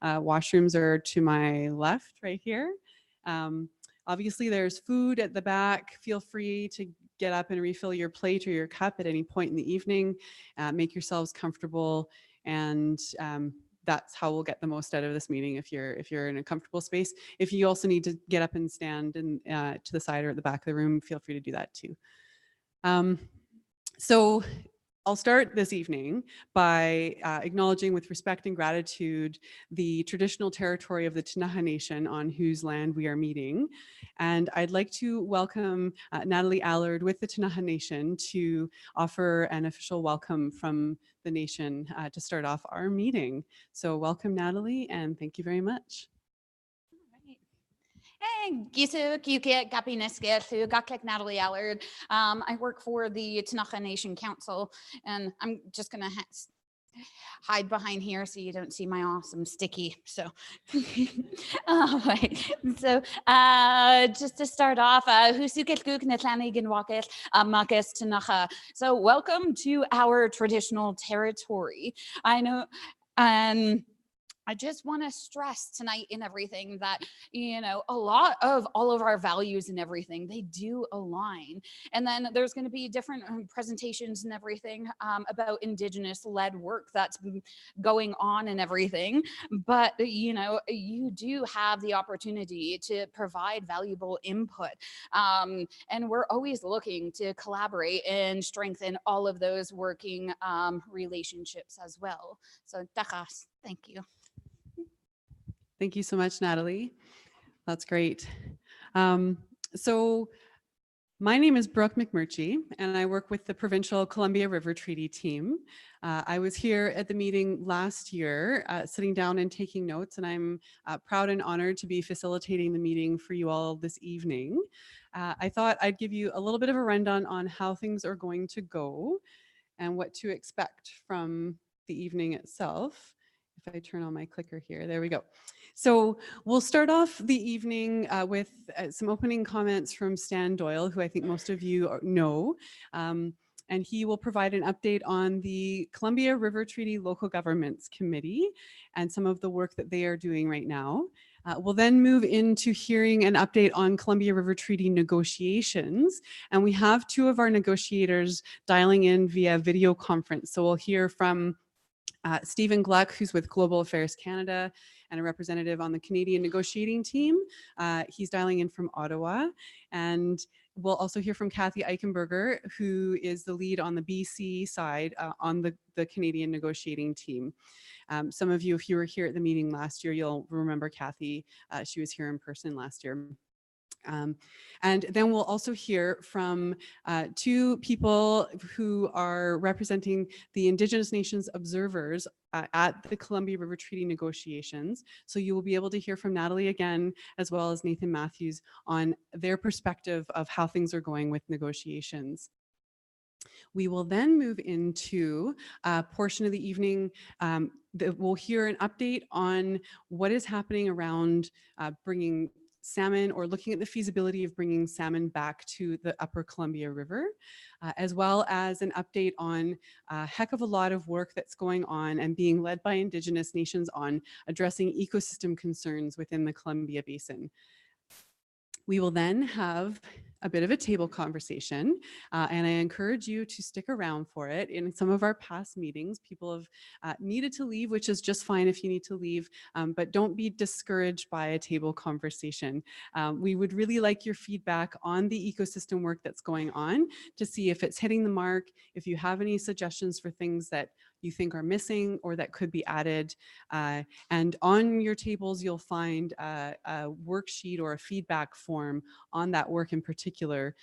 Washrooms are to my left right here. Obviously, there's food at the back. Feel free to get up and refill your plate or your cup at any point in the evening. Make yourselves comfortable, and that's how we'll get the most out of this meeting if you're in a comfortable space. If you also need to get up and stand and to the side or at the back of the room, feel free to do that too. So I'll start this evening by acknowledging with respect and gratitude the traditional territory of the Ktunaxa Nation on whose land we are meeting. And I'd like to welcome Natalie Allard with the Ktunaxa Nation to offer an official welcome from the nation to start off our meeting. So welcome, Natalie, and thank you very much. Natalie Allard. I work for the Ktunaxa Nation Council, and I'm just gonna hide behind here so you don't see my awesome sticky. So, right. So, just to start off, so welcome to our traditional territory. I know, I just want to stress tonight in everything that, you know, a lot of all of our values and everything, they do align. And then there's going to be different presentations and everything about Indigenous-led work that's going on and everything. But, you know, you do have the opportunity to provide valuable input. And we're always looking to collaborate and strengthen all of those working relationships as well. So, thank you. Thank you so much, Natalie. That's great. So my name is Brooke McMurchie, and I work with the Provincial Columbia River Treaty team. I was here at the meeting last year, sitting down and taking notes, and I'm proud and honored to be facilitating the meeting for you all this evening. I thought I'd give you a little bit of a rundown on how things are going to go and what to expect from the evening itself. If I turn on my clicker here, there we go. So we'll start off the evening with some opening comments from Stan Doyle, who I think most of you know. And he will provide an update on the Columbia River Treaty Local Governments Committee and some of the work that they are doing right now. We'll then move into hearing an update on Columbia River Treaty negotiations. And we have two of our negotiators dialing in via video conference. So we'll hear from Stephen Gluck, who's with Global Affairs Canada and a representative on the Canadian negotiating team. He's dialing in from Ottawa. And we'll also hear from Kathy Eichenberger, who is the lead on the BC side on the Canadian negotiating team. Some of you, if you were here at the meeting last year, you'll remember Kathy. She was here in person last year. And then we'll also hear from two people who are representing the Indigenous Nations observers at the Columbia River Treaty negotiations. So you will be able to hear from Natalie again, as well as Nathan Matthews on their perspective of how things are going with negotiations. We will then move into a portion of the evening that we'll hear an update on what is happening around bringing salmon, or looking at the feasibility of bringing salmon back to the upper Columbia River, as well as an update on a heck of a lot of work that's going on and being led by Indigenous nations on addressing ecosystem concerns within the Columbia Basin. We will then have a bit of a table conversation, and I encourage you to stick around for it. In some of our past meetings, people have needed to leave, which is just fine if you need to leave, but don't be discouraged by a table conversation. We would really like your feedback on the ecosystem work that's going on to see if it's hitting the mark, if you have any suggestions for things that you think are missing or that could be added. And on your tables, you'll find a worksheet or a feedback form on that work in particular.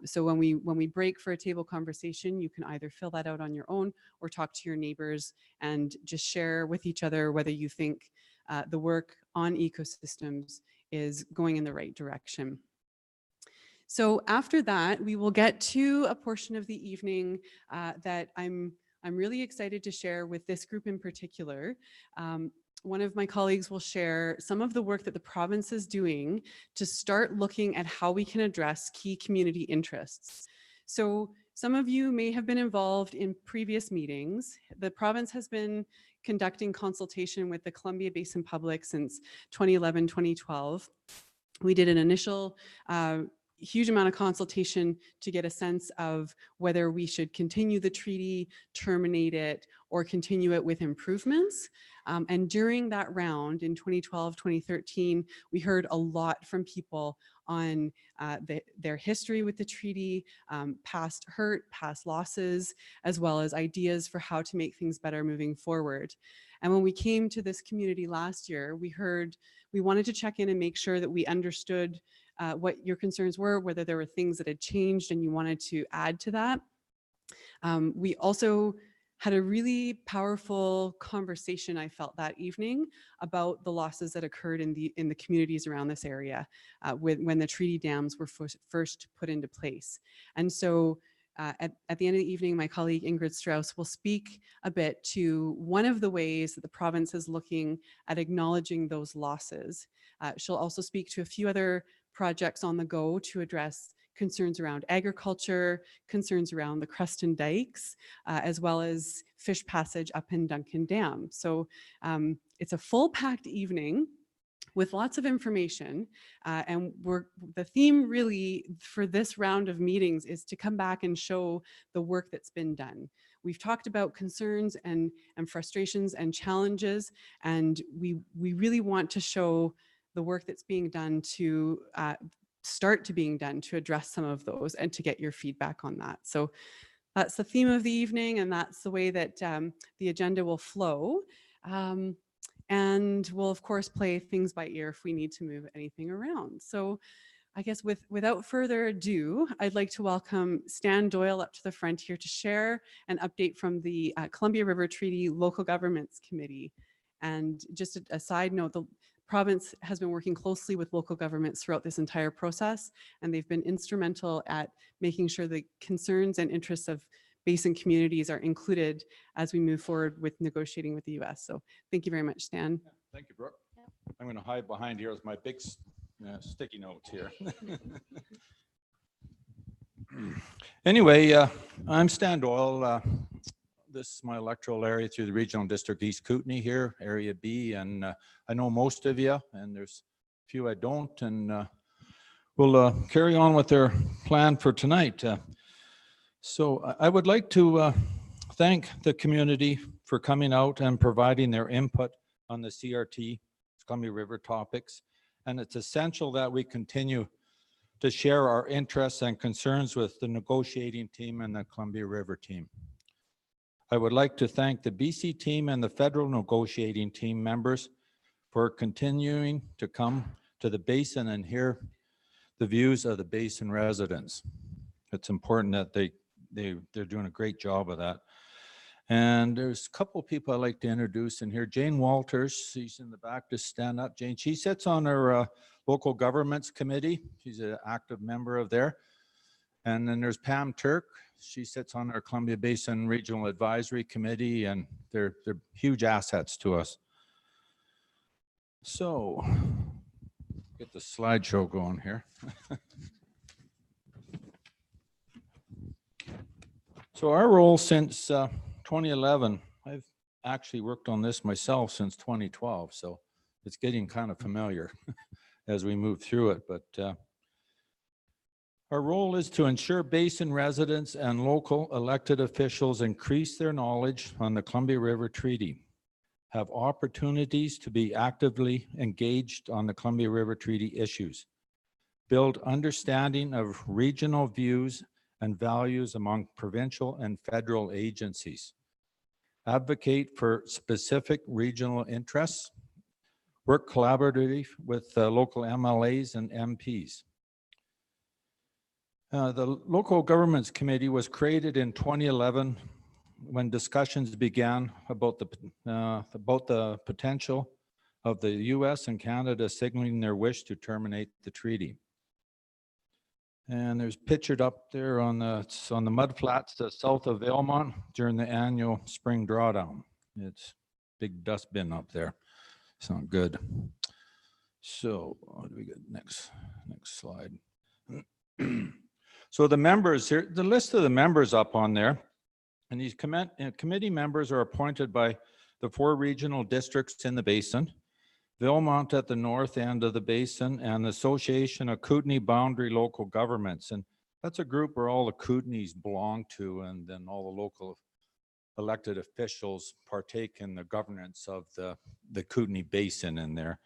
So when we break for a table conversation, you can either fill that out on your own or talk to your neighbors and just share with each other whether you think the work on ecosystems is going in the right direction. So after that, we will get to a portion of the evening that I'm really excited to share with this group in particular. One of my colleagues will share some of the work that the province is doing to start looking at how we can address key community interests. So some of you may have been involved in previous meetings. The province has been conducting consultation with the Columbia Basin public since 2011, 2012. We did an initial huge amount of consultation to get a sense of whether we should continue the treaty, terminate it, or continue it with improvements. And during that round in 2012, 2013, we heard a lot from people on their history with the treaty, past hurt, past losses, as well as ideas for how to make things better moving forward. And when we came to this community last year, we wanted to check in and make sure that we understood what your concerns were, whether there were things that had changed and you wanted to add to that. We also had a really powerful conversation, I felt, that evening about the losses that occurred in the communities around this area when the treaty dams were first put into place. And so at the end of the evening, my colleague Ingrid Strauss will speak a bit to one of the ways that the province is looking at acknowledging those losses. She'll also speak to a few other projects on the go to address concerns around agriculture, concerns around the Creston Dikes, as well as fish passage up in Duncan Dam. So it's a full-packed evening with lots of information, and the theme really for this round of meetings is to come back and show the work that's been done. We've talked about concerns and frustrations and challenges, and we really want to show the work that's being done to start to being done to address some of those and to get your feedback on that. So that's the theme of the evening, and that's the way that the agenda will flow. And we'll of course play things by ear if we need to move anything around. So I guess without further ado, I'd like to welcome Stan Doyle up to the front here to share an update from the Columbia River Treaty Local Governments Committee. And just a side note, the province has been working closely with local governments throughout this entire process, and they've been instrumental at making sure the concerns and interests of basin communities are included as we move forward with negotiating with the US. So thank you very much, Stan. Thank you, Brooke. I'm going to hide behind here with my big sticky notes here. Anyway, I'm Stan Doyle. This is my electoral area through the Regional District East Kootenay here, Area B, and I know most of you, and there's a few I don't, and we'll carry on with our plan for tonight. So I would like to thank the community for coming out and providing their input on the CRT, Columbia River topics, and it's essential that we continue to share our interests and concerns with the negotiating team and the Columbia River team. I would like to thank the BC team and the federal negotiating team members for continuing to come to the basin and hear the views of the basin residents. It's important that they're doing a great job of that. And there's a couple of people I'd like to introduce in here. Jane Walters, she's in the back, just stand up, Jane. She sits on our local governments committee. She's an active member of there. And then there's Pam Turk. She sits on our Columbia Basin Regional Advisory Committee, and they're huge assets to us. So, get the slideshow going here. So our role since 2011, I've actually worked on this myself since 2012, so it's getting kind of familiar as we move through it. But our role is to ensure basin residents and local elected officials increase their knowledge on the Columbia River Treaty, have opportunities to be actively engaged on the Columbia River Treaty issues, build understanding of regional views and values among provincial and federal agencies, advocate for specific regional interests, work collaboratively with local MLAs and MPs. The Local Governments Committee was created in 2011 when discussions began about the potential of the US and Canada signaling their wish to terminate the treaty. And there's pictured up there on the mud flats south of Valemont during the annual spring drawdown. It's big dustbin up there. It's not good. So what do we get next slide? So the members here, the list of the members up on there, and these committee members are appointed by the 4 regional districts in the basin, Vilmont at the north end of the basin, and the Association of Kootenay Boundary Local Governments. And that's a group where all the Kootenays belong to, and then all the local elected officials partake in the governance of the Kootenay Basin in there.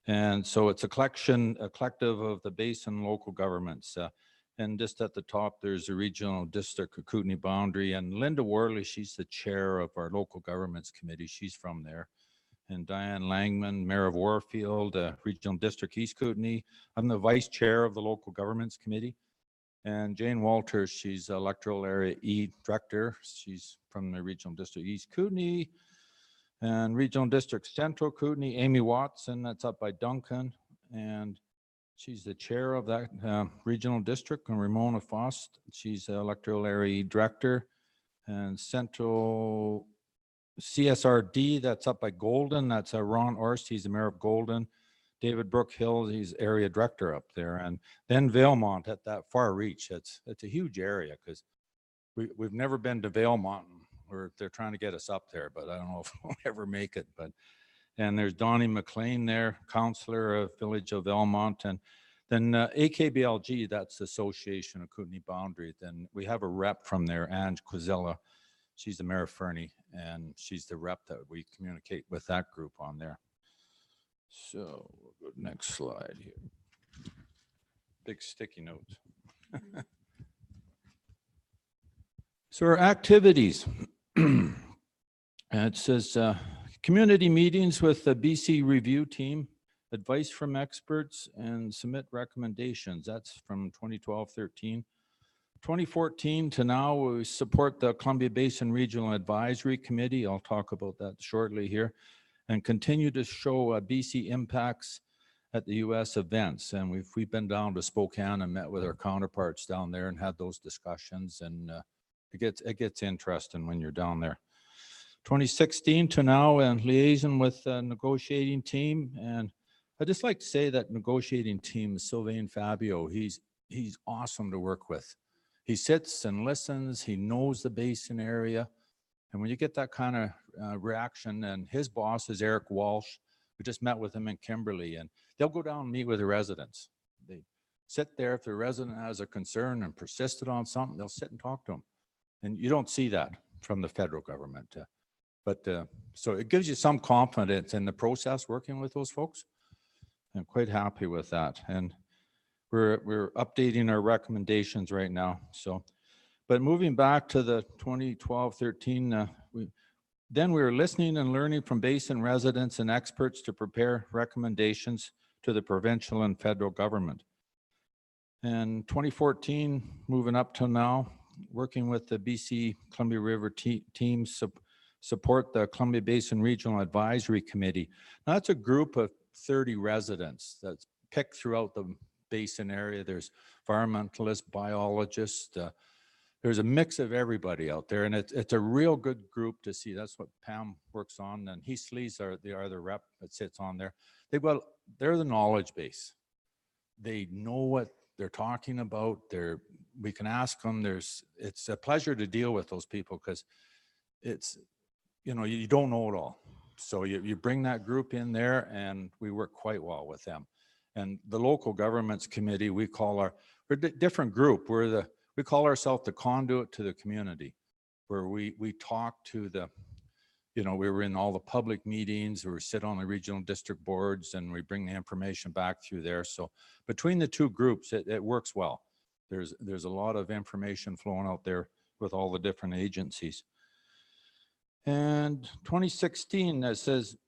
And so it's a collective of the basin local governments. And just at the top, there's the regional district of Kootenay Boundary. And Linda Worley, she's the chair of our local governments committee. She's from there. And Diane Langman, mayor of Warfield, regional district East Kootenay. I'm the vice chair of the local governments committee. And Jane Walters, she's electoral area E director. She's from the regional district East Kootenay. And regional district Central Kootenay, Amy Watson, that's up by Duncan. And she's the chair of that regional district. And Ramona Fost, she's the electoral area director. And Central CSRD, that's up by Golden. That's Ron Orst, he's the mayor of Golden. David Brookhill, he's area director up there. And then Valemont at that far reach. It's a huge area because we've never been to Valemont. They're trying to get us up there, but I don't know if we'll ever make it. And there's Donnie McLean there, councillor of Village of Elmont. And then AKBLG, that's the Association of Kootenay Boundary. Then we have a rep from there, Ange Quazella. She's the mayor of Fernie, and she's the rep that we communicate with that group on there. So we'll go to the next slide here. Big sticky notes. So our activities. It says community meetings with the BC review team, advice from experts, and submit recommendations. That's from 2012-13. 2014 to now, we support the Columbia Basin Regional Advisory Committee. I'll talk about that shortly here. And continue to show BC impacts at the US events. And we've been down to Spokane and met with our counterparts down there and had those discussions. And it gets interesting when you're down there. 2016 to now, and liaison with the negotiating team. And I'd just like to say that negotiating team, Sylvain Fabio, he's awesome to work with. He sits and listens. He knows the basin area. And when you get that kind of reaction, and his boss is Eric Walsh, we just met with him in Kimberley, and they'll go down and meet with the residents. They sit there. If the resident has a concern and persisted on something, they'll sit and talk to them. And you don't see that from the federal government. So it gives you some confidence in the process working with those folks. I'm quite happy with that. And we're updating our recommendations right now. So, but moving back to the 2012-13, we were listening and learning from basin residents and experts to prepare recommendations to the provincial and federal government. And 2014, moving up till now, working with the BC Columbia River team support the Columbia Basin Regional Advisory Committee. Now that's a group of 30 residents that's picked throughout the basin area. There's environmentalists, biologists, there's a mix of everybody out there, and it's a real good group to see. That's what Pam works on, and Heath Lees are the rep that sits on there. They're the knowledge base. They know what they're talking about. We can ask them. It's a pleasure to deal with those people because it's, you don't know it all. So you bring that group in there, and we work quite well with them. And the local governments committee, we're a different group. We call ourselves the conduit to the community, where we talk to we were in all the public meetings, we sit on the regional district boards, and we bring the information back through there. So between the two groups, it works well. There's a lot of information flowing out there with all the different agencies. And 2016, it says,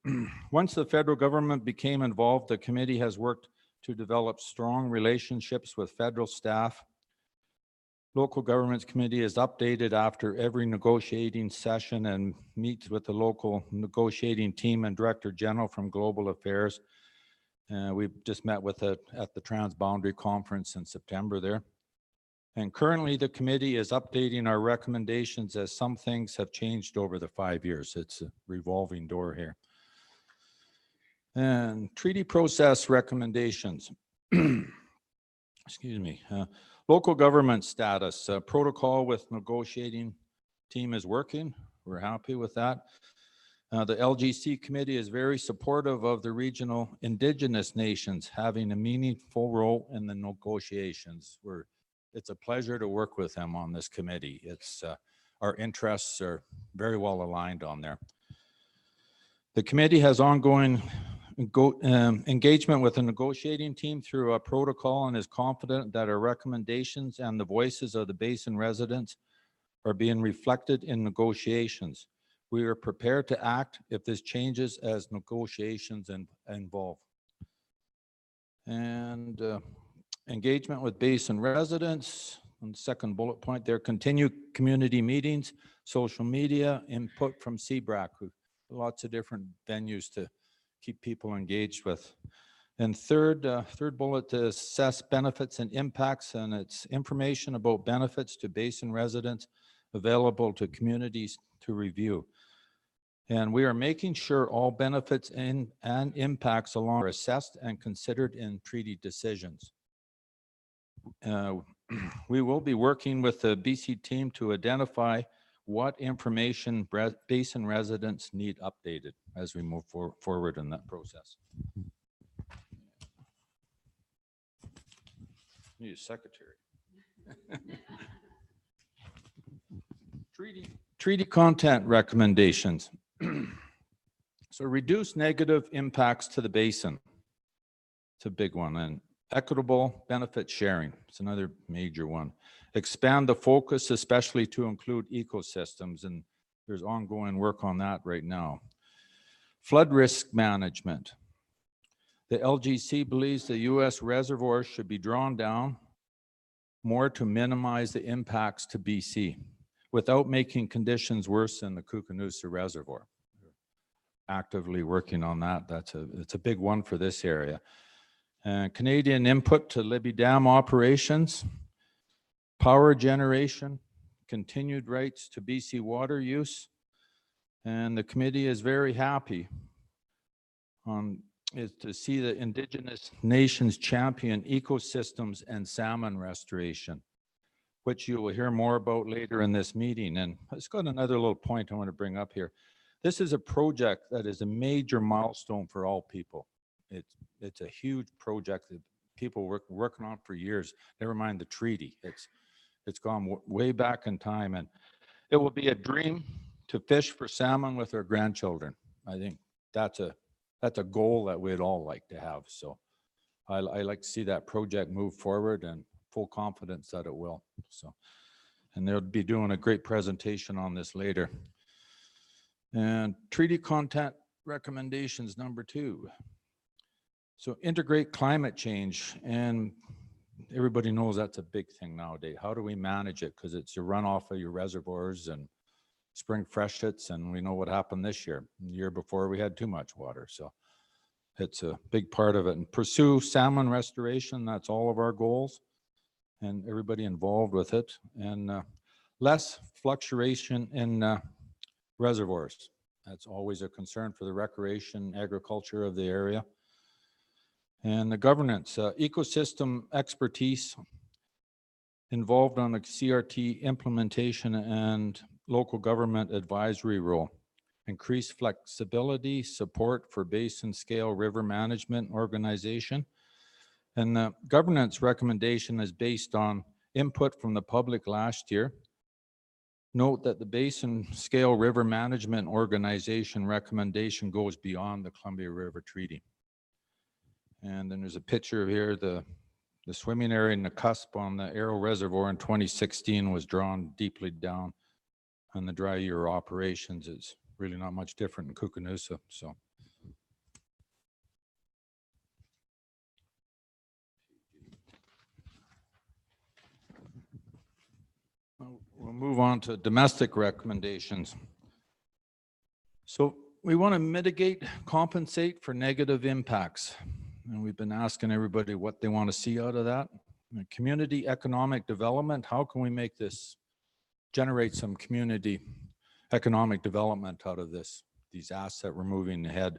once the federal government became involved, the committee has worked to develop strong relationships with federal staff. Local Governments Committee is updated after every negotiating session and meets with the local negotiating team and Director General from Global Affairs. We just met with at the Transboundary Conference in September there. And currently the committee is updating our recommendations as some things have changed over the 5 years. It's a revolving door here. And treaty process recommendations. Excuse me. Local government status. Protocol with negotiating team is working. We're happy with that. The LGC committee is very supportive of the regional Indigenous nations having a meaningful role in the negotiations. It's a pleasure to work with them on this committee. Our interests are very well aligned on there. The committee has ongoing engagement with the negotiating team through a protocol and is confident that our recommendations and the voices of the basin residents are being reflected in negotiations. We are prepared to act if this changes as negotiations involve. And engagement with basin residents, on the second bullet point there, continue community meetings, social media, input from CBRAC, lots of different venues to keep people engaged with. And third bullet, to assess benefits and impacts, and it's information about benefits to basin residents available to communities to review. And we are making sure all benefits and impacts along are assessed and considered in treaty decisions. We will be working with the BC team to identify what information basin residents need updated as we move forward in that process. Need a secretary. Treaty content recommendations. So reduce negative impacts to the basin. It's a big one. And equitable benefit sharing. It's another major one. Expand the focus, especially to include ecosystems, and there's ongoing work on that right now. Flood risk management. The LGC believes the U.S. reservoirs should be drawn down more to minimize the impacts to BC without making conditions worse than the Koocanusa Reservoir. We're actively working on that. It's a big one for this area. Canadian input to Libby Dam operations, power generation, continued rights to BC water use, and the committee is very happy to see the Indigenous nations champion ecosystems and salmon restoration, which you will hear more about later in this meeting. And it's got another little point I want to bring up here. This is a project that is a major milestone for all people. It's a huge project that people working on for years, never mind the treaty. It's gone way back in time, and it will be a dream to fish for salmon with our grandchildren. I think that's a goal that we'd all like to have. So I like to see that project move forward, and full confidence that it will. So, and they'll be doing a great presentation on this later. And treaty content recommendations number 2. So integrate climate change, and everybody knows that's a big thing nowadays. How do we manage it? Because it's your runoff of your reservoirs and spring freshets, and we know what happened this year. The year before we had too much water, so it's a big part of it. And pursue salmon restoration, that's all of our goals, and everybody involved with it. And less fluctuation in reservoirs. That's always a concern for the recreation, agriculture of the area. And the governance, ecosystem expertise involved on the CRT implementation and local government advisory role. Increased flexibility, support for basin scale river management organization. And the governance recommendation is based on input from the public last year. Note that the basin scale river management organization recommendation goes beyond the Columbia River Treaty. And then there's a picture here, the swimming area in the cusp on the Arrow Reservoir in 2016 was drawn deeply down on the dry year operations. It's really not much different in Koocanusa. So. We'll move on to domestic recommendations. So we want to mitigate, compensate for negative impacts. And we've been asking everybody what they want to see out of that. And community economic development, how can we make this, generate some community economic development out of these assets we're moving ahead.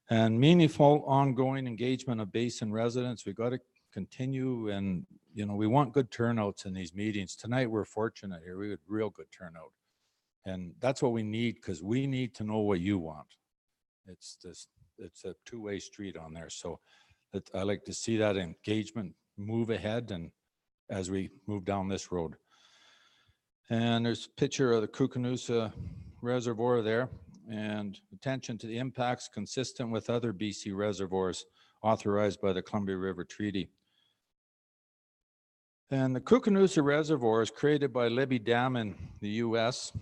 And meaningful ongoing engagement of basin residents. We've got to continue, and we want good turnouts in these meetings. Tonight we're fortunate here, we had real good turnout. And that's what we need, because we need to know what you want. It's a two-way street on there. So I like to see that engagement move ahead and as we move down this road. And there's a picture of the Koocanusa Reservoir there, and attention to the impacts consistent with other BC reservoirs authorized by the Columbia River Treaty. And the Koocanusa Reservoir is created by Libby Dam in the US,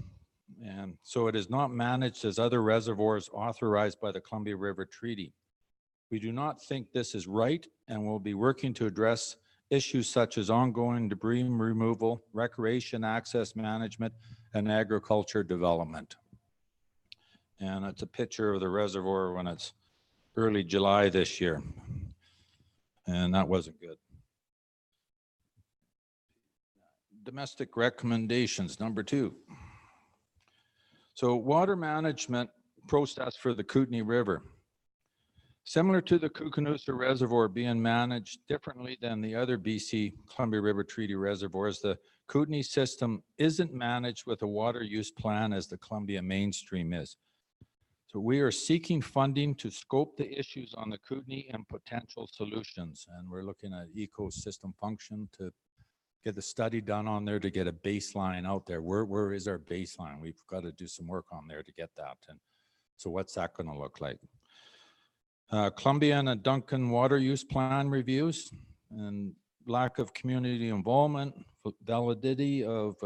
and so it is not managed as other reservoirs authorized by the Columbia River Treaty. We do not think this is right, and will be working to address issues such as ongoing debris removal, recreation access management, and agriculture development. And it's a picture of the reservoir when it's early July this year. And that wasn't good. Domestic recommendations, number 2. So water management process for the Kootenay River. Similar to the Koocanusa Reservoir being managed differently than the other BC Columbia River Treaty reservoirs, the Kootenay system isn't managed with a water use plan as the Columbia mainstream is. So we are seeking funding to scope the issues on the Kootenay and potential solutions. And we're looking at ecosystem function to get the study done on there to get a baseline out there. Where is our baseline? We've got to do some work on there to get that. And so what's that going to look like? Columbia and Duncan water use plan reviews and lack of community involvement, validity of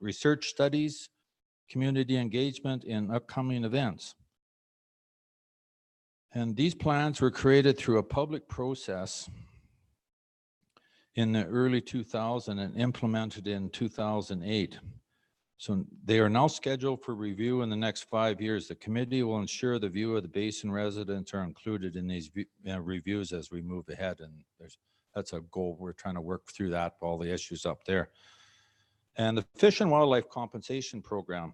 research studies, community engagement in upcoming events. And these plans were created through a public process in the early 2000s and implemented in 2008. So they are now scheduled for review in the next 5 years. The committee will ensure the view of the basin residents are included in these reviews as we move ahead. And that's a goal. We're trying to work through that, all the issues up there. And the Fish and Wildlife Compensation Program.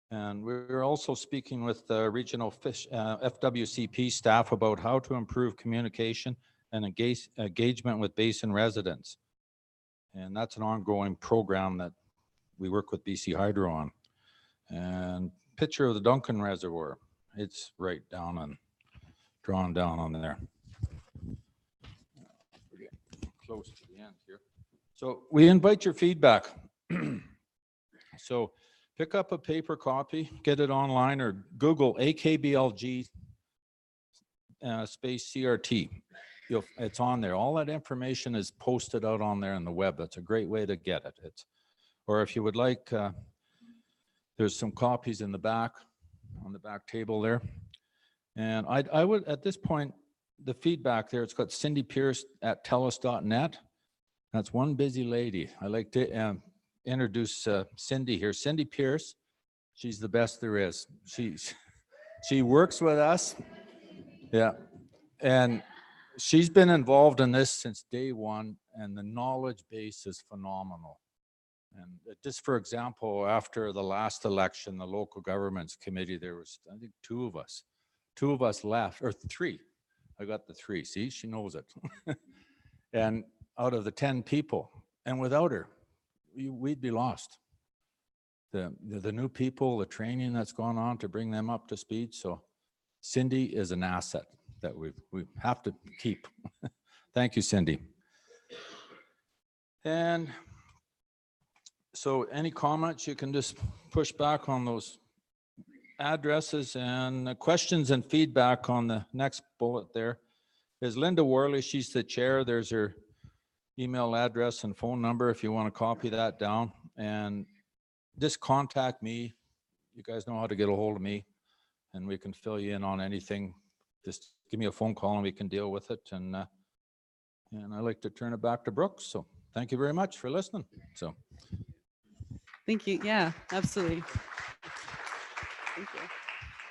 And we're also speaking with the regional fish FWCP staff about how to improve communication and engagement with basin residents. And that's an ongoing program that we work with BC Hydro on. And picture of the Duncan Reservoir. It's right down and drawn down on there. We're getting close to the end here. So we invite your feedback. So pick up a paper copy, get it online, or Google AKBLG space CRT. It's on there. All that information is posted out on there on the web. That's a great way to get it. Or if you would like, there's some copies in the back, on the back table there. And I would, at this point, the feedback there, it's got Cindy Pierce at tellus.net. That's one busy lady. I like to introduce Cindy here. Cindy Pierce, she's the best there is. She works with us. Yeah. And she's been involved in this since day one, and the knowledge base is phenomenal. And just for example, after the last election, the local governments committee, there was, I think, two of us left, or 3. I got the 3. See, she knows it. And out of the 10 people, and without her, we'd be lost. The new people, the training that's gone on to bring them up to speed. So Cindy is an asset that we have to keep. Thank you, Cindy. And so any comments, you can just push back on those addresses, and questions and feedback on the next bullet there is Linda Worley. She's the chair. There's her email address and phone number if you want to copy that down, and just contact me. You guys know how to get a hold of me, and we can fill you in on anything. Just give me a phone call and we can deal with it. And I like to turn it back to Brooks. So thank you very much for listening. So. Thank you. Yeah, absolutely. Thank you.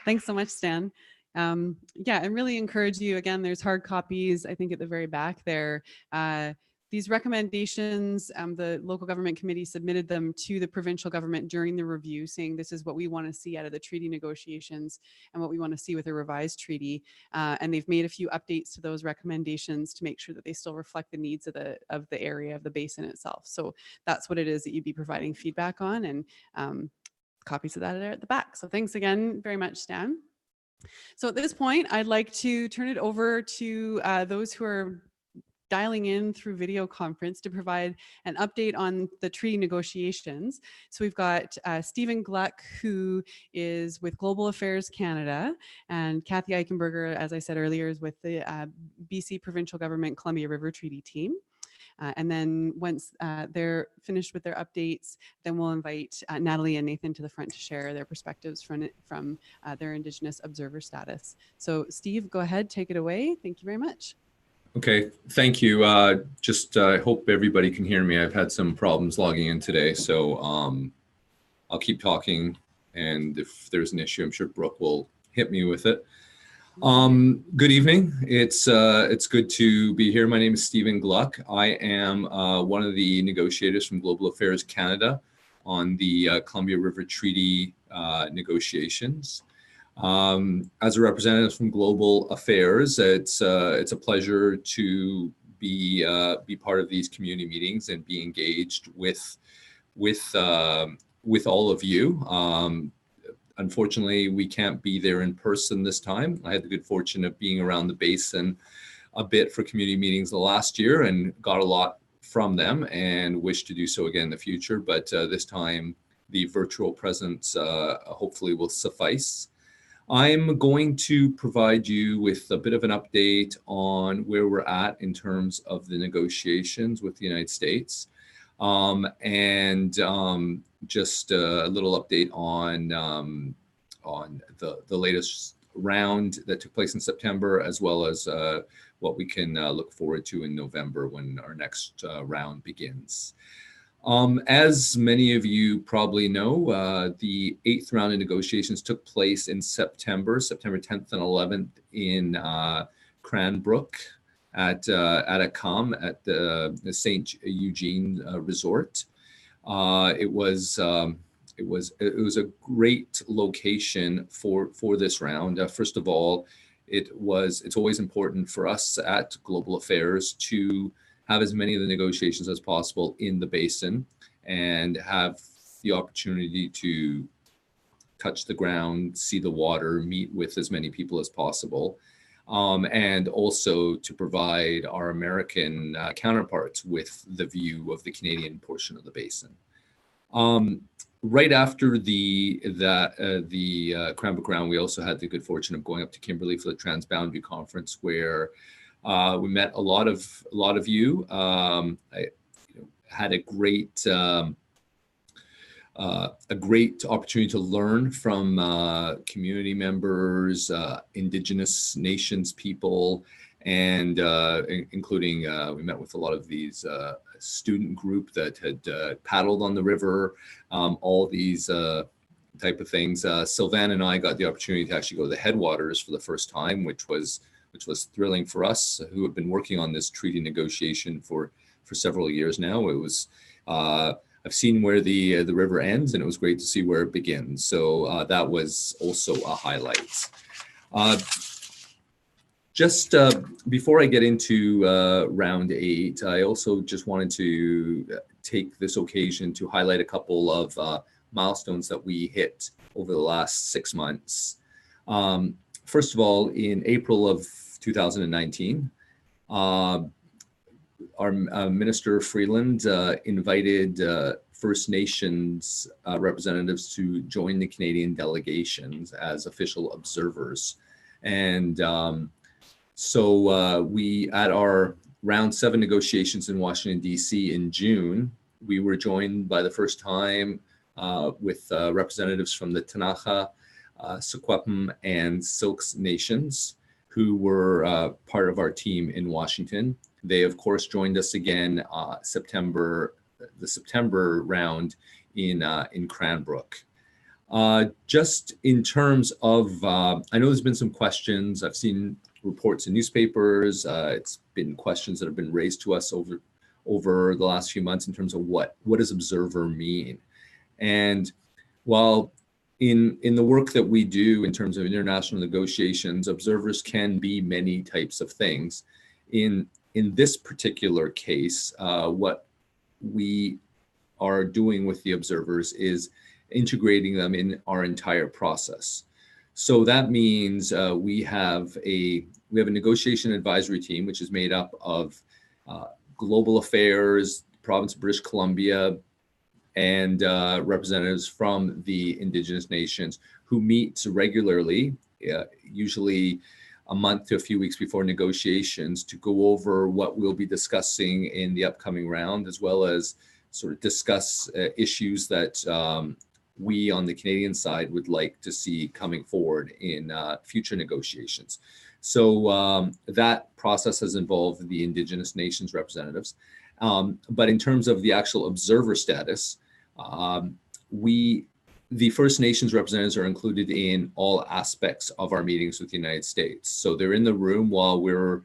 Thanks so much, Stan. Yeah, and really encourage you, again, there's hard copies, I think at the very back there. These recommendations, the local government committee submitted them to the provincial government during the review, saying this is what we want to see out of the treaty negotiations and what we want to see with a revised treaty. And they've made a few updates to those recommendations to make sure that they still reflect the needs of the area, of the basin itself. So that's what it is that you'd be providing feedback on. And copies of that are at the back. So thanks again very much, Stan. So at this point, I'd like to turn it over to those who are dialing in through video conference to provide an update on the treaty negotiations. So we've got Stephen Gluck, who is with Global Affairs Canada, and Kathy Eichenberger, as I said earlier, is with the BC Provincial Government Columbia River Treaty team. And then once they're finished with their updates, then we'll invite Natalie and Nathan to the front to share their perspectives from their Indigenous observer status. So Steve, go ahead, take it away. Thank you very much. Okay, thank you. I hope everybody can hear me. I've had some problems logging in today, so I'll keep talking. And if there's an issue, I'm sure Brooke will hit me with it. Good evening. It's good to be here. My name is Stephen Gluck. I am one of the negotiators from Global Affairs Canada on the Columbia River Treaty negotiations. As a representative from Global Affairs, it's a pleasure to be part of these community meetings and be engaged with all of you. Unfortunately, we can't be there in person this time. I had the good fortune of being around the basin a bit for community meetings the last year and got a lot from them and wish to do so again in the future. But this time, the virtual presence hopefully will suffice. I'm going to provide you with a bit of an update on where we're at in terms of the negotiations with the United States, and just a little update on the latest round that took place in September, as well as what we can look forward to in November when our next round begins. As many of you probably know, the 8th round of negotiations took place in September 10th and 11th in Cranbrook at Acom at the St. Eugene Resort. It was a great location for this round. First of all, it's always important for us at Global Affairs to have as many of the negotiations as possible in the basin and have the opportunity to touch the ground, see the water, meet with as many people as possible, and also to provide our American counterparts with the view of the Canadian portion of the basin. Right after the Cranbrook round, we also had the good fortune of going up to Kimberley for the Transboundary Conference, where we met a lot of you. I had a great opportunity to learn from community members, Indigenous nations people, and including we met with a lot of these student group that had paddled on the river, all these type of things. Sylvan and I got the opportunity to actually go to the headwaters for the first time, which was thrilling for us who have been working on this treaty negotiation for several years now. It was I've seen where the river ends, and it was great to see where it begins. So that was also a highlight. Just before I get into round 8, I also just wanted to take this occasion to highlight a couple of milestones that we hit over the last 6 months. First of all, in April of 2019, our Minister Freeland invited First Nations representatives to join the Canadian delegations as official observers. And so we, at our round 7 negotiations in Washington, D.C. in June, we were joined by the first time with representatives from the Ktunaxa, Secwepemc, and Silks nations, who were part of our team in Washington. They, of course, joined us again the September round in Cranbrook. Just in terms of, I know there's been some questions. I've seen reports in newspapers. It's been questions that have been raised to us over the last few months in terms of what does observer mean? And while in the work that we do in terms of international negotiations, observers can be many types of things. In this particular case, what we are doing with the observers is integrating them in our entire process. So that means we have a negotiation advisory team, which is made up of global affairs, province of British Columbia, and representatives from the Indigenous nations who meet regularly, usually a month to a few weeks before negotiations, to go over what we'll be discussing in the upcoming round, as well as sort of discuss issues that we on the Canadian side would like to see coming forward in future negotiations. So that process has involved the Indigenous nations representatives. But in terms of the actual observer status, the First Nations representatives are included in all aspects of our meetings with the United States. So they're in the room while we're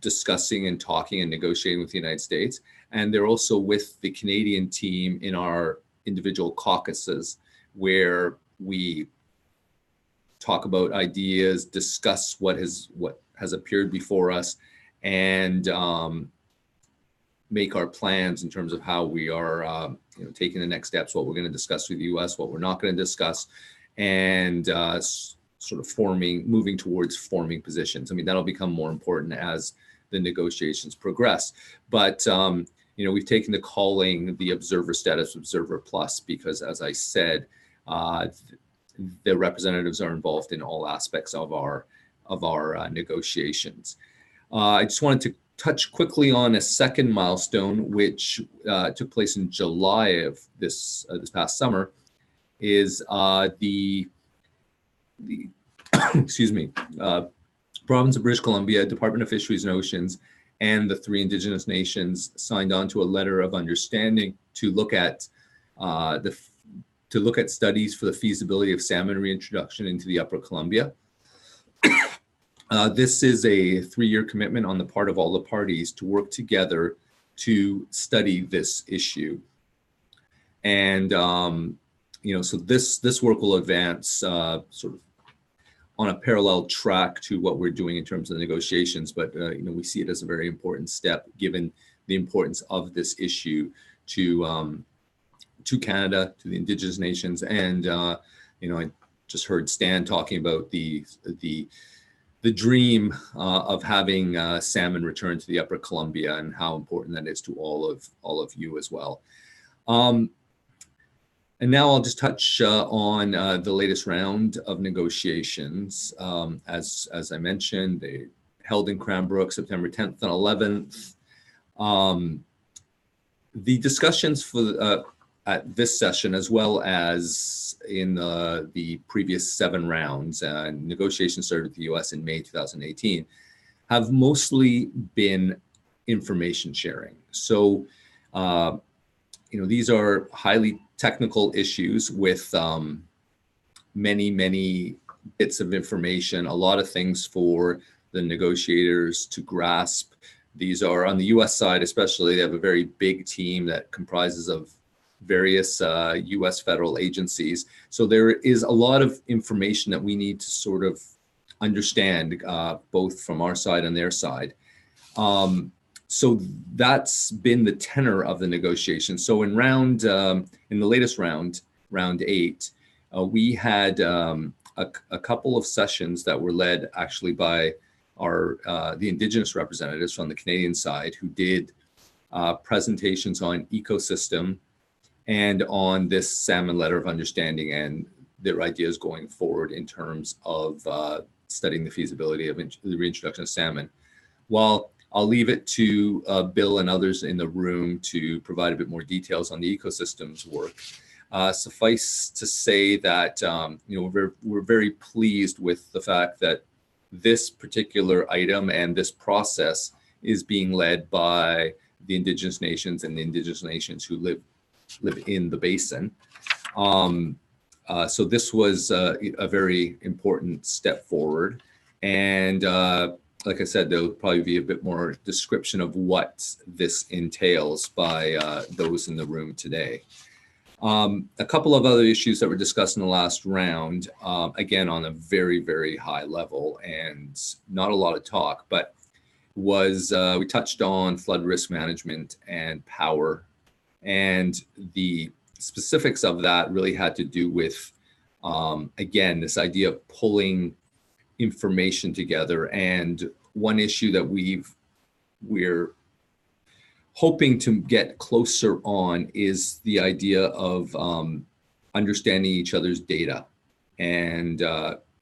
discussing and talking and negotiating with the United States. And they're also with the Canadian team in our individual caucuses, where we talk about ideas, discuss what has appeared before us, and make our plans in terms of how we are taking the next steps, what we're going to discuss with the US, what we're not going to discuss, and sort of moving towards forming positions. I mean, that'll become more important as the negotiations progress. But we've taken to calling the observer status Observer Plus because, as I said, the representatives are involved in all aspects of our negotiations. I just wanted to touch quickly on a second milestone, which took place in July of this past summer, is the excuse me, Province of British Columbia, Department of Fisheries and Oceans, and the 3 Indigenous nations signed on to a letter of understanding to look at studies for the feasibility of salmon reintroduction into the Upper Columbia. This is a 3-year commitment on the part of all the parties to work together to study this issue. And, so this work will advance sort of on a parallel track to what we're doing in terms of the negotiations. But, we see it as a very important step, given the importance of this issue to Canada, to the Indigenous nations. And, I just heard Stan talking about the dream of having salmon return to the Upper Columbia and how important that is to all of you as well. And now I'll just touch on the latest round of negotiations. As I mentioned, they held in Cranbrook September 10th and 11th. The discussions for at this session, as well as in the previous 7 rounds, negotiations started with the US in May 2018, have mostly been information sharing. So, these are highly technical issues with many bits of information, a lot of things for the negotiators to grasp. These are on the US side, especially, they have a very big team that comprises of various US federal agencies. So there is a lot of information that we need to sort of understand, both from our side and their side. So that's been the tenor of the negotiation. So in the latest round, round 8, we had a couple of sessions that were led actually by the Indigenous representatives from the Canadian side, who did presentations on ecosystem and on this salmon letter of understanding and their ideas going forward in terms of studying the feasibility of the reintroduction of salmon. While I'll leave it to Bill and others in the room to provide a bit more details on the ecosystems work. Suffice to say that we're very pleased with the fact that this particular item and this process is being led by the Indigenous nations and the Indigenous nations who live in the basin. So this was a very important step forward. And like I said, there'll probably be a bit more description of what this entails by those in the room today. A couple of other issues that were discussed in the last round, again, on a very, very high level and not a lot of talk, but we touched on flood risk management and power and the specifics of that really had to do with, again, this idea of pulling information together. And one issue that we're hoping to get closer on is the idea of understanding each other's data and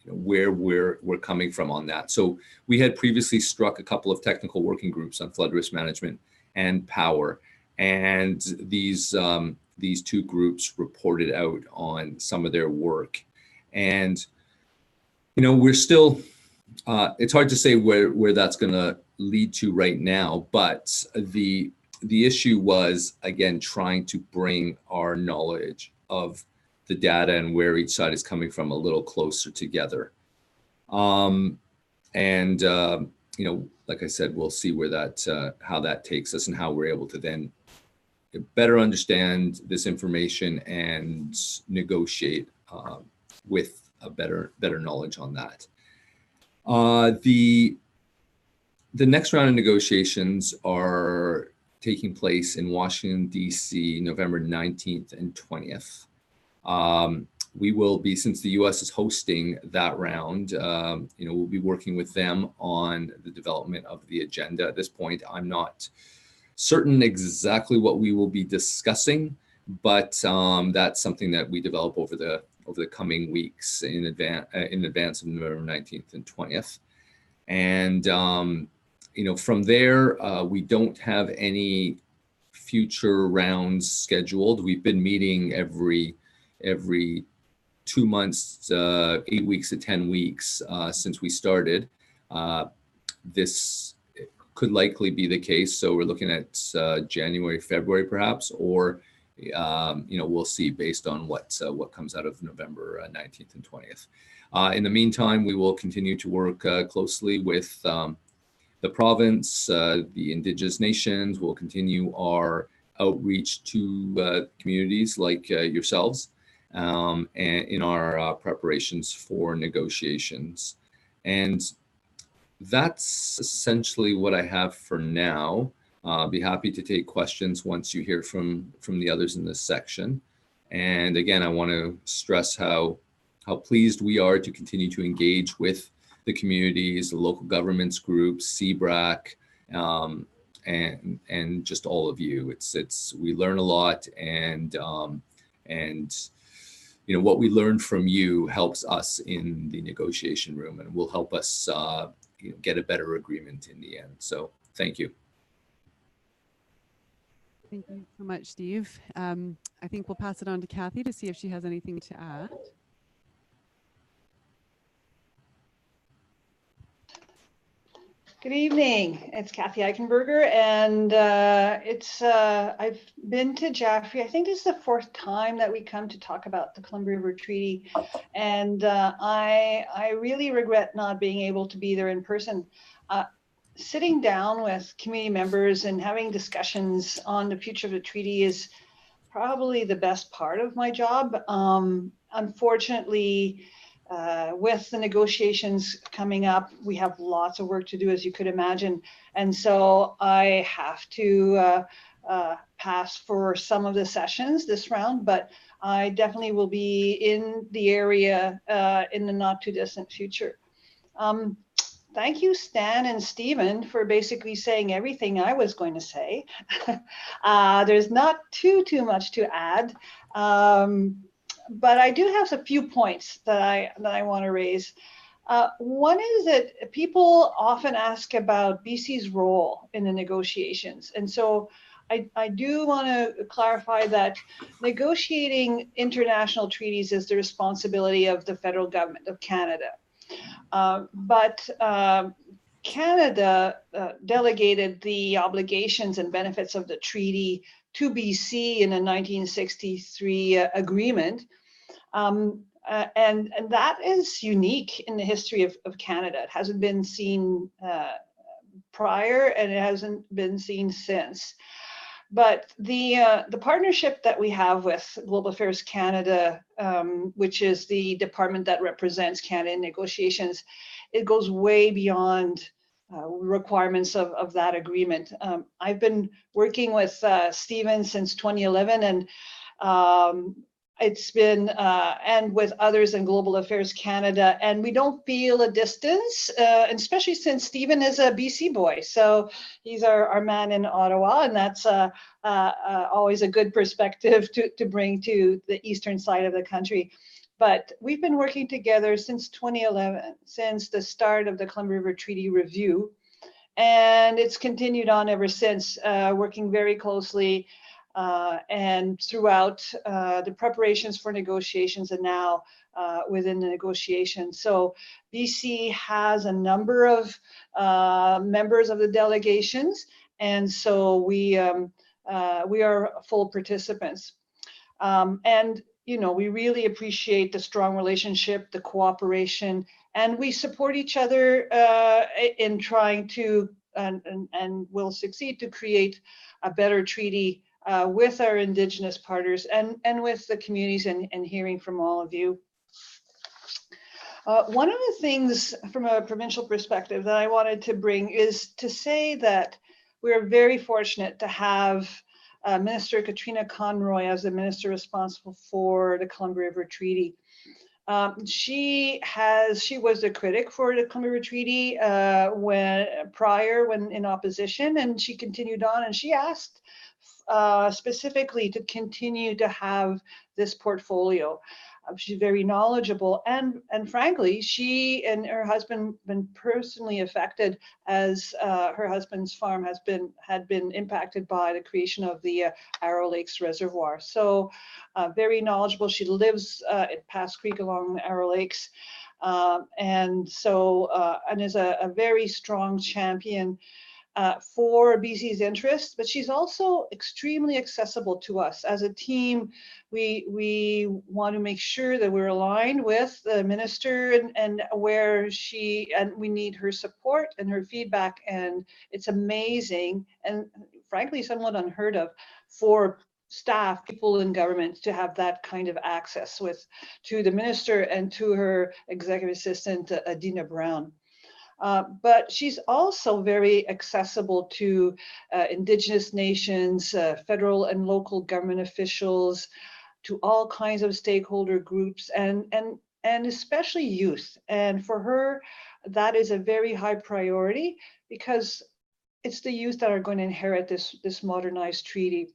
where we're coming from on that. So we had previously struck a couple of technical working groups on flood risk management and power, and these two groups reported out on some of their work. And we're still, it's hard to say where that's going to lead to right now, but the issue was, again, trying to bring our knowledge of the data and where each side is coming from a little closer together. Like I said, we'll see where how that takes us and how we're able to then better understand this information and negotiate with a better knowledge on that. The next round of negotiations are taking place in Washington, D.C., November 19th and 20th. We will be, since the U.S. is hosting that round, we'll be working with them on the development of the agenda. At this point, I'm not certain exactly what we will be discussing, but that's something that we develop over the coming weeks in advance of November 19th and 20th. And from there, we don't have any future rounds scheduled. We've been meeting every 2 months, 8 weeks to 10 weeks since we started. This could likely be the case. So we're looking at January, February, perhaps, or we'll see based on what comes out of November 19th and 20th. In the meantime, we will continue to work closely with the province, the Indigenous nations. We'll continue our outreach to communities like yourselves, and in our preparations for negotiations. And that's essentially what I have for now. I'll be happy to take questions once you hear from the others in this section. And again, I want to stress how pleased we are to continue to engage with the communities, the local governments groups, CBRAC, and just all of you. We learn a lot, and what we learn from you helps us in the negotiation room and will help us get a better agreement in the end. So thank you. Thank you so much, Steve. I think we'll pass it on to Kathy to see if she has anything to add. Good evening. It's Kathy Eichenberger, and I've been to Jaffray. I think this is the 4th time that we come to talk about the Columbia River Treaty, and I really regret not being able to be there in person. Sitting down with community members and having discussions on the future of the treaty is probably the best part of my job. Unfortunately, with the negotiations coming up, we have lots of work to do, as you could imagine. And so I have to pass for some of the sessions this round, but I definitely will be in the area in the not too distant future. Thank you, Stan and Stephen, for basically saying everything I was going to say. There's not too much to add. But I do have a few points that I want to raise. One is that people often ask about BC's role in the negotiations. And so I do want to clarify that negotiating international treaties is the responsibility of the federal government of Canada. But Canada delegated the obligations and benefits of the treaty to BC in the 1963 agreement. And that is unique in the history of Canada. It hasn't been seen prior, and it hasn't been seen since. But the partnership that we have with Global Affairs Canada, which is the department that represents Canada in negotiations, it goes way beyond requirements of that agreement. I've been working with Stephen since 2011, and It's been, and with others in Global Affairs Canada, and we don't feel a distance, especially since Stephen is a BC boy. So he's our man in Ottawa, and that's always a good perspective to bring to the eastern side of the country. But we've been working together since 2011, since the start of the Columbia River Treaty Review, and it's continued on ever since, working very closely and throughout the preparations for negotiations and now within the negotiations. So BC has a number of members of the delegations, and so we are full participants. And we really appreciate the strong relationship, the cooperation, and we support each other in trying to, and will succeed to create a better treaty with our Indigenous partners and with the communities and hearing from all of you. One of the things from a provincial perspective that I wanted to bring is to say that we're very fortunate to have Minister Katrine Conroy as the minister responsible for the Columbia River Treaty. She was a critic for the Columbia River Treaty when in opposition, and she continued on, and she asked specifically to continue to have this portfolio. She's very knowledgeable, and frankly, she and her husband been personally affected as her husband's farm had been impacted by the creation of the Arrow Lakes Reservoir. So very knowledgeable. She lives at Pass Creek along the Arrow Lakes, and is a very strong champion for BC's interests, but she's also extremely accessible to us. As a team, we want to make sure that we're aligned with the minister and we need her support and her feedback. And it's amazing and frankly, somewhat unheard of for staff, people in government to have that kind of access to the minister and to her executive assistant, Adina Brown. But she's also very accessible to Indigenous nations, federal and local government officials, to all kinds of stakeholder groups, and especially youth. And for her, that is a very high priority because it's the youth that are going to inherit this modernized treaty.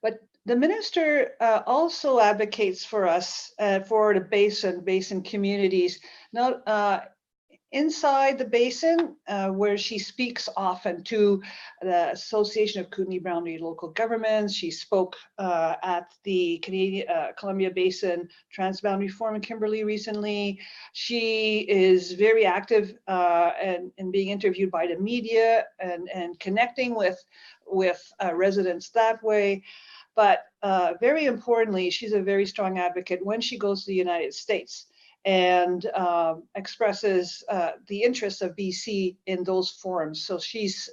But the minister also advocates for us, for the basin communities, not inside the basin, where she speaks often to the Association of Kootenay Boundary Local Governments. She spoke at the Columbia Basin Transboundary Forum in Kimberley recently. She is very active and being interviewed by the media and connecting with residents that way. But very importantly, she's a very strong advocate when she goes to the United States and expresses the interests of BC in those forums. So she's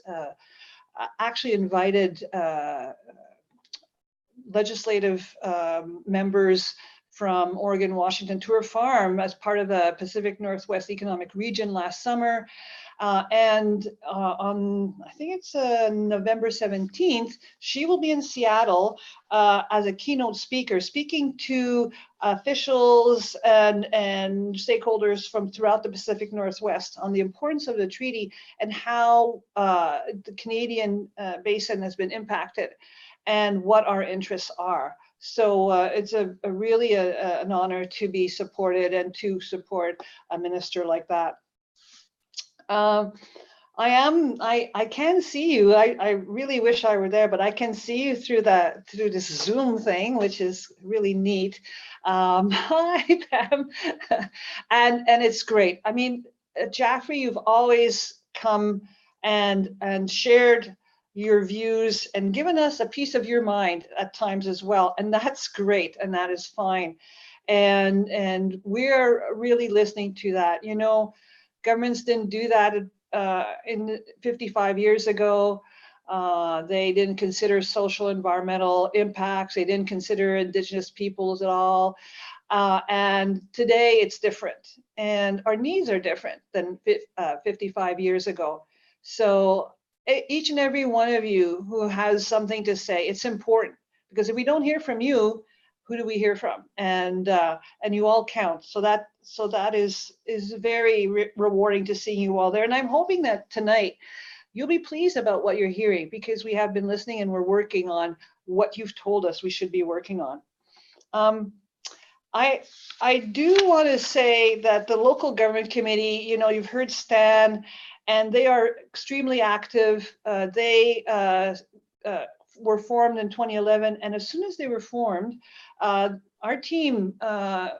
actually invited legislative members from Oregon, Washington to her farm as part of the Pacific Northwest Economic Region last summer. And on, I think it's November 17th, she will be in Seattle as a keynote speaker, speaking to officials and stakeholders from throughout the Pacific Northwest on the importance of the treaty and how the Canadian basin has been impacted and what our interests are. So it's really an honor to be supported and to support a minister like that. I can see you. I really wish I were there, but I can see you through this Zoom thing, which is really neat. Hi, Pam. And it's great. I mean, Jaffray, you've always come and shared your views and given us a piece of your mind at times as well. And that's great. And that is fine. And we're really listening to that. You know, governments didn't do that in 55 years ago. They didn't consider social environmental impacts. They didn't consider Indigenous peoples at all. And today it's different. And our needs are different than 55 years ago. So each and every one of you who has something to say, it's important because if we don't hear from you, who do we hear from? And you all count. So that is very rewarding to see you all there. And I'm hoping that tonight you'll be pleased about what you're hearing, because we have been listening and we're working on what you've told us we should be working on. I do want to say that the local government committee, you've heard Stan, and they are extremely active. They were formed in 2011, and as soon as they were formed, our team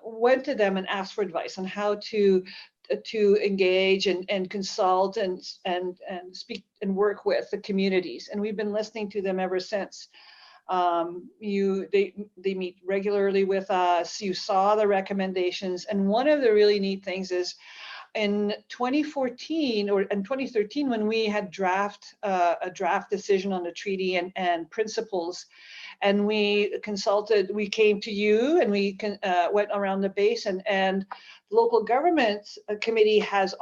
went to them and asked for advice on how to engage and consult and speak and work with the communities, and we've been listening to them ever since. They meet regularly with us. You saw the recommendations, and one of the really neat things is in 2014 or in 2013, when we had a draft decision on the treaty and principles, and we consulted, we came to you and we went around the basin, and local government committee had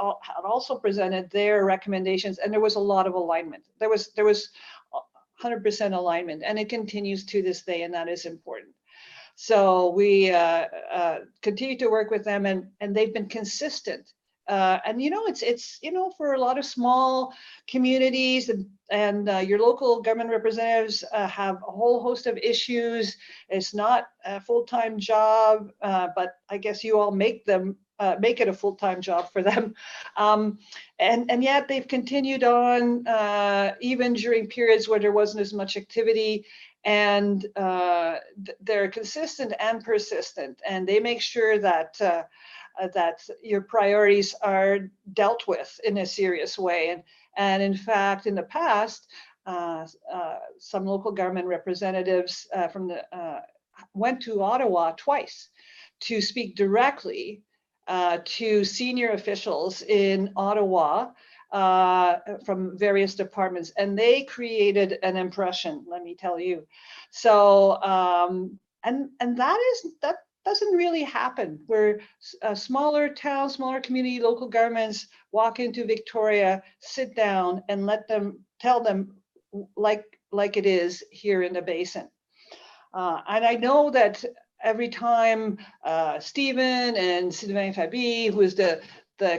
also presented their recommendations, and there was a lot of alignment. There was 100% alignment, and it continues to this day, and that is important. So we continue to work with them, and they've been consistent. And it's for a lot of small communities and your local government representatives have a whole host of issues. It's not a full-time job, but I guess you all make it a full-time job for them. And yet they've continued on even during periods where there wasn't as much activity, and they're consistent and persistent, and they make sure that your priorities are dealt with in a serious way. And in fact, in the past, some local government representatives went to Ottawa twice to speak directly to senior officials in Ottawa from various departments, and they created an impression, let me tell you. So and that doesn't really happen, where smaller towns, smaller community, local governments walk into Victoria, sit down, and tell them like it is here in the basin. And I know that every time Stephen and Sylvain Fabi, who is the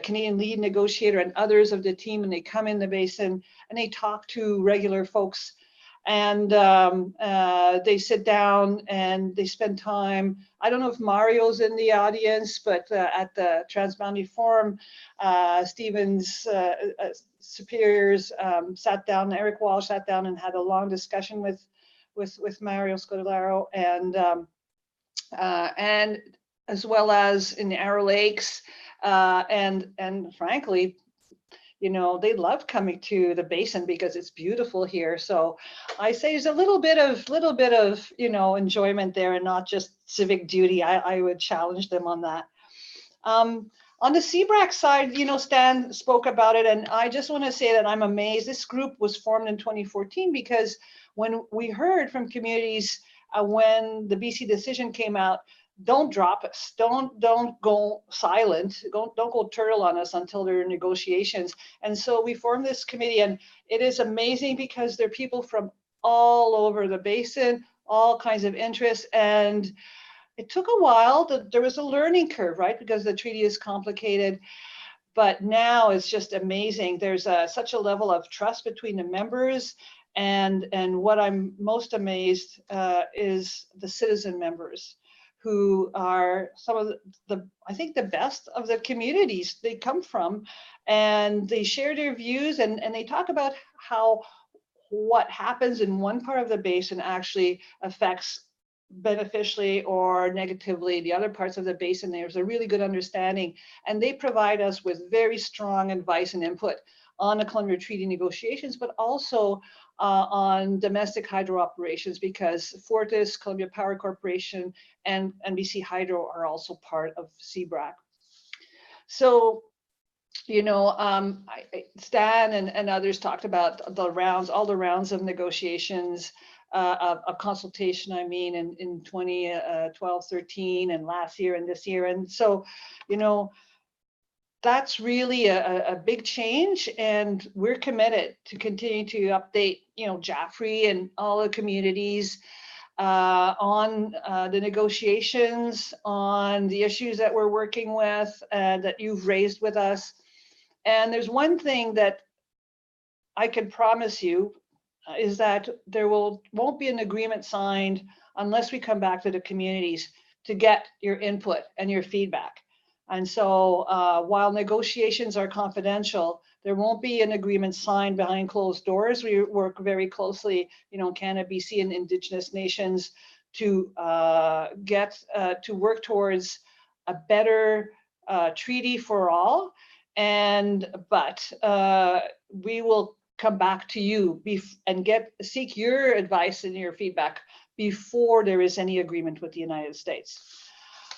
Canadian lead negotiator, and others of the team, and they come in the basin and they talk to regular folks, and they sit down and they spend time. I don't know if Mario's in the audience, but at the Transboundary Forum, Stephen's superiors sat down, Eric Walsh sat down and had a long discussion with Mario Scodelario, and as well as in the Arrow Lakes, and frankly, they love coming to the basin because it's beautiful here. So I say there's a little bit of enjoyment there, and not just civic duty. I would challenge them on that. On the CBRAC side, Stan spoke about it, and I just want to say that I'm amazed. This group was formed in 2014 because when we heard from communities when the BC decision came out, don't drop us, don't go silent, don't go turtle on us until there are negotiations. And so we formed this committee, and it is amazing because there are people from all over the basin, all kinds of interests, and it took a while. There was a learning curve, right? Because the treaty is complicated, but now it's just amazing. There's such a level of trust between the members, and what I'm most amazed is the citizen members, who are some of I think the best of the communities they come from, and they share their views, and they talk about how what happens in one part of the basin actually affects beneficially or negatively the other parts of the basin. There's a really good understanding, and they provide us with very strong advice and input on the Columbia Treaty negotiations, but also on domestic hydro operations, because Fortis, Columbia Power Corporation, and BC Hydro are also part of CBRAC. So, Stan and others talked about all the rounds of negotiations, of consultation, in 2012, 13, and last year and this year. And so, that's really a big change, and we're committed to continue to update, Jaffray and all the communities on the negotiations, on the issues that we're working with, that you've raised with us. And there's one thing that I can promise you is that there won't be an agreement signed unless we come back to the communities to get your input and your feedback. And so while negotiations are confidential, there won't be an agreement signed behind closed doors. We work very closely, Canada, BC, and Indigenous nations to to work towards a better treaty for all. But we will come back to you and seek your advice and your feedback before there is any agreement with the United States.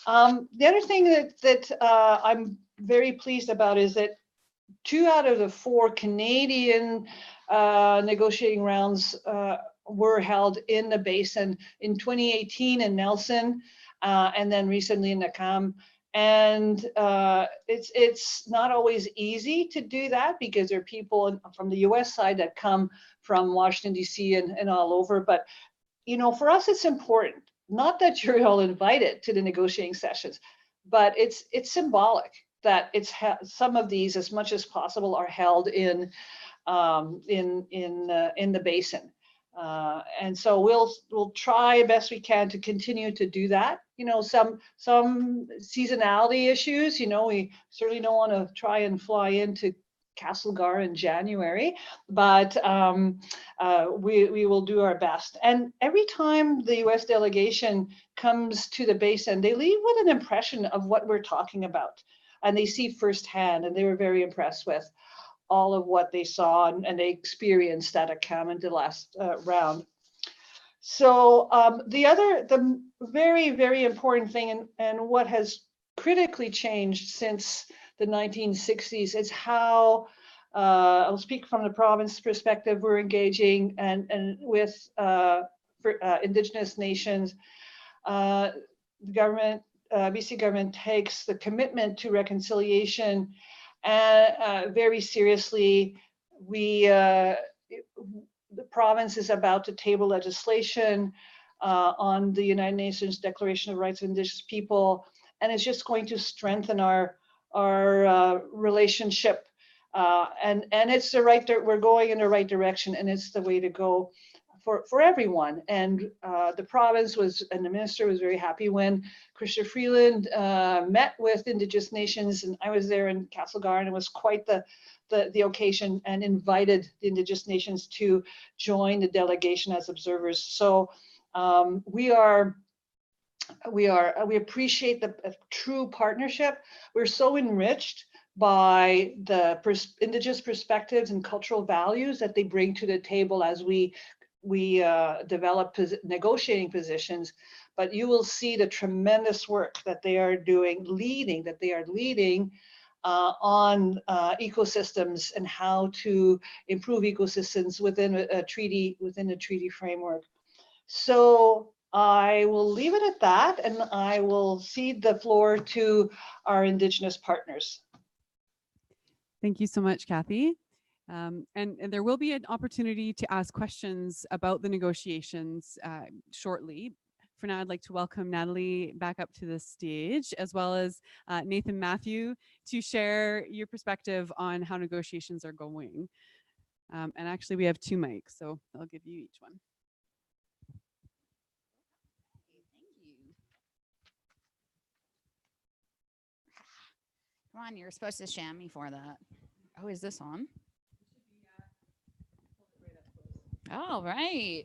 The other thing that I'm very pleased about is that 2 out of the 4 Canadian negotiating rounds were held in the basin in 2018 in Nelson, and then recently in Nakam. And it's not always easy to do that because there are people from the US side that come from Washington, DC and all over. But, for us, it's important, not that you're all invited to the negotiating sessions, but it's symbolic that some of these, as much as possible, are held in the basin. And so we'll try best we can to continue to do that. Some seasonality issues, we certainly don't want to try and fly into Castlegar in January, but we will do our best. And every time the US delegation comes to the basin, they leave with an impression of what we're talking about. And they see firsthand, and they were very impressed with all of what they saw and they experienced at Akam in the last round. So the very, very important thing and what has critically changed since the 1960s is how, I'll speak from the province perspective, we're engaging and with Indigenous nations. The government, BC government takes the commitment to reconciliation very seriously. The province is about to table legislation on the United Nations Declaration of Rights of Indigenous People, and it's just going to strengthen our relationship. And it's we're going in the right direction, and it's the way to go for everyone. And the province and the minister was very happy when Chrystia Freeland met with Indigenous nations, and I was there in Castlegar, and it was quite the occasion, and invited the Indigenous nations to join the delegation as observers. So we appreciate the true partnership. We're so enriched by the Indigenous perspectives and cultural values that they bring to the table as we develop negotiating positions. But you will see the tremendous work that they are leading on ecosystems and how to improve ecosystems within the treaty framework. So I will leave it at that, and I will cede the floor to our Indigenous partners. Thank you so much, Kathy. And there will be an opportunity to ask questions about the negotiations shortly. For now, I'd like to welcome Natalie back up to the stage, as well as Nathan Matthew, to share your perspective on how negotiations are going. And actually, we have 2 mics, so I'll give you each one. Thank you. Come on, you're supposed to sham me for that. Oh, is this on? All right.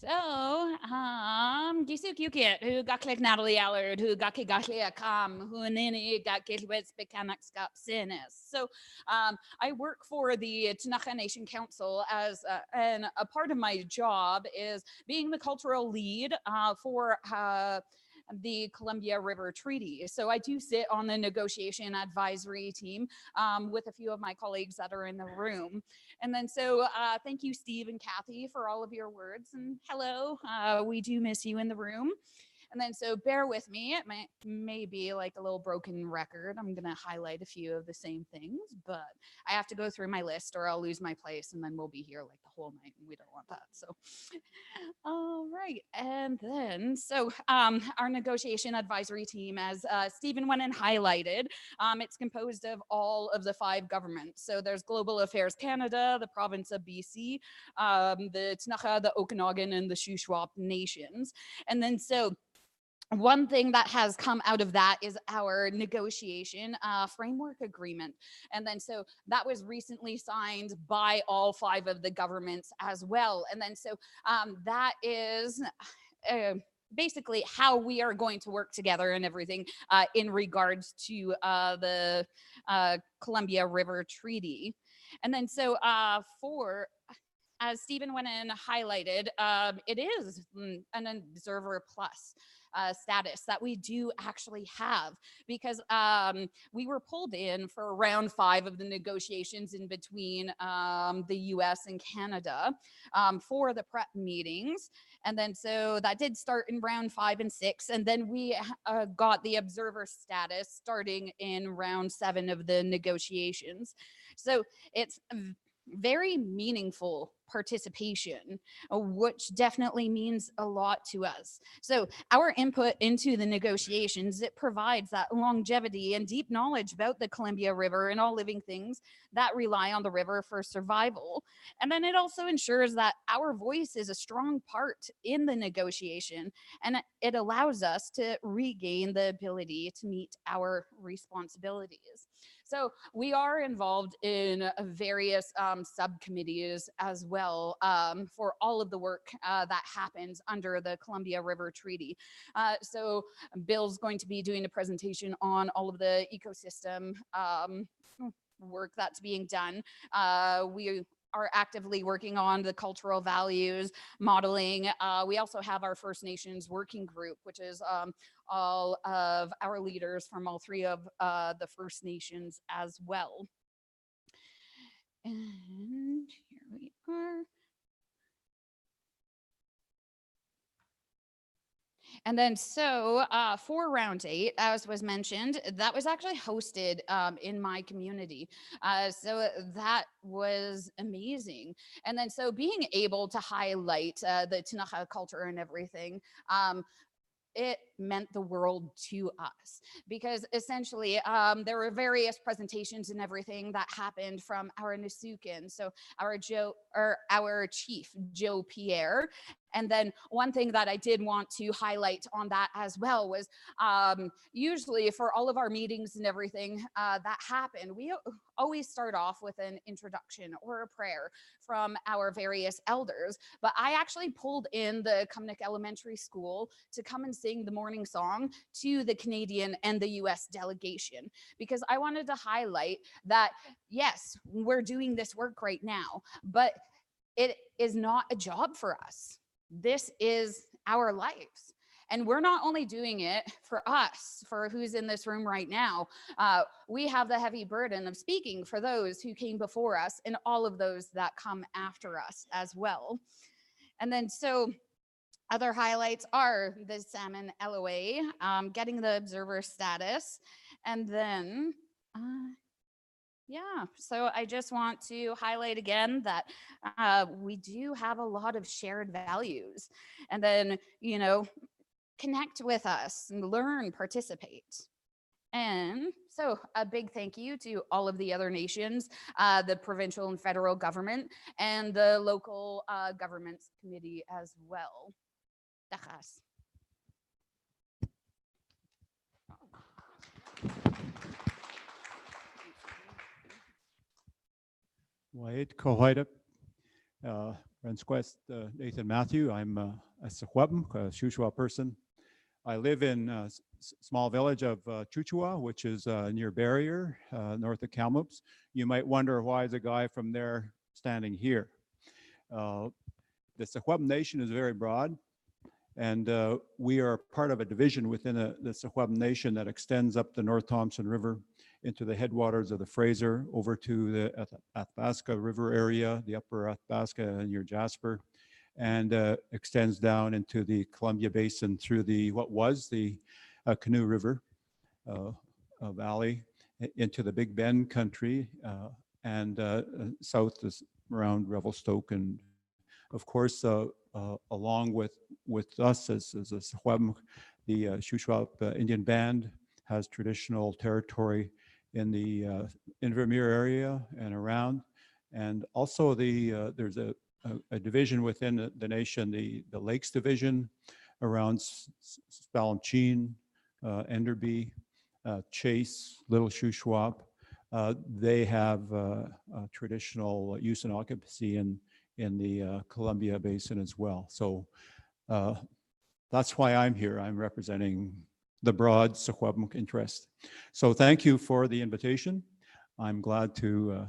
So, Gisuk Yukit, who got click Natalie Allard, who got Akam, who nini got Gilwitz Mechanics got Sinis. So, I work for the Tanaka Nation Council and a part of my job is being the cultural lead for the Columbia River Treaty. So I do sit on the negotiation advisory team with a few of my colleagues that are in the room. And then so thank you, Steve and Kathy, for all of your words. And hello, we do miss you in the room. And then so bear with me, it may be like a little broken record. I'm gonna highlight a few of the same things, but I have to go through my list or I'll lose my place and then we'll be here like the whole night and we don't want that. So, all right. And then, so our negotiation advisory team, as Stephen went and highlighted, it's composed of all of the 5 governments. So there's Global Affairs Canada, the province of BC, the Tnacha, the Okanagan, and the Shuswap nations. And then so one thing that has come out of that is our negotiation framework agreement. And then so that was recently signed by all 5 of the governments as well. And then so that is basically how we are going to work together and everything in regards to the Columbia River Treaty. And then so as Stephen went and highlighted, it is an observer plus status that we do actually have, because we were pulled in for round 5 of the negotiations in between the US and Canada for the prep meetings. And then so that did start in round 5 and 6. And then we got the observer status starting in round 7 of the negotiations. So it's very meaningful participation, which definitely means a lot to us. So our input into the negotiations, it provides that longevity and deep knowledge about the Columbia River and all living things that rely on the river for survival. And then it also ensures that our voice is a strong part in the negotiation, and it allows us to regain the ability to meet our responsibilities. So we are involved in various subcommittees as well for all of the work that happens under the Columbia River Treaty. So Bill's going to be doing a presentation on all of the ecosystem work that's being done. We are actively working on the cultural values modeling. We also have our First Nations working group, which is all of our leaders from all 3 of the First Nations as well. And here we are. And then so for round 8, as was mentioned, that was actually hosted in my community. So that was amazing. And then so being able to highlight the Tnacha culture and everything, it meant the world to us, because essentially there were various presentations and everything that happened from our Nisukin. So our chief, Joe Pierre. And then one thing that I did want to highlight on that as well was usually for all of our meetings and everything that happen, we always start off with an introduction or a prayer from our various elders. But I actually pulled in the Cumnock Elementary School to come and sing the morning song to the Canadian and the US delegation, because I wanted to highlight that, yes, we're doing this work right now, but it is not a job for us. This is our lives. And we're not only doing it for us, for who's in this room right now, we have the heavy burden of speaking for those who came before us and all of those that come after us as well. And then so other highlights are the Salmon LOA, getting the observer status, and then yeah, so I just want to highlight again that we do have a lot of shared values. And then, you know, connect with us and learn, participate. And so a big thank you to all of the other nations, the provincial and federal government, and the local governments committee as well. Dachas. Wade Cohoida, Rensquest, Nathan Matthew. I'm a Sequebum, a Shuswap person. I live in a small village of Chuchua, which is near Barrier, north of Kamloops. You might wonder why is a guy from there standing here. The Sequebum Nation is very broad, and we are part of a division within the Sequebum Nation that extends up the North Thompson River into the headwaters of the Fraser, over to the Athabasca River area, the upper Athabasca near Jasper, and extends down into the Columbia Basin through what was the Canoe River Valley into the Big Bend country and south is around Revelstoke, and of course along with us as a Secwepemc, the Shuswap Indian Band has traditional territory in the Invermere area and around, and also there's a division within the nation, the Lakes Division around Spalmcheen, Enderby, Chase, Little Shuswap. They have traditional use and occupancy in the Columbia Basin as well. So that's why I'm here. I'm representing the broad Secwepemc interest. So thank you for the invitation. I'm glad to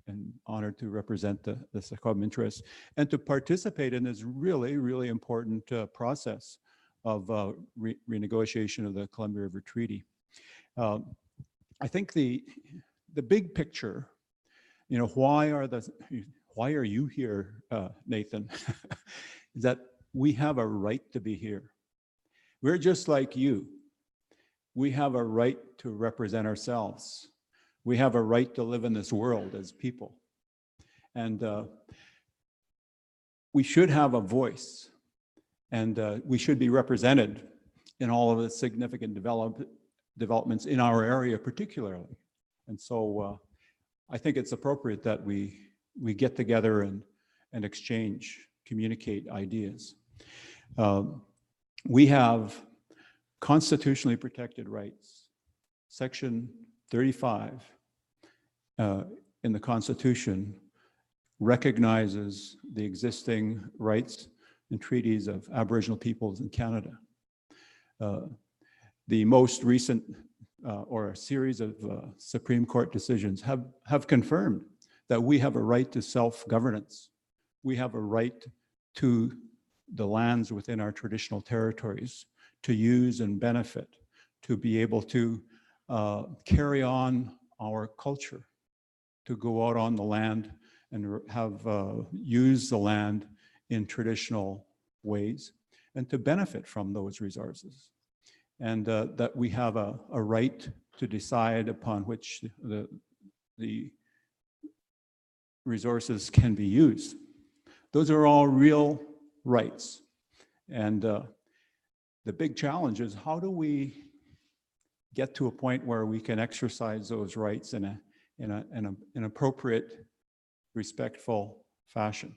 and honored to represent the Secwepemc interest and to participate in this really, really important process of renegotiation of the Columbia River Treaty. I think the big picture, you know, why are you here, Nathan? Is that we have a right to be here. We're just like you. We have a right to represent ourselves. We have a right to live in this world as people. And we should have a voice, and we should be represented in all of the significant developments in our area particularly. And so I think it's appropriate that we get together and exchange, communicate ideas. We have constitutionally protected rights. Section 35 in the Constitution recognizes the existing rights and treaties of Aboriginal peoples in Canada. The most recent or a series of Supreme Court decisions have confirmed that we have a right to self-governance. We have a right to the lands within our traditional territories to use and benefit, to be able to carry on our culture, to go out on the land and have use the land in traditional ways and to benefit from those resources. And that we have a right to decide upon which the resources can be used. Those are all real rights. And the big challenge is, how do we get to a point where we can exercise those rights in an appropriate, respectful fashion?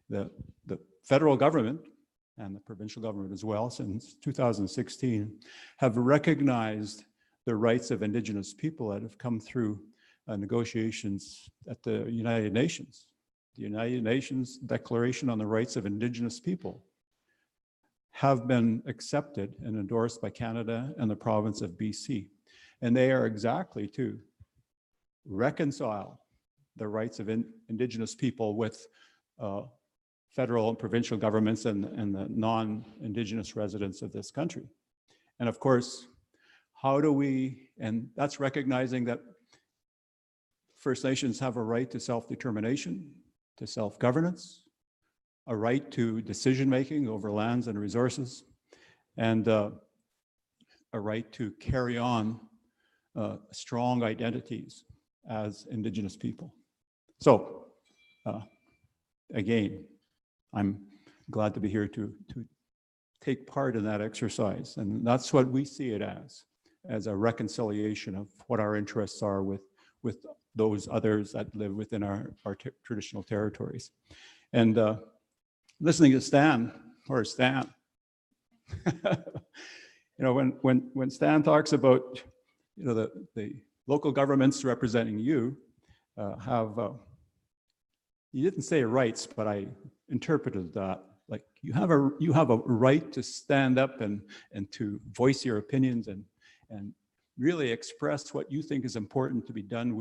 The federal government and the provincial government as well, since 2016, have recognized the rights of Indigenous people that have come through negotiations at the United Nations. The United Nations Declaration on the Rights of Indigenous People have been accepted and endorsed by Canada and the province of BC. And they are exactly to reconcile the rights of Indigenous people with federal and provincial governments and the non-Indigenous residents of this country. And of course, how do we, and that's recognizing that First Nations have a right to self-determination, to self-governance, a right to decision-making over lands and resources, and a right to carry on strong identities as Indigenous people. So, again, I'm glad to be here to take part in that exercise. And that's what we see it as a reconciliation of what our interests are with those others that live within our traditional territories. And listening to Stan, you know, when Stan talks about, you know, the local governments representing you you didn't say rights, but I interpreted that like you have a right to stand up and to voice your opinions and really express what you think is important to be done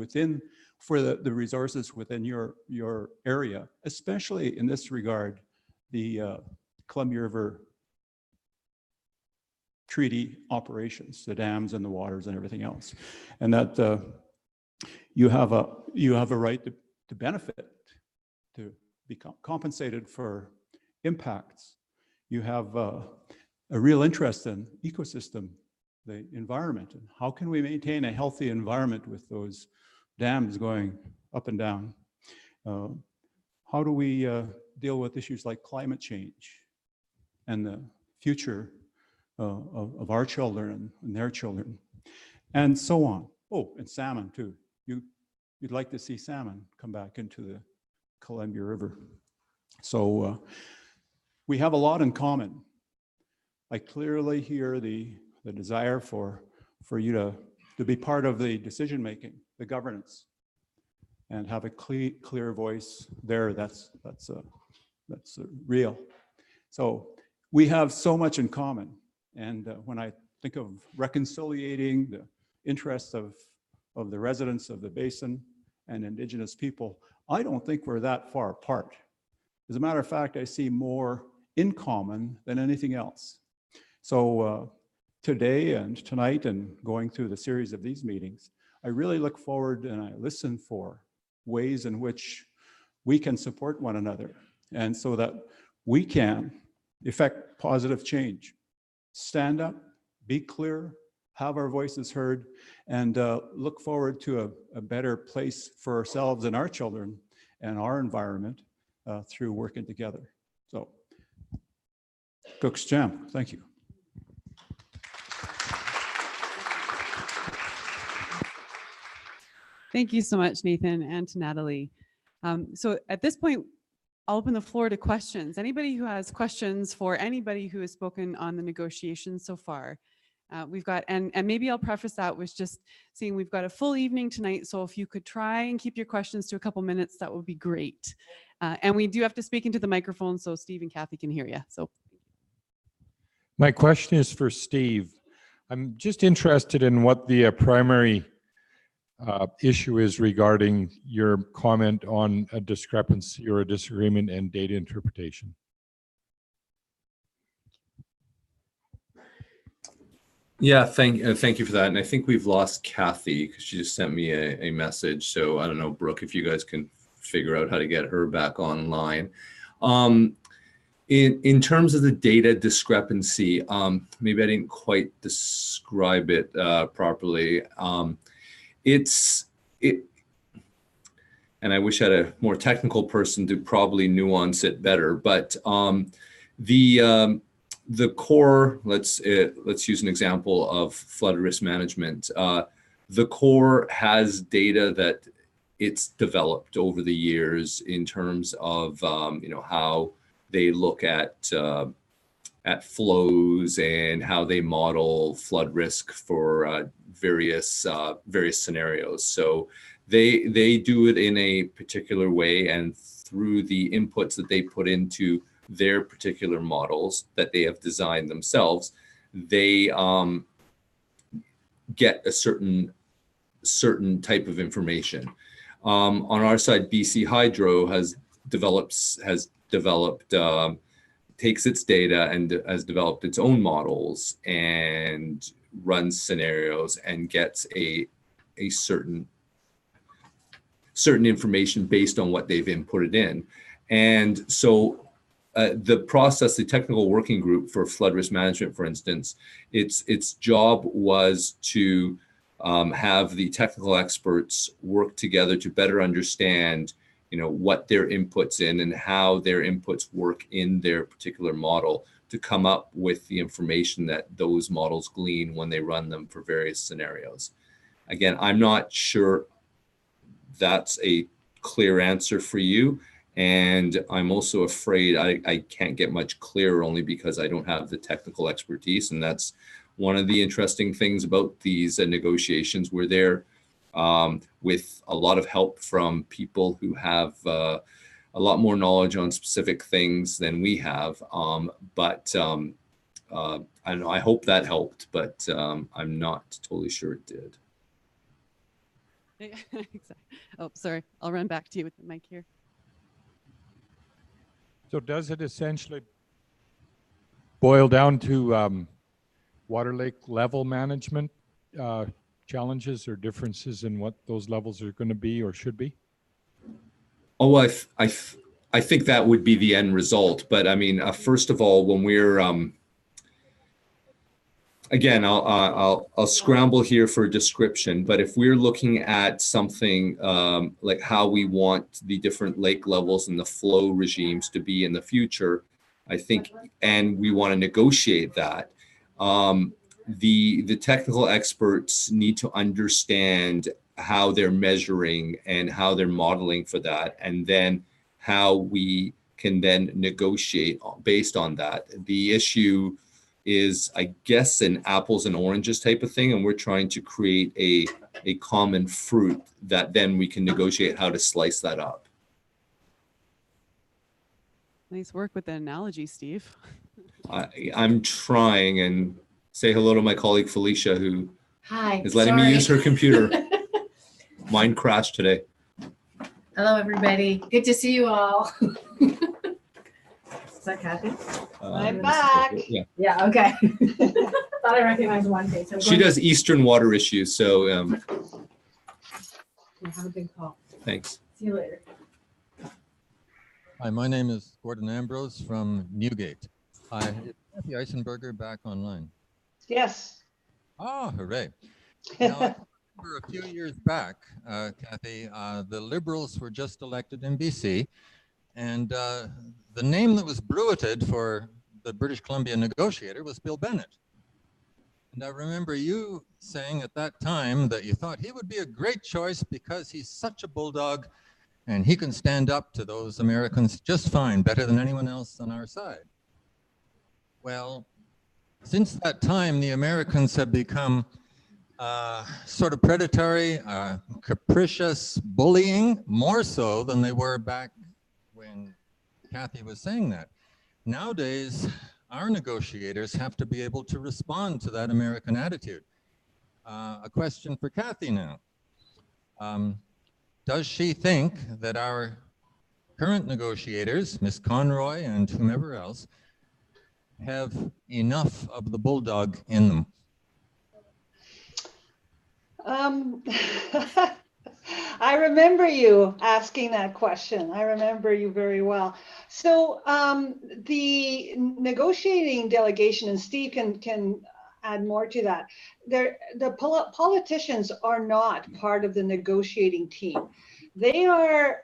for the resources within your area, especially in this regard, the Columbia River Treaty operations, the dams and the waters and everything else, and that you have a right to benefit, to be compensated for impacts. You have a real interest in ecosystem, the environment, and how can we maintain a healthy environment with those dams going up and down? How do we deal with issues like climate change and the future of our children and their children, and so on. Oh, and salmon too. You'd like to see salmon come back into the Columbia River. So we have a lot in common. I clearly hear the desire for you to be part of the decision making, the governance, and have a clear voice there. That's real. So we have so much in common. And when I think of reconciliating the interests of the residents of the basin and Indigenous people, I don't think we're that far apart. As a matter of fact, I see more in common than anything else. So today and tonight and going through the series of these meetings, I really look forward and I listen for ways in which we can support one another, and so that we can effect positive change. Stand up, be clear, have our voices heard, and look forward to a better place for ourselves and our children and our environment through working together. So, Cook's Jam, thank you. Thank you so much, Nathan, and to Natalie. So at this point, I'll open the floor to questions. Anybody who has questions for anybody who has spoken on the negotiations so far. We've got, and maybe I'll preface that with just saying we've got a full evening tonight. So if you could try and keep your questions to a couple minutes, that would be great. And we do have to speak into the microphone so Steve and Kathy can hear you. So my question is for Steve. I'm just interested in what the primary issue is regarding your comment on a discrepancy or a disagreement in data interpretation. Yeah, thank you for that. And I think we've lost Kathy because she just sent me a message. So I don't know, Brooke, if you guys can figure out how to get her back online. In terms of the data discrepancy, maybe I didn't quite describe it properly. And I wish I had a more technical person to probably nuance it better, but the core, let's use an example of flood risk management. The core has data that it's developed over the years in terms of how they look at flows and how they model flood risk for various scenarios. So they do it in a particular way, and through the inputs that they put into their particular models that they have designed themselves, they get a certain type of information. On our side, BC Hydro has developed takes its data and has developed its own models and runs scenarios and gets a certain information based on what they've inputted in. And so the process, the technical working group for flood risk management, for instance, its job was to have the technical experts work together to better understand what their inputs in and how their inputs work in their particular model to come up with the information that those models glean when they run them for various scenarios. Again, I'm not sure that's a clear answer for you. And I'm also afraid I can't get much clearer only because I don't have the technical expertise. And that's one of the interesting things about these negotiations. We're there with a lot of help from people who have a lot more knowledge on specific things than we have. I don't know, I hope that helped, but I'm not totally sure it did. Exactly. Oh, sorry. I'll run back to you with the mic here. So does it essentially boil down to water lake level management challenges or differences in what those levels are going to be or should be? Oh, I think that would be the end result. But I mean, first of all, when we're again, I'll scramble here for a description, but if we're looking at something like how we want the different lake levels and the flow regimes to be in the future, I think, and we want to negotiate that, the technical experts need to understand how they're measuring and how they're modeling for that, and then how we can then negotiate based on that. The issue is, I guess, an apples and oranges type of thing, and we're trying to create a common fruit that then we can negotiate how to slice that up. Nice work with the analogy, Steve. I'm trying, and say hello to my colleague Felicia, who Hi. is letting me use her computer. Mine crashed today. Hello, everybody. Good to see you all. Is that Kathy? I'm back. Yeah. Yeah, okay. Thought I recognized one face. She does Eastern water issues, so Have a big call. thanks. See you later. Hi, my name is Gordon Ambrose from Newgate. Hi, is Kathy Eisenberger back online? Yes. Ah, hooray. Now, I remember a few years back, Kathy, the Liberals were just elected in BC, and the name that was bruited for the British Columbia negotiator was Bill Bennett. And I remember you saying at that time that you thought he would be a great choice because he's such a bulldog and he can stand up to those Americans just fine, better than anyone else on our side. Well, since that time, the Americans have become sort of predatory, capricious, bullying, more so than they were back when Kathy was saying that. Nowadays, our negotiators have to be able to respond to that American attitude. A question for Kathy now. Does she think that our current negotiators, Ms. Conroy and whomever else, have enough of the bulldog in them? I remember you asking that question. I remember you very well. So the negotiating delegation, and Steve can add more to that. The politicians are not part of the negotiating team. They are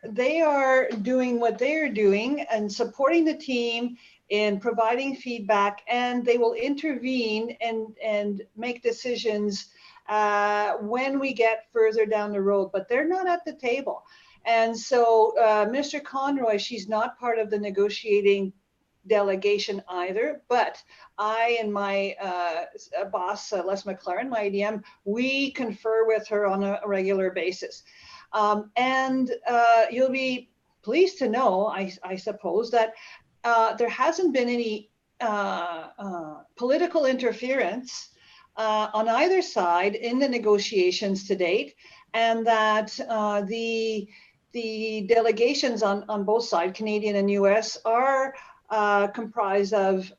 doing what they are doing and supporting the team in providing feedback, and they will intervene and make decisions when we get further down the road, but they're not at the table. And so Mr. Conroy, she's not part of the negotiating delegation either, but I and my boss, Les McLaren, my ADM, we confer with her on a regular basis. And you'll be pleased to know, I suppose, that there hasn't been any political interference on either side in the negotiations to date, and that the delegations on both sides, Canadian and US, are comprised of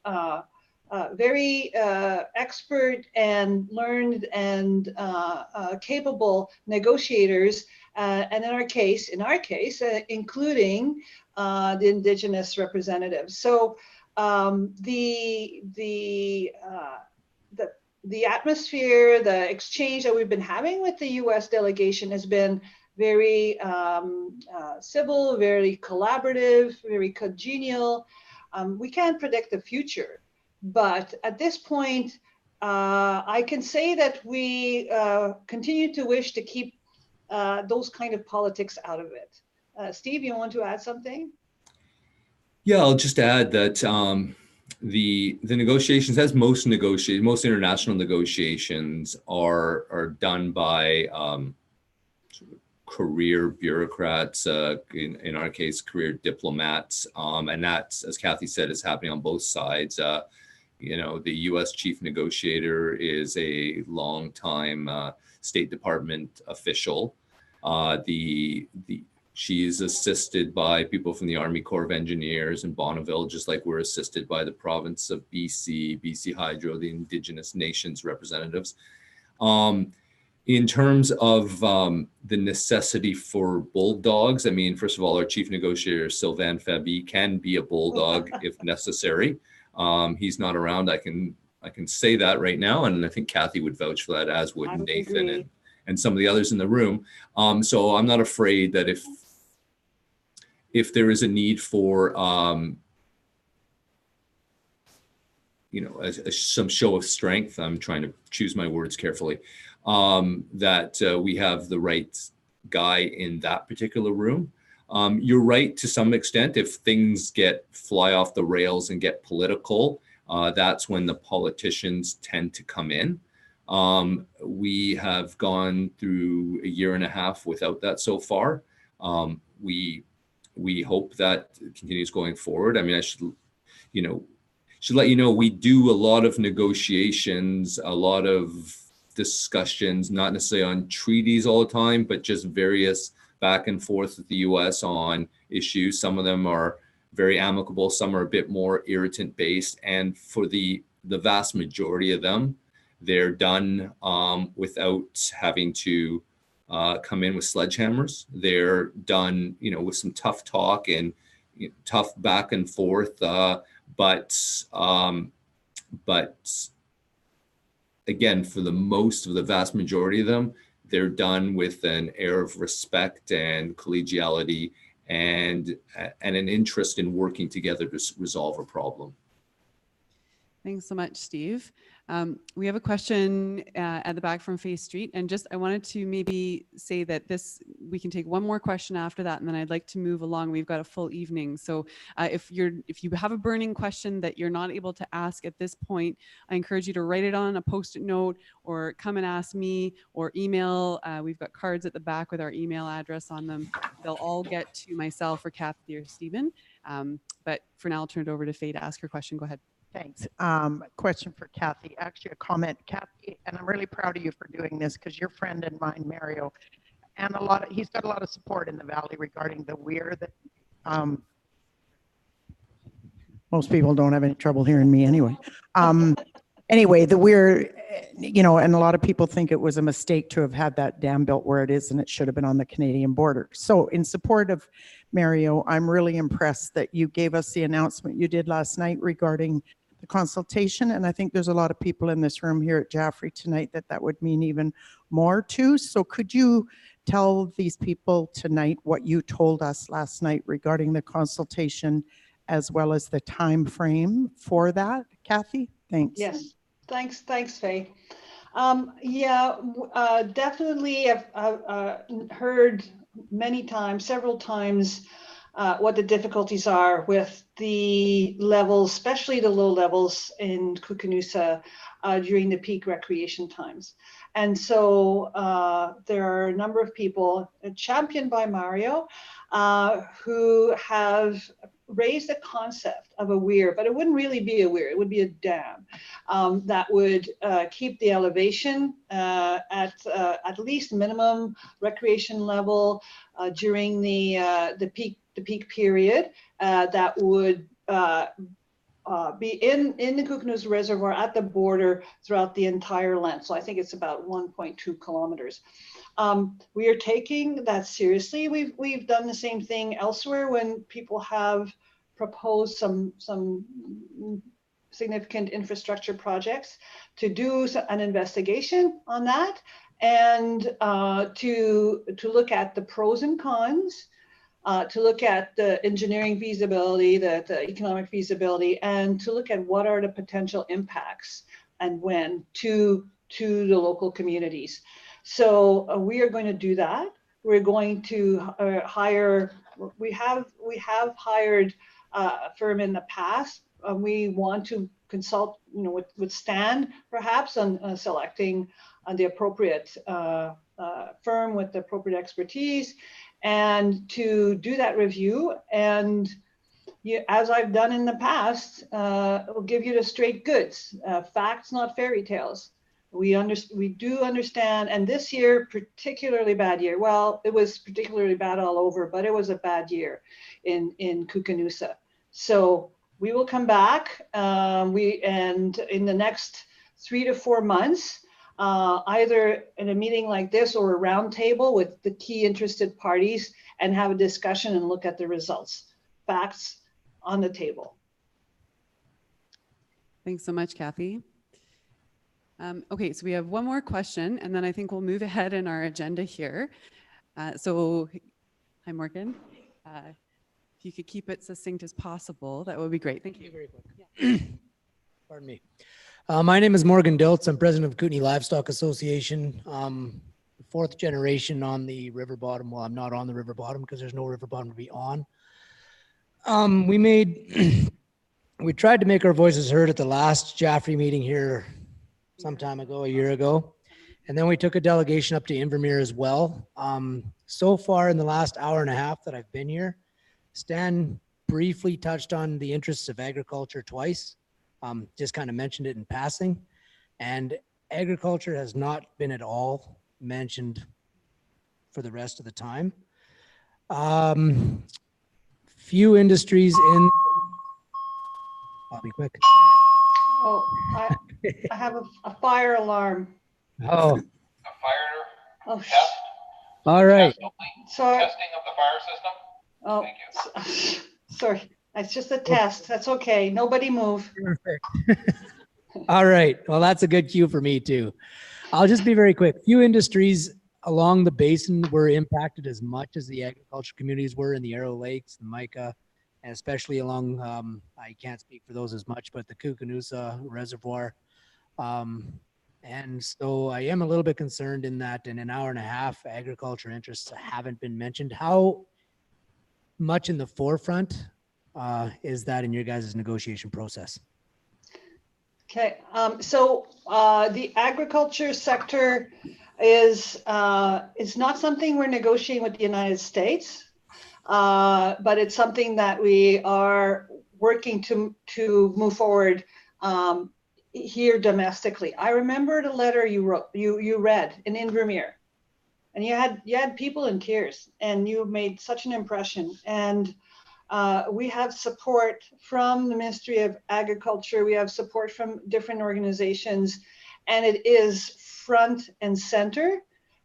very expert and learned and capable negotiators, and in our case, including the Indigenous representatives. So the atmosphere, the exchange that we've been having with the US delegation has been very civil, very collaborative, very congenial. We can't predict the future, but at this point, I can say that we continue to wish to keep those kind of politics out of it. Steve, you want to add something? Yeah, I'll just add that the negotiations, as most international negotiations are done by career bureaucrats, in our case, career diplomats, and that's, as Kathy said, is happening on both sides. You know, the U.S. chief negotiator is a longtime State Department official. She's assisted by people from the Army Corps of Engineers in Bonneville, just like we're assisted by the province of BC, BC Hydro, the Indigenous Nations representatives. In terms of the necessity for bulldogs, I mean, first of all, our chief negotiator, Sylvain Fabi, can be a bulldog if necessary. He's not around. I can say that right now. And I think Kathy would vouch for that, as would Nathan and some of the others in the room. So I'm not afraid that if there is a need for, some show of strength, I'm trying to choose my words carefully, that we have the right guy in that particular room. You're right to some extent. If things fly off the rails and get political, that's when the politicians tend to come in. We have gone through a year and a half without that so far. We hope that continues going forward. I mean, I should let you know, we do a lot of negotiations, a lot of discussions, not necessarily on treaties all the time, but just various back and forth with the US on issues. Some of them are very amicable, some are a bit more irritant based. And for the vast majority of them, they're done without having to come in with sledgehammers. They're done, with some tough talk and tough back and forth. But again, for the vast majority of them, they're done with an air of respect and collegiality and an interest in working together to resolve a problem. Thanks so much, Steve. We have a question at the back from Faith Street, and I wanted to maybe say that we can take one more question after that, and then I'd like to move along. We've got a full evening, so if you have a burning question that you're not able to ask at this point, I encourage you to write it on a Post-it note or come and ask me or email. We've got cards at the back with our email address on them. They'll all get to myself or Kathy or Stephen. But for now, I'll turn it over to Faye to ask her question. Go ahead. Thanks. Question for Kathy, actually a comment. Kathy, and I'm really proud of you for doing this because your friend and mine, Mario, and he's got a lot of support in the Valley regarding the weir that most people don't have any trouble hearing me anyway. Anyway, the weir, and a lot of people think it was a mistake to have had that dam built where it is and it should have been on the Canadian border. So in support of Mario, I'm really impressed that you gave us the announcement you did last night regarding the consultation. And I think there's a lot of people in this room here at Jaffray tonight that would mean even more to. So could you tell these people tonight what you told us last night regarding the consultation as well as the time frame for that, Kathy? Thanks. Yes, thanks, Faye. Definitely I've heard several times, what the difficulties are with the levels, especially the low levels in Koocanusa during the peak recreation times. And so there are a number of people, championed by Mario, who have raised the concept of a weir, but it wouldn't really be a weir, it would be a dam that would keep the elevation at least minimum recreation level during the peak period, that would be in the Koocanusa Reservoir at the border throughout the entire length. So I think it's about 1.2 kilometers. We are taking that seriously. We've done the same thing elsewhere when people have proposed some significant infrastructure projects to do an investigation on that and to look at the pros and cons, to look at the engineering feasibility, the economic feasibility, and to look at what are the potential impacts and when to the local communities. So we are going to do that. We're going to we have hired a firm in the past. We want to consult, with Stan perhaps on selecting the appropriate firm with the appropriate expertise, and to do that review. And as I've done in the past, we'll give you the straight goods, facts, not fairy tales. We do understand, and this year, particularly bad year. Well, it was particularly bad all over, but it was a bad year in Koocanusa. So we will come back, and in the next 3 to 4 months, either in a meeting like this or a roundtable with the key interested parties and have a discussion and look at the results, facts on the table. Thanks so much, Kathy. Okay, so we have one more question, and then I think we'll move ahead in our agenda here. Hi, Morgan. If you could keep it succinct as possible, that would be great. Thank you. Very quick. Yeah. Pardon me. My name is Morgan Diltz. I'm president of Kootenai Livestock Association. Fourth generation on the river bottom. Well, I'm not on the river bottom because there's no river bottom to be on. We tried to make our voices heard at the last Jaffray meeting here some time ago, a year ago. And then we took a delegation up to Invermere as well. So far in the last hour and a half that I've been here, Stan briefly touched on the interests of agriculture twice, just kind of mentioned it in passing. And agriculture has not been at all mentioned for the rest of the time. Few industries in, I'll be quick. Oh, I have a fire alarm. Oh, A fire Oh, test? all right. sorry. Testing of the fire system? Oh, Thank you. sorry. It's just a test. That's okay. Nobody move. Perfect. All right. Well, that's a good cue for me too. I'll just be very quick. Few industries along the basin were impacted as much as the agriculture communities were in the Arrow Lakes, the Mica, and especially along, I can't speak for those as much, but the Kootenai Reservoir. And so I am a little bit concerned in that in an hour and a half, agriculture interests haven't been mentioned. How much in the forefront is that in your guys' negotiation process? Okay, so the agriculture sector is not something we're negotiating with the United States, but it's something that we are working to move forward here domestically. I remember the letter you wrote, you read in Invermere, and you had people in tears, and you made such an impression. And we have support from the Ministry of Agriculture. We have support from different organizations, and it is front and center.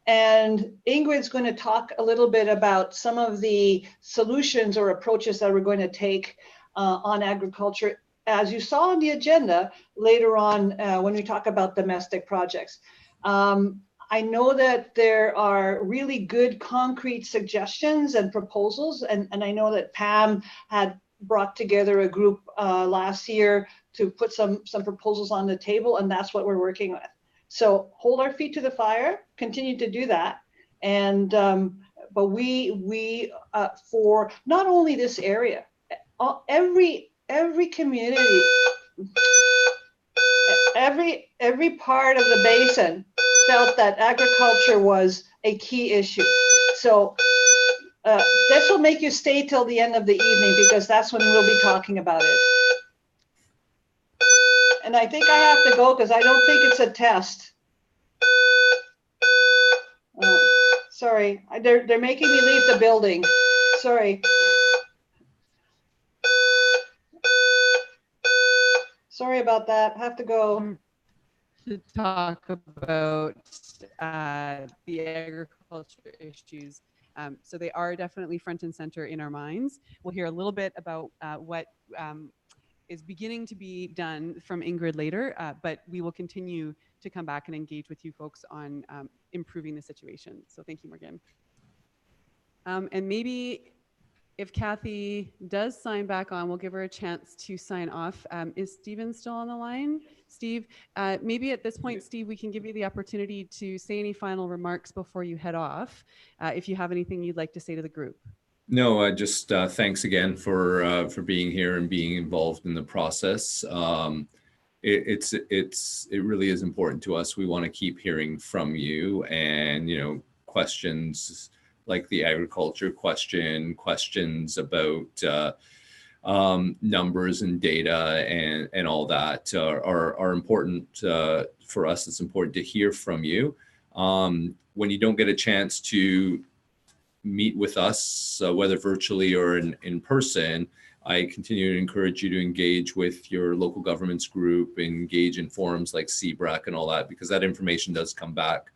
And Ingrid's going to talk a little bit about some of the solutions or approaches that we're going to take on agriculture, as you saw on the agenda later on when we talk about domestic projects. I know that there are really good concrete suggestions and proposals, and I know that Pam had brought together a group last year to put some proposals on the table, and that's what we're working with. So hold our feet to the fire, continue to do that, and but we for not only this area, every community, every part of the basin felt that agriculture was a key issue. So this will make you stay till the end of the evening, because that's when we'll be talking about it. And I think I have to go because I don't think it's a test. Sorry, they're making me leave the building. Sorry. Sorry about that. Have to go. To talk about the agriculture issues. So they are definitely front and center in our minds. We'll hear a little bit about what is beginning to be done from Ingrid later, but we will continue to come back and engage with you folks on improving the situation. So thank you, Morgan. And maybe if Kathy does sign back on, we'll give her a chance to sign off. Is Stephen still on the line? Steve, maybe at this point, Steve, we can give you the opportunity to say any final remarks before you head off, if you have anything you'd like to say to the group. No, just thanks again for being here and being involved in the process. It really is important to us. We want to keep hearing from you, and questions like the agriculture questions about numbers and data and all that are important for us. It's important to hear from you. When you don't get a chance to meet with us, whether virtually or in person, I continue to encourage you to engage with your local governments group, engage in forums like CBRAC and all that, because that information does come back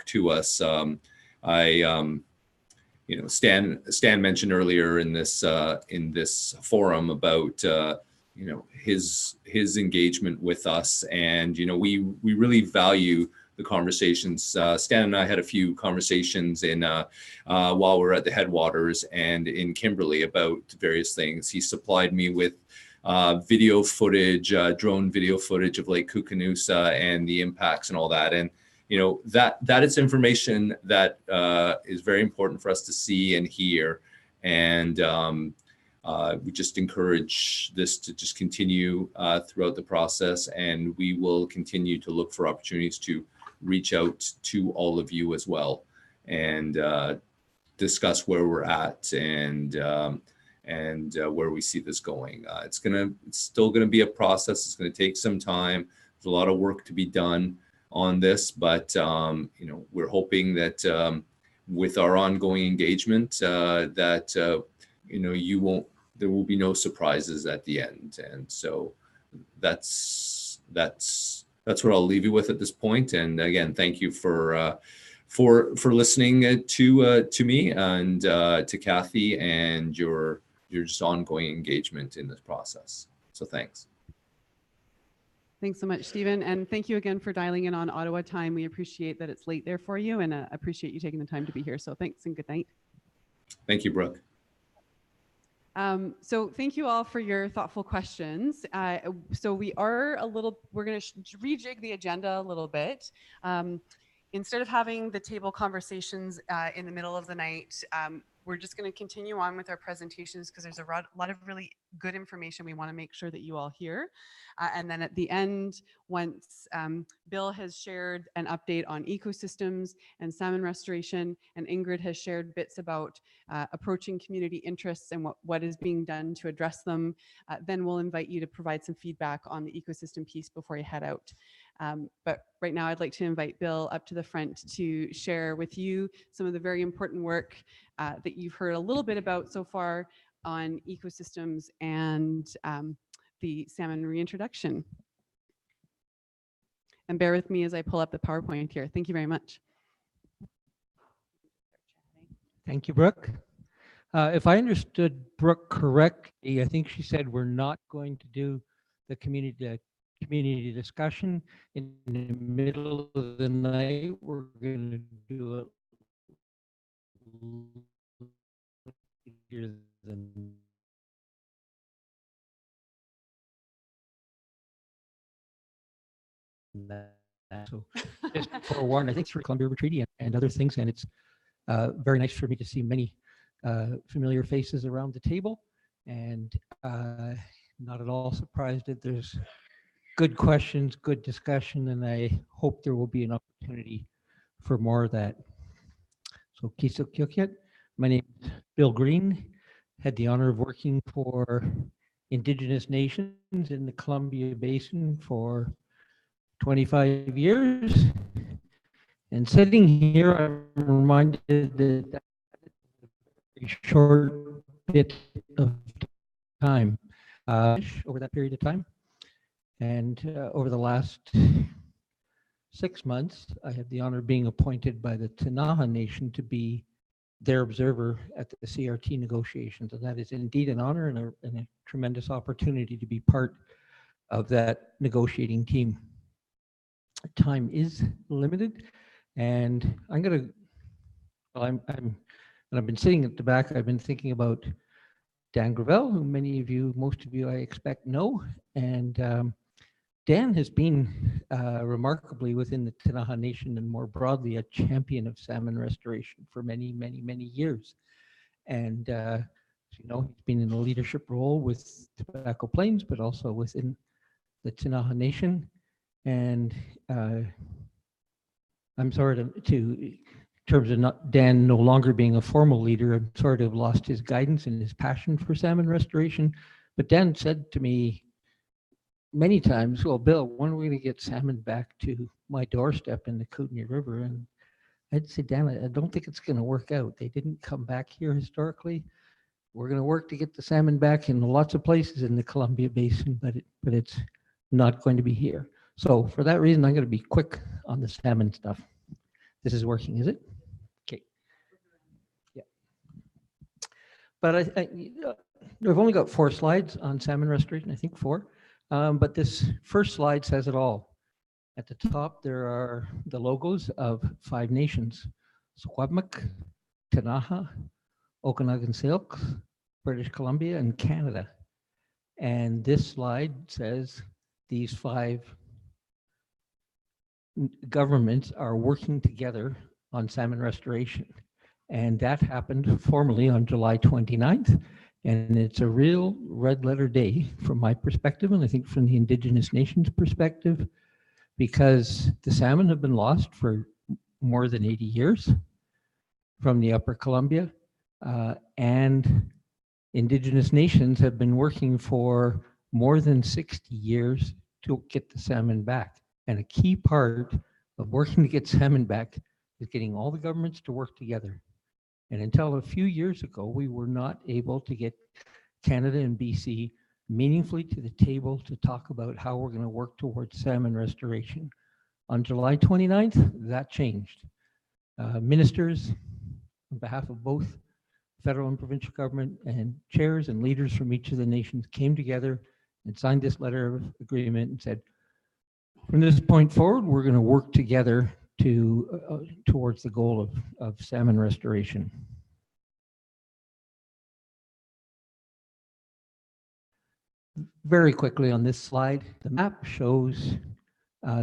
to us. Stan mentioned earlier in this forum about his engagement with us, and we really value the conversations. Stan and I had a few conversations while we were at the headwaters and in Kimberley about various things. He supplied me with video footage, drone video footage of Lake Koocanusa and the impacts and all that. And that is information that is very important for us to see and hear. And we just encourage this to just continue throughout the process, and we will continue to look for opportunities to reach out to all of you as well, and discuss where we're at and where we see this going. It's still gonna be a process. It's gonna take some time. There's a lot of work to be done on this, but we're hoping that with our ongoing engagement, that there will be no surprises at the end. And so that's what I'll leave you with at this point. And again, thank you for listening to me and to Kathy and your just ongoing engagement in this process. So thanks. Thanks so much, Stephen. And thank you again for dialing in on Ottawa time. We appreciate that it's late there for you, and appreciate you taking the time to be here. So thanks and good night. Thank you, Brooke. So thank you all for your thoughtful questions. So we're going to rejig the agenda a little bit. Instead of having the table conversations in the middle of the night, we're just going to continue on with our presentations because there's a lot of really good information we want to make sure that you all hear. And then at the end, once Bill has shared an update on ecosystems and salmon restoration, and Ingrid has shared bits about approaching community interests and what is being done to address them, then we'll invite you to provide some feedback on the ecosystem piece before you head out. But right now I'd like to invite Bill up to the front to share with you some of the very important work that you've heard a little bit about so far on ecosystems and the salmon reintroduction. And bear with me as I pull up the PowerPoint here. Thank you very much. Thank you, Brooke. If I understood Brooke correctly, I think she said we're not going to do the community discussion in the middle of the night. We're going to do it later than that. So just forewarned, I think through Columbia River Treaty and other things, and it's very nice for me to see many familiar faces around the table, and not at all surprised that there's good questions, good discussion, and I hope there will be an opportunity for more of that. So Kisuk Kyukyet, my name is Bill Green, had the honor of working for Indigenous nations in the Columbia Basin for 25 years. And sitting here, I'm reminded that a short bit of time over that period of time. And over the last 6 months, I had the honor of being appointed by the Ktunaxa Nation to be their observer at the CRT negotiations. And that is indeed an honor and a tremendous opportunity to be part of that negotiating team. Time is limited, and I've been sitting at the back. I've been thinking about Dan Gravel, who most of you I expect know, and Dan has been remarkably within the Ktunaxa Nation and more broadly a champion of salmon restoration for many, many, many years. And he's been in a leadership role with Tobacco Plains, but also within the Ktunaxa Nation. And I'm sort of, in terms of Dan no longer being a formal leader, I've sort of lost his guidance and his passion for salmon restoration. But Dan said to me many times, well, Bill, when are we going to get salmon back to my doorstep in the Kootenay River? And I'd say, Dan, I don't think it's going to work out. They didn't come back here historically. we're going to work to get the salmon back in lots of places in the Columbia Basin, but it's not going to be here. So for that reason, I'm going to be quick on the salmon stuff. This is working, is it? Okay. Yeah. But I've only got 4 slides on salmon restoration, I think 4. But this first slide says it all. At the top, there are the logos of 5 nations: Secwepemc, Ktunaxa, Okanagan Silks, British Columbia, and Canada. And this slide says these 5 governments are working together on salmon restoration. And that happened formally on July 29th. And it's a real red letter day from my perspective, and I think from the Indigenous nations perspective, because the salmon have been lost for more than 80 years from the Upper Columbia. And Indigenous nations have been working for more than 60 years to get the salmon back. And a key part of working to get salmon back is getting all the governments to work together. And until a few years ago, we were not able to get Canada and BC meaningfully to the table to talk about how we're going to work towards salmon restoration. On July 29th, that changed. Ministers, on behalf of both federal and provincial government, and chairs and leaders from each of the nations came together and signed this letter of agreement and said, from this point forward, we're going to work together towards the goal of salmon restoration. Very quickly on this slide, the map shows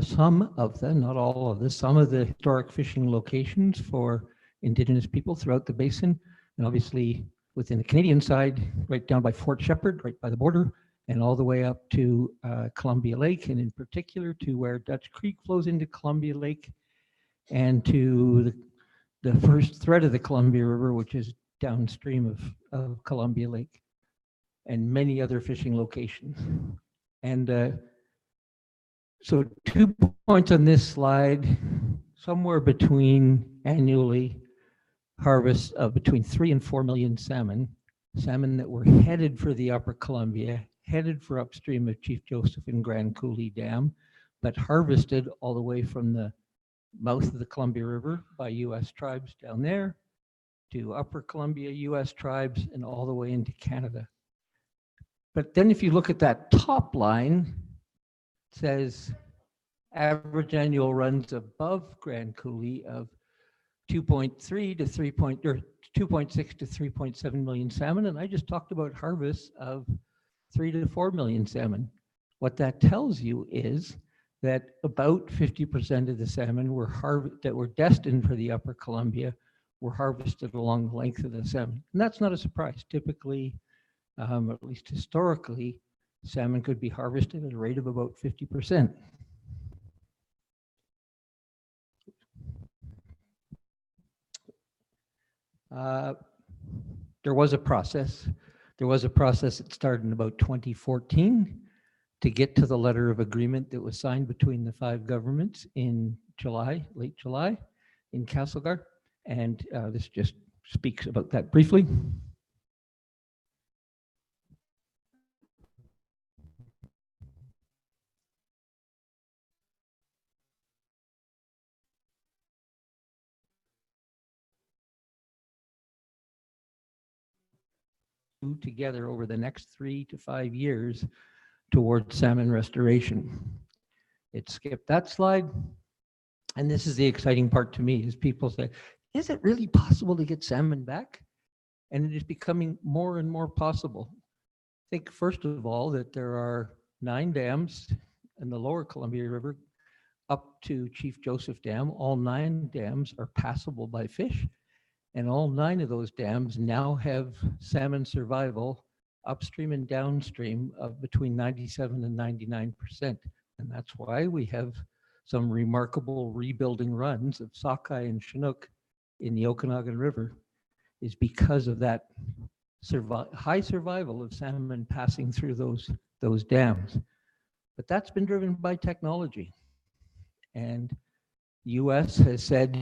some of the, not all of the, some of the historic fishing locations for Indigenous people throughout the basin. And obviously within the Canadian side, right down by Fort Shepherd, right by the border, and all the way up to Columbia Lake, and in particular to where Dutch Creek flows into Columbia Lake, and to the first thread of the Columbia River, which is downstream of Columbia Lake, and many other fishing locations. And so 2 points on this slide: somewhere between annually harvests of between 3 and 4 million salmon that were headed for the Upper Columbia, headed for upstream of Chief Joseph and Grand Coulee Dam, but harvested all the way from the mouth of the Columbia River by U.S. tribes down there to Upper Columbia U.S. tribes and all the way into Canada. But then if you look at that top line, it says average annual runs above Grand Coulee of 2.3 to 2.6 to 3.7 million salmon. And I just talked about harvests of 3 to 4 million salmon. What that tells you is that about 50% of the salmon that were destined for the Upper Columbia were harvested along the length of the salmon. And that's not a surprise. Typically, at least historically, salmon could be harvested at a rate of about 50%. There was a process. There was a process that started in about 2014 to get to the letter of agreement that was signed between the 5 governments in July, late July, in Castlegar. And this just speaks about that briefly. Together over the next 3 to 5 years towards salmon restoration. It skipped that slide. And this is the exciting part to me, is people say, is it really possible to get salmon back? And it is becoming more and more possible. Think first of all that there are 9 dams in the lower Columbia River up to Chief Joseph Dam. All 9 dams are passable by fish. And all 9 of those dams now have salmon survival upstream and downstream of between 97 and 99%. And that's why we have some remarkable rebuilding runs of sockeye and chinook in the Okanagan River, is because of that high survival of salmon passing through those dams. But that's been driven by technology. And the US has said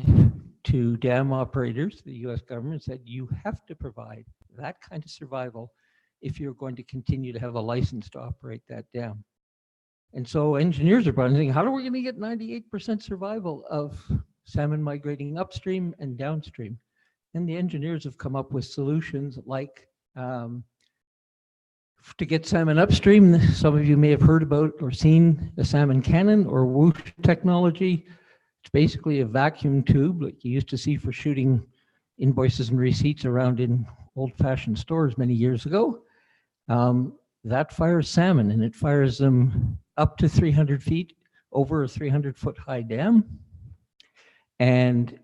to dam operators, the US government said, you have to provide that kind of survival if you're going to continue to have a license to operate that dam. And so engineers are thinking, how are we going to get 98% survival of salmon migrating upstream and downstream? And the engineers have come up with solutions like to get salmon upstream. Some of you may have heard about or seen the salmon cannon or whoosh technology. It's basically a vacuum tube like you used to see for shooting invoices and receipts around in old-fashioned stores many years ago. That fires salmon, and it fires them up to 300 feet over a 300-foot high dam. And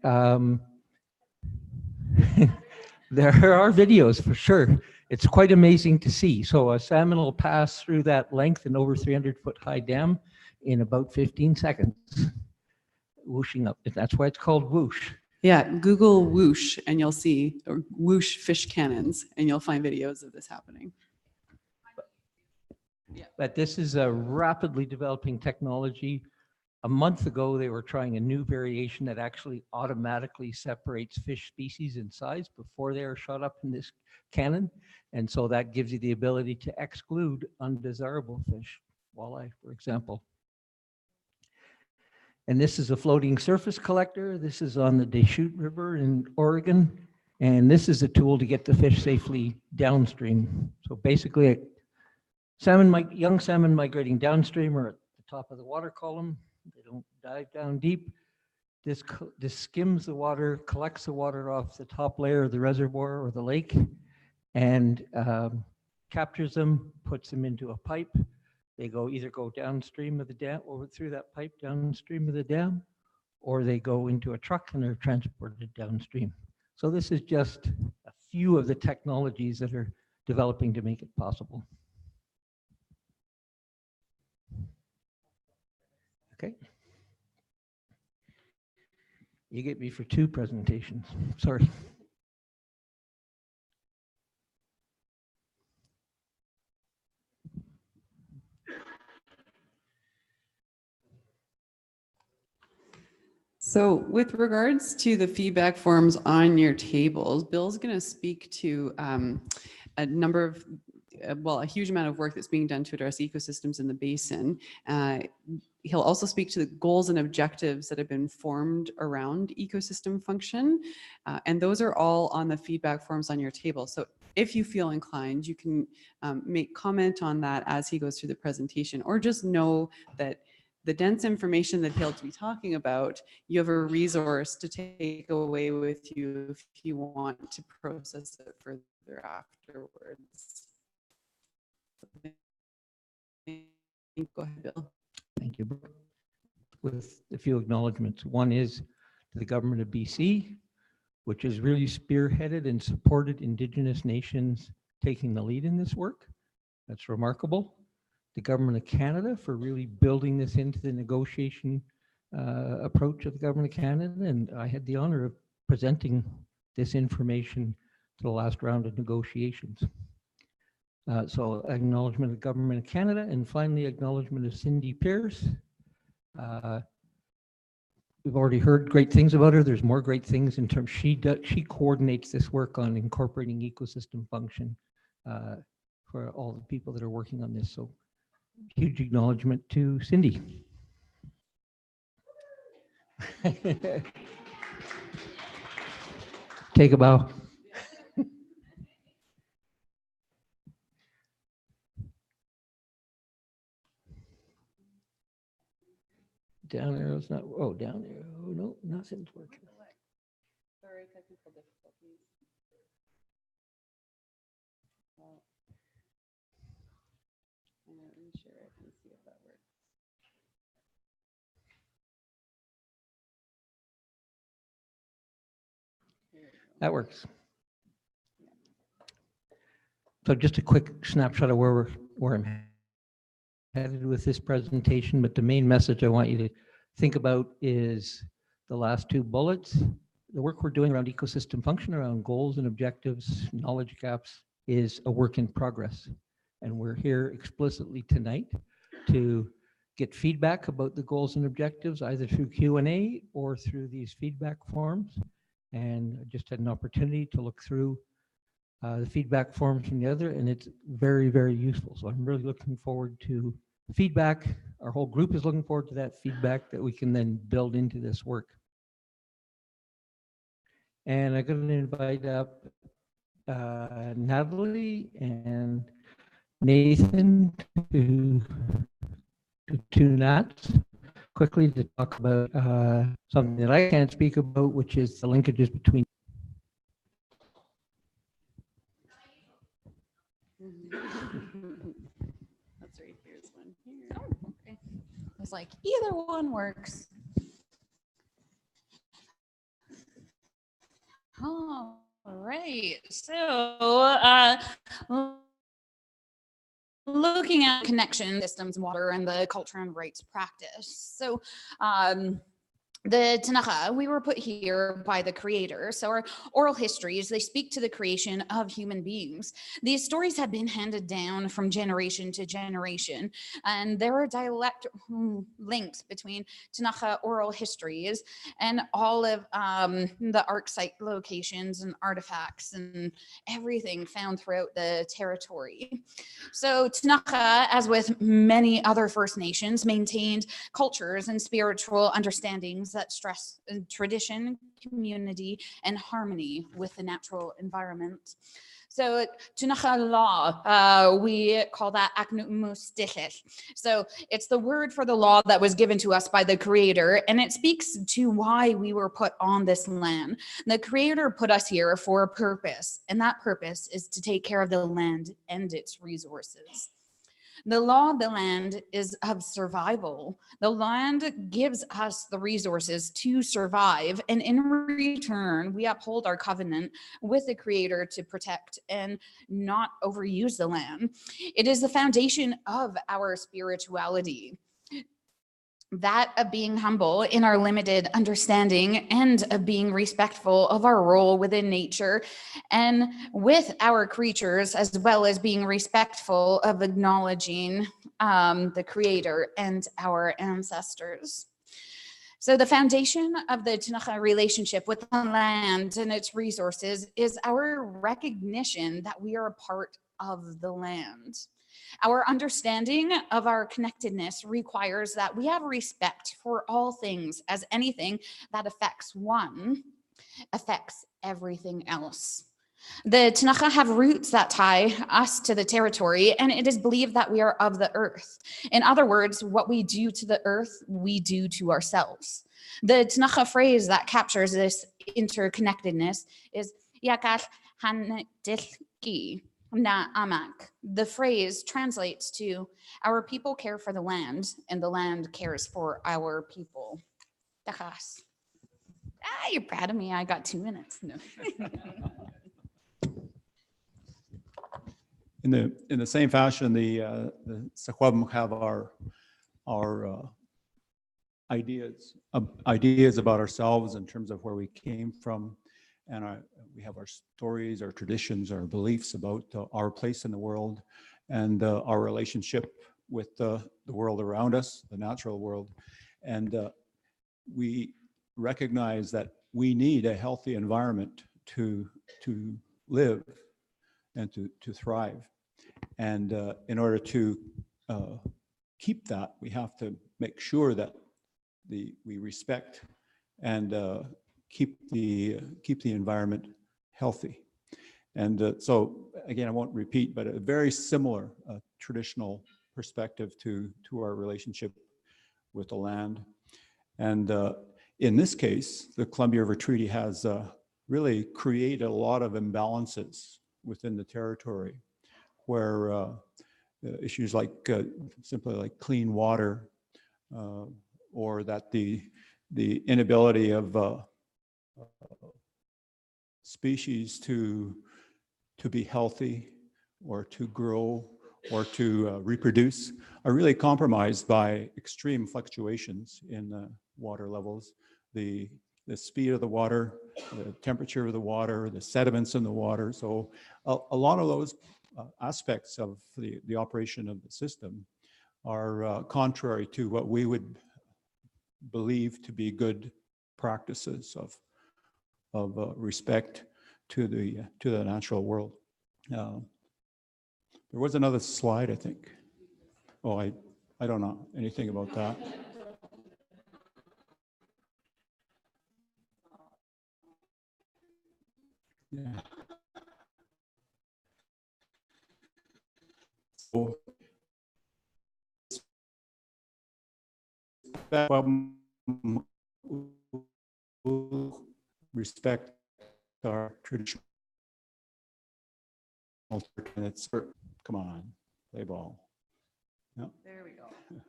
there are videos for sure. It's quite amazing to see. So a salmon will pass through that length and over 300-foot high dam in about 15 seconds, whooshing up. That's why it's called whoosh. Yeah, Google whoosh and you'll see, or whoosh fish cannons, and you'll find videos of this happening. But this is a rapidly developing technology. A month ago, they were trying a new variation that actually automatically separates fish species in size before they are shot up in this cannon. And so that gives you the ability to exclude undesirable fish, walleye, for example. And this is a floating surface collector. This is on the Deschutes River in Oregon. And this is a tool to get the fish safely downstream. So basically, young salmon migrating downstream are at the top of the water column. They don't dive down deep. This skims the water, collects the water off the top layer of the reservoir or the lake, and captures them, puts them into a pipe. They either go downstream of the dam, or through that pipe downstream of the dam, or they go into a truck and are transported downstream. So this is just a few of the technologies that are developing to make it possible. Okay. You get me for 2 presentations. Sorry. So with regards to the feedback forms on your tables, Bill's going to speak to a number of, a huge amount of work that's being done to address ecosystems in the basin. He'll also speak to the goals and objectives that have been formed around ecosystem function. And those are all on the feedback forms on your table. So if you feel inclined, you can make comment on that as he goes through the presentation, or just know that the dense information that he'll be talking about, you have a resource to take away with you if you want to process it further afterwards. Go ahead, Bill. Thank you. With a few acknowledgements. One is to the government of BC, which has really spearheaded and supported Indigenous nations taking the lead in this work. That's remarkable. The government of Canada for really building this into the negotiation approach of the government of Canada. And I had the honor of presenting this information to the last round of negotiations. So acknowledgement of the government of Canada, and finally acknowledgement of Cindy Pierce. We've already heard great things about her. There's more great things in terms, she coordinates this work on incorporating ecosystem function for all the people that are working on this. So huge acknowledgement to Cindy. Take a bow. Down arrow's not, oh, down arrow, no, nothing's working. Sorry, technical difficulties. Well, I'm going to reshare it and see if that works. That works. So just a quick snapshot of where I'm headed with this presentation, but the main message I want you to think about is the last 2 bullets. The work we're doing around ecosystem function, around goals and objectives, knowledge gaps, is a work in progress. And we're here explicitly tonight to get feedback about the goals and objectives, either through Q&A or through these feedback forms. And I just had an opportunity to look through the feedback forms from the other, and it's very, very useful. So I'm really looking forward to feedback. Our whole group is looking forward to that feedback that we can then build into this work. And I'm going to invite up Natalie and Nathan to tune out quickly to talk about something that I can't speak about, which is the linkages between. That's right. Here's one here. Oh, okay. I was like, either one works. All right. So, looking at connection systems, water, and the culture and rights practice. So, the Tanakh, we were put here by the creator. So our oral histories, they speak to the creation of human beings. These stories have been handed down from generation to generation, and there are direct links between Tanakh oral histories and all of the ark site locations and artifacts and everything found throughout the territory. So Tanakh, as with many other First Nations, maintained cultures and spiritual understandings that stress tradition, community, and harmony with the natural environment. So Tanakh law, we call that Aknumustichich. So it's the word for the law that was given to us by the creator, and it speaks to why we were put on this land. The creator put us here for a purpose, and that purpose is to take care of the land and its resources. The law of the land is of survival. The land gives us the resources to survive, and in return, we uphold our covenant with the Creator to protect and not overuse the land. It is the foundation of our spirituality. That of being humble in our limited understanding and of being respectful of our role within nature and with our creatures, as well as being respectful of acknowledging the Creator and our ancestors. So the foundation of the Tanakh relationship with the land and its resources is our recognition that we are a part of the land. Our understanding of our connectedness requires that we have respect for all things, as anything that affects one affects everything else. The Tanakh have roots that tie us to the territory, and it is believed that we are of the earth. In other words, what we do to the earth, we do to ourselves. The Tanakh phrase that captures this interconnectedness is Yakach Hanetiki. Na amak. The phrase translates to our people care for the land and the land cares for our people. Tachas. You're proud of me. I got 2 minutes. No. In the same fashion, the Sahuabm have our ideas about ourselves in terms of where we came from, and we have our stories, our traditions, our beliefs about our place in the world, and our relationship with the world around us, the natural world. And we recognize that we need a healthy environment to live and to thrive. And in order to keep that, we have to make sure that we respect and keep the environment healthy. And so again, I won't repeat, but a very similar traditional perspective to our relationship with the land. And in this case, the Columbia River Treaty has really created a lot of imbalances within the territory, where issues like simply like clean water, or that the inability of species to be healthy or to grow or to reproduce are really compromised by extreme fluctuations in water levels. The speed of the water, the temperature of the water, the sediments in the water. So a lot of those aspects of the operation of the system are contrary to what we would believe to be good practices of respect to the natural world. There was another slide, I think. Oh, I don't know anything about that. Yeah. So that respect our traditional. And it's, come on, play ball. No. There we go.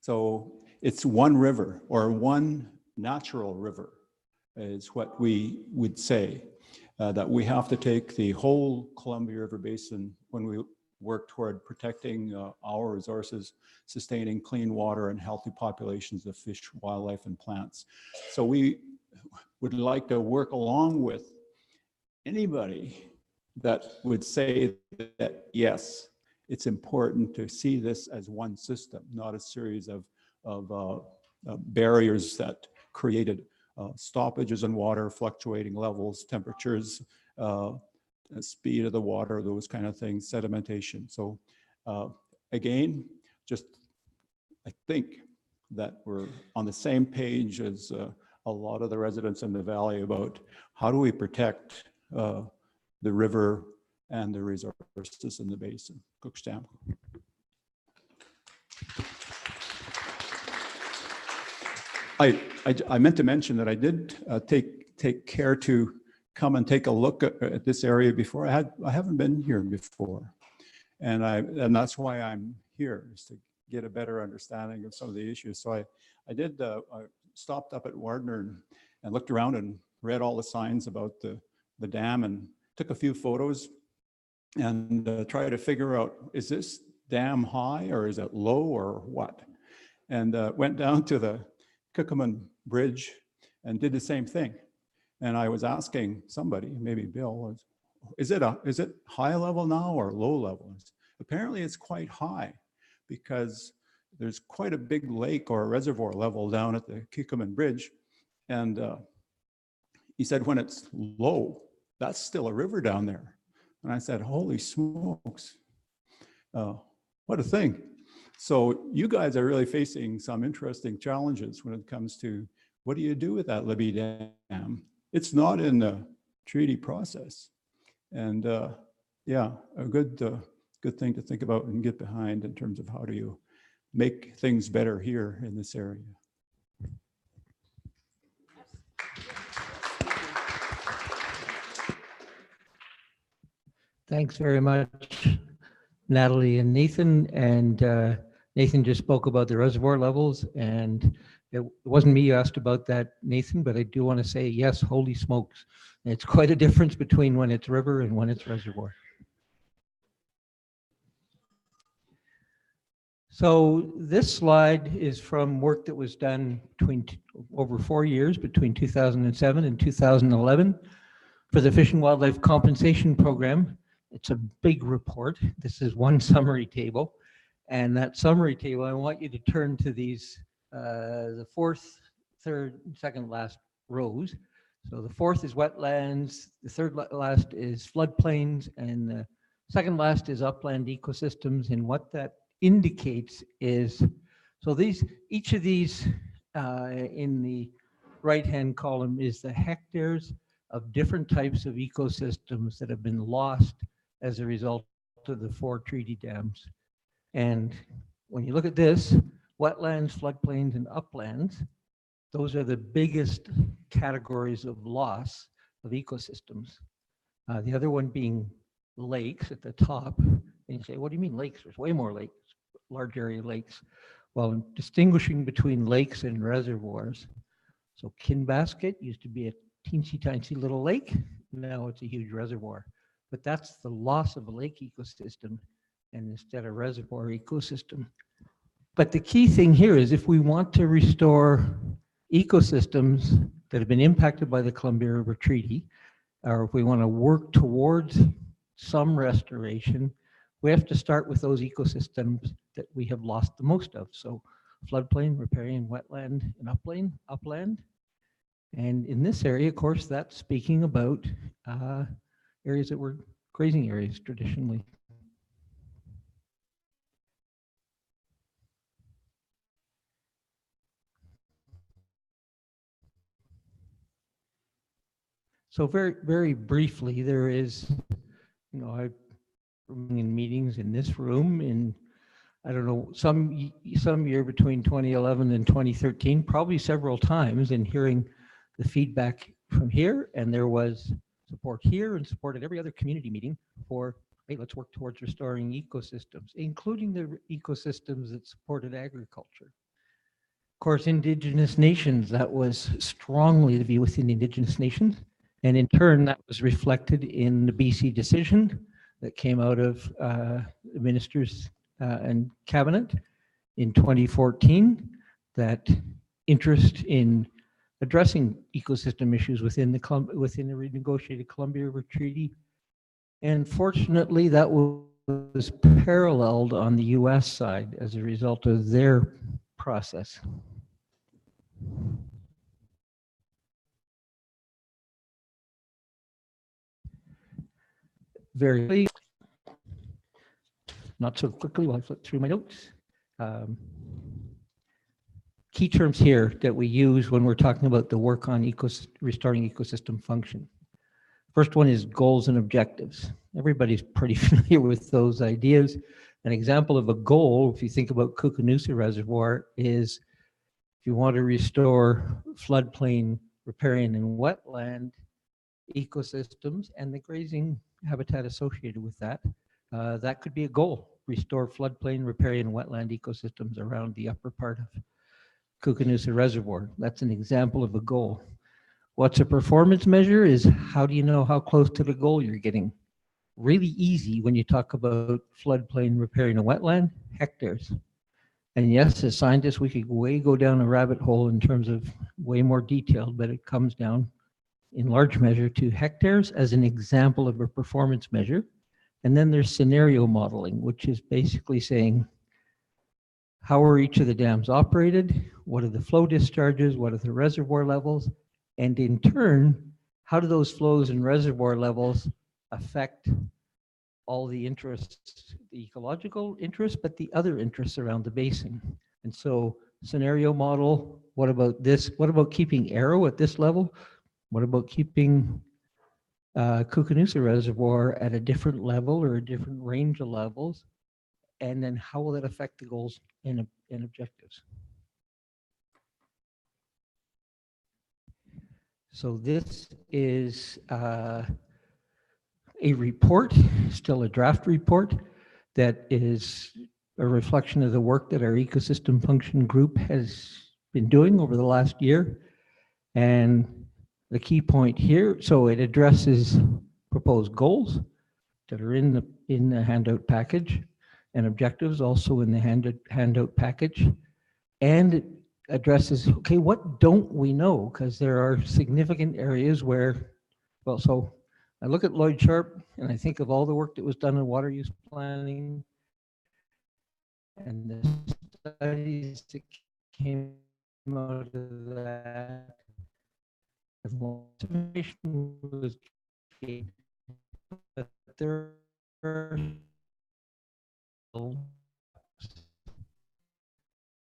So it's one river or one natural river is what we would say, that we have to take the whole Columbia River Basin when we work toward protecting our resources, sustaining clean water and healthy populations of fish, wildlife, and plants. So we would like to work along with anybody that would say that, yes, it's important to see this as one system, not a series of barriers that created stoppages in water, fluctuating levels, temperatures, speed of the water, those kind of things, sedimentation. So again, just I think that we're on the same page as a lot of the residents in the valley about how do we protect the river and the resources in the basin. Cookstam. I meant to mention that I did take care to come and take a look at this area before. I haven't been here before, and that's why I'm here, is to get a better understanding of some of the issues. So I did I stopped up at Wardner and looked around and read all the signs about the dam and took a few photos and tried to figure out, is this dam high or is it low or what? And went down to the Kikuman Bridge and did the same thing. And I was asking somebody, maybe Bill, is it high level now or low level? Apparently it's quite high because there's quite a big lake or a reservoir level down at the Kikuman Bridge. And he said, when it's low, that's still a river down there. And I said, holy smokes, what a thing. So you guys are really facing some interesting challenges when it comes to what do you do with that Libby Dam? It's not in the treaty process. And yeah, a good thing to think about and get behind in terms of how do you make things better here in this area. Thanks very much, Natalie and Nathan. And Nathan just spoke about the reservoir levels, and it wasn't me you asked about that, Nathan, but I do want to say, yes, holy smokes. It's quite a difference between when it's river and when it's reservoir. So this slide is from work that was done over 4 years, between 2007 and 2011, for the Fish and Wildlife Compensation Program. It's a big report. This is one summary table. And that summary table, I want you to turn to these, the fourth, third, second last rows. So the fourth is wetlands, the third last is floodplains, and the second last is upland ecosystems. And what that indicates is, so each of these in the right-hand column is the hectares of different types of ecosystems that have been lost as a result of the 4 treaty dams. And when you look at this, wetlands, floodplains, and uplands, those are the biggest categories of loss of ecosystems. The other one being lakes at the top. And you say, what do you mean lakes? There's way more lakes, large area lakes. Well, distinguishing between lakes and reservoirs. So Kinbasket used to be a teensy-tiny little lake. Now it's a huge reservoir. But that's the loss of a lake ecosystem and instead a reservoir ecosystem. But the key thing here is if we want to restore ecosystems that have been impacted by the Columbia River Treaty, or if we want to work towards some restoration, we have to start with those ecosystems that we have lost the most of. So floodplain, riparian, wetland, and upland. And in this area, of course, that's speaking about areas that were grazing areas traditionally. So very briefly, there is, I've been in meetings in this room in, I don't know, some year between 2011 and 2013, probably several times, and hearing the feedback from here, and there was support here and support at every other community meeting for, hey, let's work towards restoring ecosystems, including the ecosystems that supported agriculture. Of course, Indigenous nations, that was strongly to be within Indigenous nations. And in turn, that was reflected in the BC decision that came out of the ministers and cabinet in 2014, that interest in addressing ecosystem issues within the renegotiated Columbia River Treaty. And fortunately, that was paralleled on the US side as a result of their process. Very, not so quickly while I flip through my notes. Key terms here that we use when we're talking about the work on restoring ecosystem function. First one is goals and objectives. Everybody's pretty familiar with those ideas. An example of a goal, if you think about Koocanusa Reservoir, is if you want to restore floodplain, riparian, and wetland ecosystems and the grazing habitat associated with that, that could be a goal. Restore floodplain, riparian, wetland ecosystems around the upper part of Koocanusa Reservoir. That's an example of a goal. What's a performance measure is how do you know how close to the goal you're getting? Really easy when you talk about floodplain, riparian, and wetland, hectares. And yes, as scientists, we could go down a rabbit hole in terms of way more detailed, but it comes down in large measure to hectares as an example of a performance measure. And then there's scenario modeling, which is basically saying, how are each of the dams operated? What are the flow discharges? What are the reservoir levels? And in turn, how do those flows and reservoir levels affect all the interests, the ecological interests, but the other interests around the basin? And so scenario model, what about this? What about keeping Arrow at this level? What about keeping Koocanusa Reservoir at a different level or a different range of levels? And then how will that affect the goals and objectives? So this is a report, still a draft report, that is a reflection of the work that our ecosystem function group has been doing over the last year. And the key point here, so it addresses proposed goals that are in the handout package, and objectives also in the handout package, and it addresses, okay, what don't we know? Because there are significant areas where, well, so I look at Lloyd Sharp and I think of all the work that was done in water use planning and the studies that came out of that. Information was gained, but there are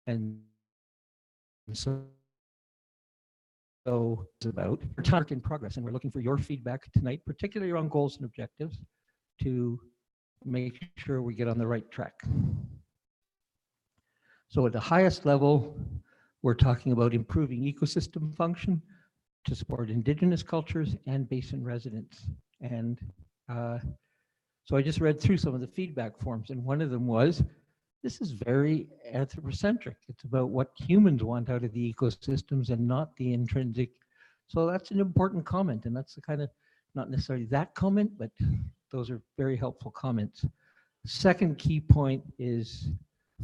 and so it's about work in progress, and we're looking for your feedback tonight, particularly around goals and objectives, to make sure we get on the right track. So at the highest level, we're talking about improving ecosystem function to support Indigenous cultures and basin residents. And so I just read through some of the feedback forms, and one of them was, this is very anthropocentric. It's about what humans want out of the ecosystems and not the intrinsic. So that's an important comment, and that's the kind of, not necessarily that comment, but those are very helpful comments. Second key point is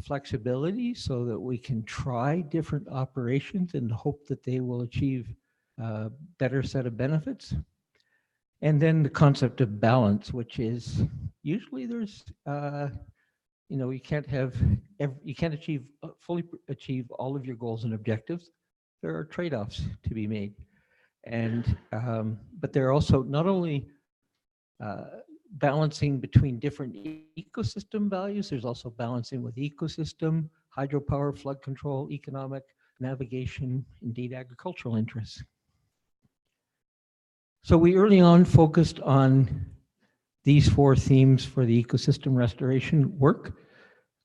flexibility, so that we can try different operations and hope that they will achieve a better set of benefits. And then the concept of balance, which is usually there's, you can't fully achieve all of your goals and objectives. There are trade-offs to be made. And, but there are also not only balancing between different ecosystem values. There's also balancing with ecosystem, hydropower, flood control, economic, navigation, indeed agricultural interests. So we early on focused on these 4 themes for the ecosystem restoration work.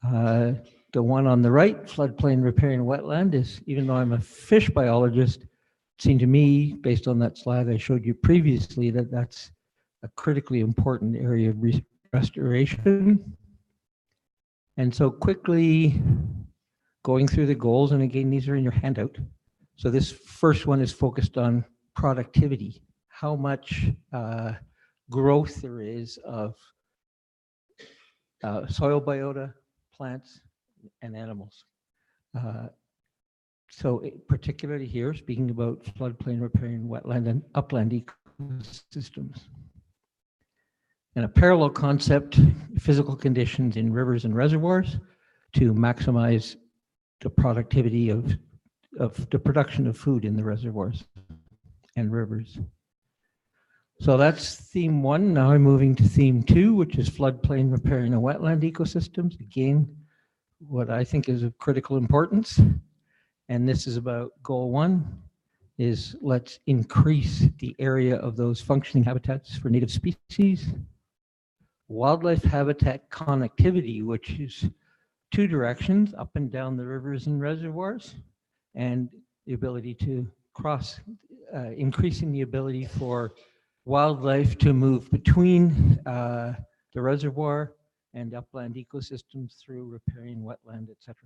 The one on the right, floodplain riparian wetland, is, even though I'm a fish biologist, it seemed to me, based on that slide I showed you previously, that that's a critically important area of restoration. And so quickly going through the goals, and again, these are in your handout. So this first one is focused on productivity, how much growth there is of soil biota, plants, and animals. So particularly here, speaking about floodplain riparian wetland and upland ecosystems. And a parallel concept, physical conditions in rivers and reservoirs to maximize the productivity of the production of food in the reservoirs and rivers. So that's theme 1. Now I'm moving to theme 2, which is floodplain riparian and wetland ecosystems. Again, what I think is of critical importance. And this is about goal 1, is let's increase the area of those functioning habitats for native species. Wildlife habitat connectivity, which is 2 directions, up and down the rivers and reservoirs, and the ability to cross, increasing the ability for wildlife to move between the reservoir and upland ecosystems through riparian wetland, etc.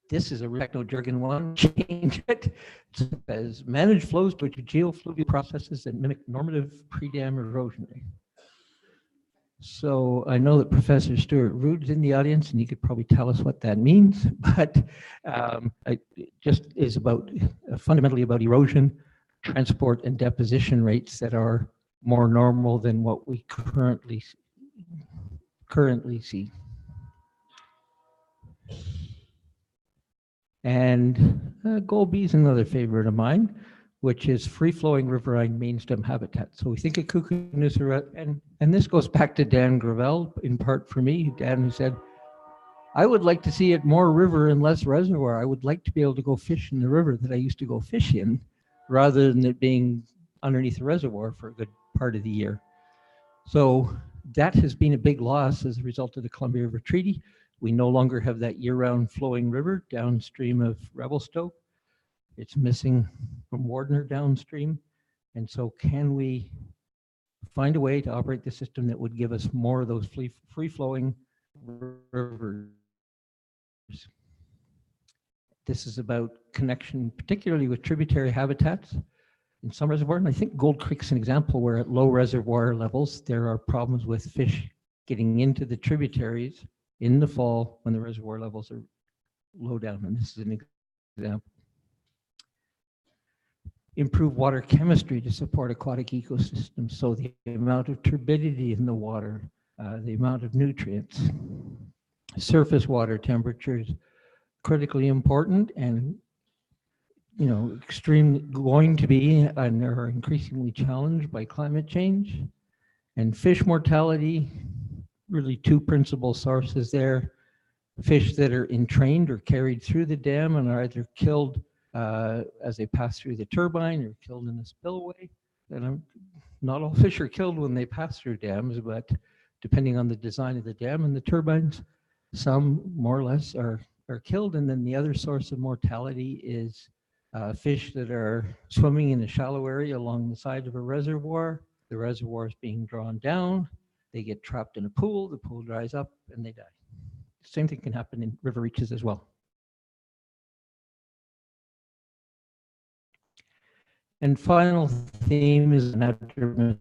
This is a techno jargon one. Change it. It says manage flows to geofluvial processes that mimic normative pre-dam erosion. So I know that Professor Stuart Rood's in the audience, and he could probably tell us what that means. But it just is about fundamentally about erosion, transport, and deposition rates that are more normal than what we currently see. And goal B is another favorite of mine, which is free-flowing riverine mainstem habitat. So we think of Kukunusa, and this goes back to Dan Gravel, in part for me, Dan, who said, I would like to see it more river and less reservoir. I would like to be able to go fish in the river that I used to go fish in, rather than it being underneath the reservoir for a good part of the year. So that has been a big loss as a result of the Columbia River Treaty. We no longer have that year-round flowing river downstream of Revelstoke. It's missing from Wardner downstream. And so can we find a way to operate the system that would give us more of those free-flowing rivers? This is about connection, particularly with tributary habitats in some reservoirs. And I think Gold Creek's an example where at low reservoir levels, there are problems with fish getting into the tributaries in the fall when the reservoir levels are low down. And this is an example. Improve water chemistry to support aquatic ecosystems. So the amount of turbidity in the water, the amount of nutrients, surface water temperatures, critically important, and extremely going to be and are increasingly challenged by climate change. And fish mortality, really 2 principal sources there. Fish that are entrained or carried through the dam and are either killed as they pass through the turbine or killed in a spillway. And not all fish are killed when they pass through dams, but depending on the design of the dam and the turbines, some more or less are killed. And then the other source of mortality is fish that are swimming in a shallow area along the side of a reservoir. The reservoir is being drawn down. They get trapped in a pool. The pool dries up and they die. Same thing can happen in river reaches as well. And final theme is natural.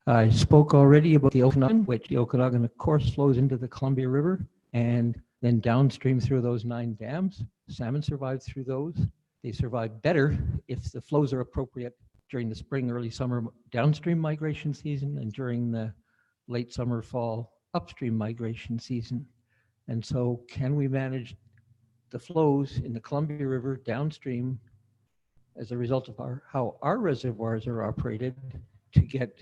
I spoke already about the Okanagan, which the Okanagan, of course, flows into the Columbia River and then downstream through those 9 dams. Salmon survive through those. They survive better if the flows are appropriate during the spring, early summer downstream migration season and during the late summer, fall upstream migration season. And so can we manage the flows in the Columbia River downstream as a result of how our reservoirs are operated, to get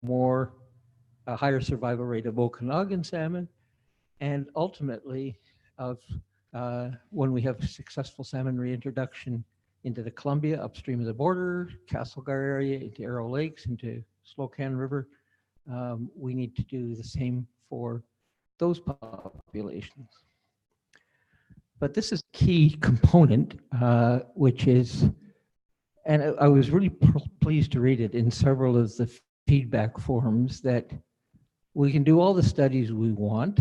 more, a higher survival rate of Okanagan salmon, and ultimately of when we have successful salmon reintroduction into the Columbia upstream of the border, Castlegar area, into Arrow Lakes, into Slocan River, we need to do the same for those populations. But this is a key component, which is, and I was really pleased to read it in several of the feedback forms, that we can do all the studies we want,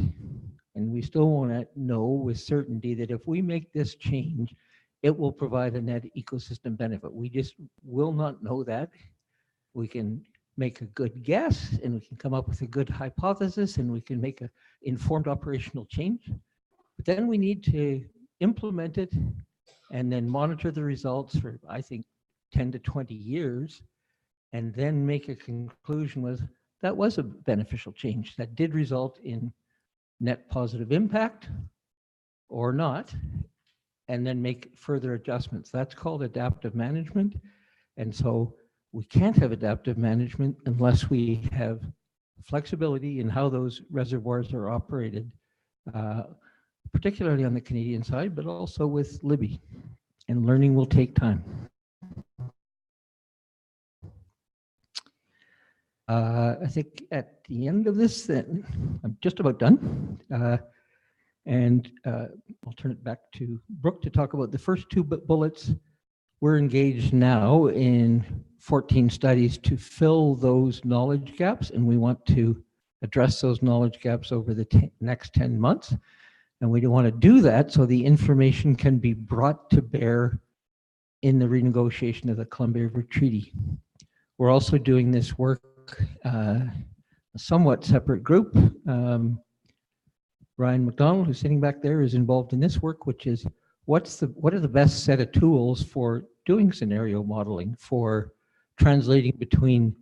and we still want to know with certainty that if we make this change, it will provide a net ecosystem benefit. We just will not know that. We can make a good guess, and we can come up with a good hypothesis, and we can make an informed operational change. But then we need to implement it and then monitor the results for, I think, 10 to 20 years, and then make a conclusion with that was a beneficial change that did result in net positive impact or not, and then make further adjustments. That's called adaptive management. And so we can't have adaptive management unless we have flexibility in how those reservoirs are operated, particularly on the Canadian side, but also with Libby. And learning will take time. I think at the end of this, then I'm just about done. And I'll turn it back to Brooke to talk about the first two bullets. We're engaged now in 14 studies to fill those knowledge gaps, and we want to address those knowledge gaps over the next 10 months. And we want to do that so the information can be brought to bear in the renegotiation of the Columbia River Treaty. We're also doing this work, a somewhat separate group. Ryan McDonald, who's sitting back there, is involved in this work, which is what are the best set of tools for doing scenario modeling, for translating between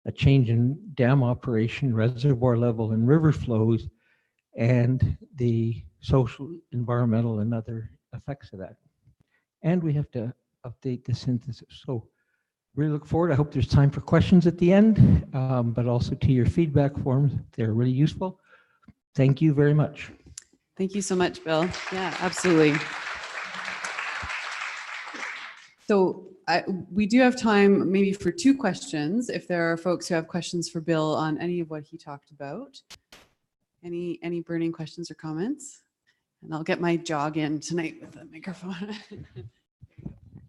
a change in dam operation, reservoir level, and river flows, and the social, environmental, and other effects of that. And we have to update the synthesis. So really look forward. I hope there's time for questions at the end, but also to your feedback forms. They're really useful. Thank you very much. Thank you so much, Bill. Yeah, absolutely. So we do have time maybe for 2 questions, if there are folks who have questions for Bill on any of what he talked about. Any burning questions or comments? And I'll get my jog in tonight with the microphone.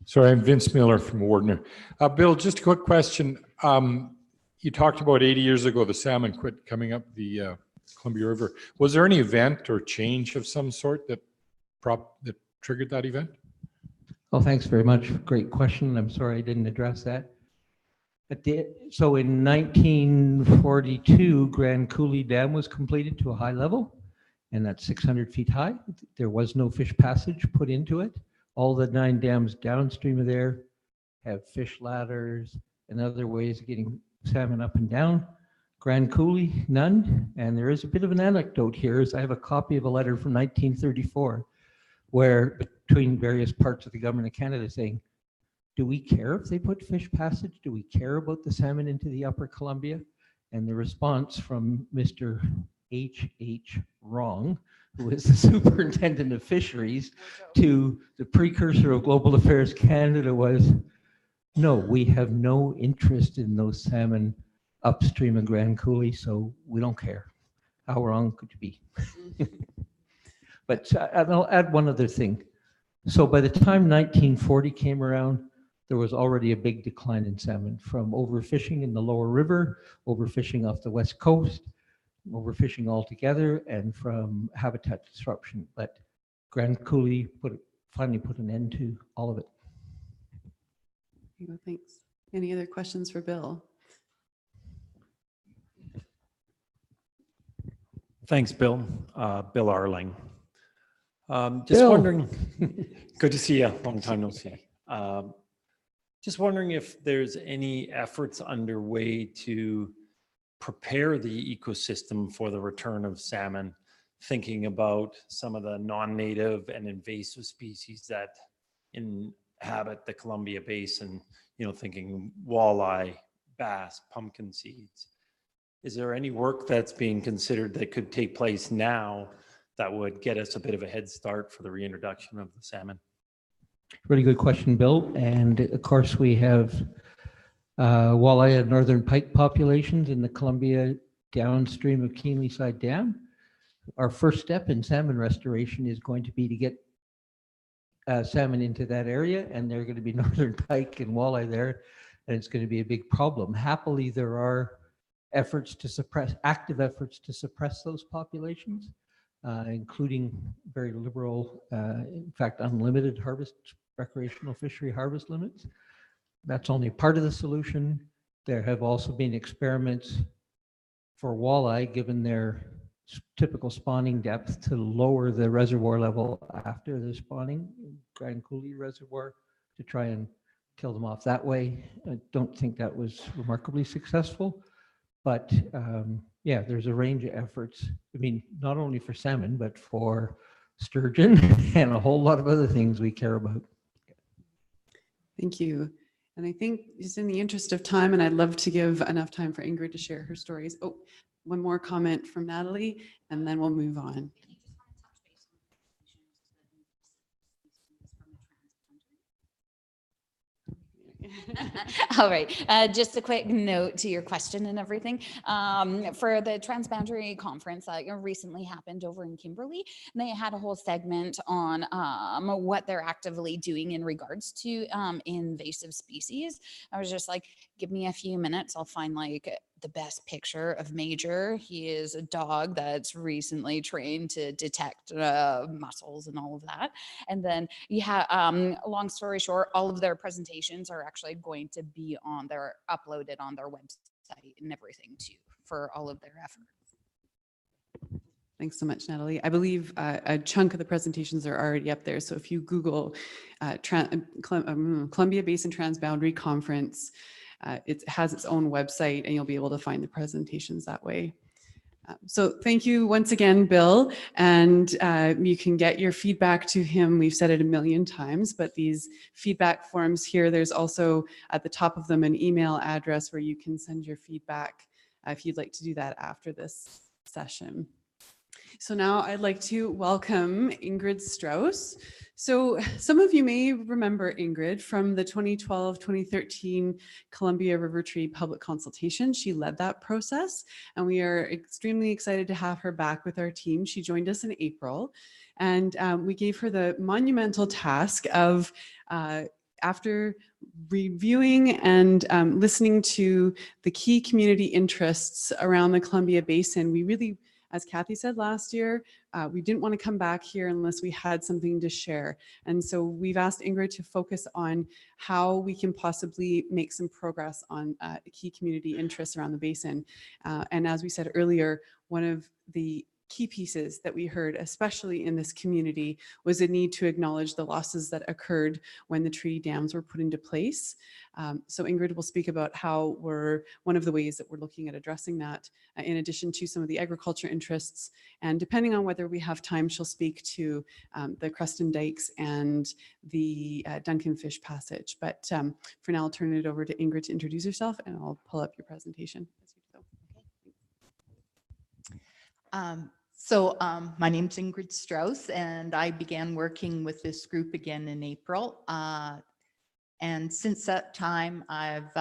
Sorry, I'm Vince Miller from Wardner. Bill, just a quick question. You talked about 80 years ago, the salmon quit coming up the Columbia River. Was there any event or change of some sort that triggered that event? Well, thanks very much. Great question. I'm sorry I didn't address that. So in 1942, Grand Coulee Dam was completed to a high level, and that's 600 feet high. There was no fish passage put into it. All the 9 dams downstream of there have fish ladders and other ways of getting salmon up and down. Grand Coulee, none. And there is a bit of an anecdote here, as I have a copy of a letter from 1934, where between various parts of the government of Canada saying, do we care if they put fish passage? Do we care about the salmon into the upper Columbia? And the response from Mr. H.H. Wrong, who is the superintendent of fisheries, to the precursor of Global Affairs Canada was, no, we have no interest in those salmon upstream of Grand Coulee, so we don't care. How wrong could you be? But I'll add one other thing. So by the time 1940 came around, there was already a big decline in salmon from overfishing in the lower river, overfishing off the west coast, overfishing altogether, and from habitat disruption. But Grand Coulee finally put an end to all of it. There you go, thanks. Any other questions for Bill? Thanks, Bill. Bill Arling. Just Bill. wondering, good to see you. Long time no see. Just wondering if there's any efforts underway to prepare the ecosystem for the return of salmon, thinking about some of the non-native and invasive species that inhabit the Columbia Basin, thinking walleye, bass, pumpkin seeds. Is there any work that's being considered that could take place now that would get us a bit of a head start for the reintroduction of the salmon? Really good question, Bill. And of course, we have walleye and northern pike populations in the Columbia downstream of Keenly Side Dam. Our first step in salmon restoration is going to be to get salmon into that area, and there are going to be northern pike and walleye there, and it's going to be a big problem. Happily, there are active efforts to suppress those populations, including very liberal, in fact, unlimited recreational fishery harvest limits. That's only part of the solution. There have also been experiments for walleye, given their typical spawning depth, to lower the reservoir level after the spawning, Grand Coulee Reservoir, to try and kill them off that way. I don't think that was remarkably successful, but yeah, there's a range of efforts. I mean, not only for salmon, but for sturgeon and a whole lot of other things we care about. Thank you. And I think just in the interest of time, and I'd love to give enough time for Ingrid to share her stories. Oh, one more comment from Natalie, and then we'll move on. All right, just a quick note to your question and everything. For the Transboundary Conference that recently happened over in Kimberley, they had a whole segment on what they're actively doing in regards to invasive species. I was just like, give me a few minutes, I'll find like the best picture of Major. He is a dog that's recently trained to detect mussels and all of that. And then long story short, all of their presentations are actually going to be uploaded on their website and everything too, for all of their efforts. Thanks so much, Natalie. I believe a chunk of the presentations are already up there. So if you Google Columbia Basin Transboundary Conference, it has its own website, and you'll be able to find the presentations that way. So thank you once again, Bill, and you can get your feedback to him. We've said it a million times, but these feedback forms here, there's also at the top of them an email address where you can send your feedback if you'd like to do that after this session. So now I'd like to welcome Ingrid Strauss. So some of you may remember Ingrid from the 2012-2013 Columbia River Treaty public consultation. She led that process, and we are extremely excited to have her back with our team. She joined us in April, and we gave her the monumental task of after reviewing and listening to the key community interests around the Columbia Basin, we really, as Kathy said last year, we didn't want to come back here unless we had something to share. And so we've asked Ingrid to focus on how we can possibly make some progress on key community interests around the basin. And as we said earlier, one of the key pieces that we heard, especially in this community, was a need to acknowledge the losses that occurred when the treaty dams were put into place. So Ingrid will speak about how one of the ways that we're looking at addressing that, in addition to some of the agriculture interests. And depending on whether we have time, she'll speak to the Creston Dikes and the Duncan Fish Passage. But for now, I'll turn it over to Ingrid to introduce herself, and I'll pull up your presentation. My name's Ingrid Strauss, and I began working with this group again in April. And since that time, I've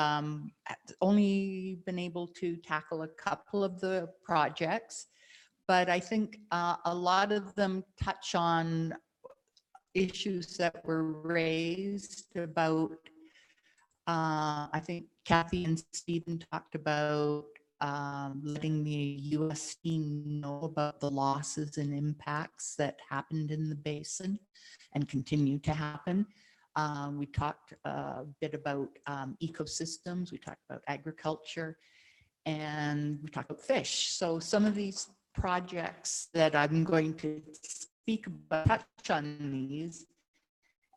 only been able to tackle a couple of the projects, but I think a lot of them touch on issues that were raised about, I think Kathy and Stephen talked about letting the U.S. team know about the losses and impacts that happened in the basin and continue to happen. We talked a bit about ecosystems, we talked about agriculture, and we talked about fish. So some of these projects that I'm going to speak about touch on these.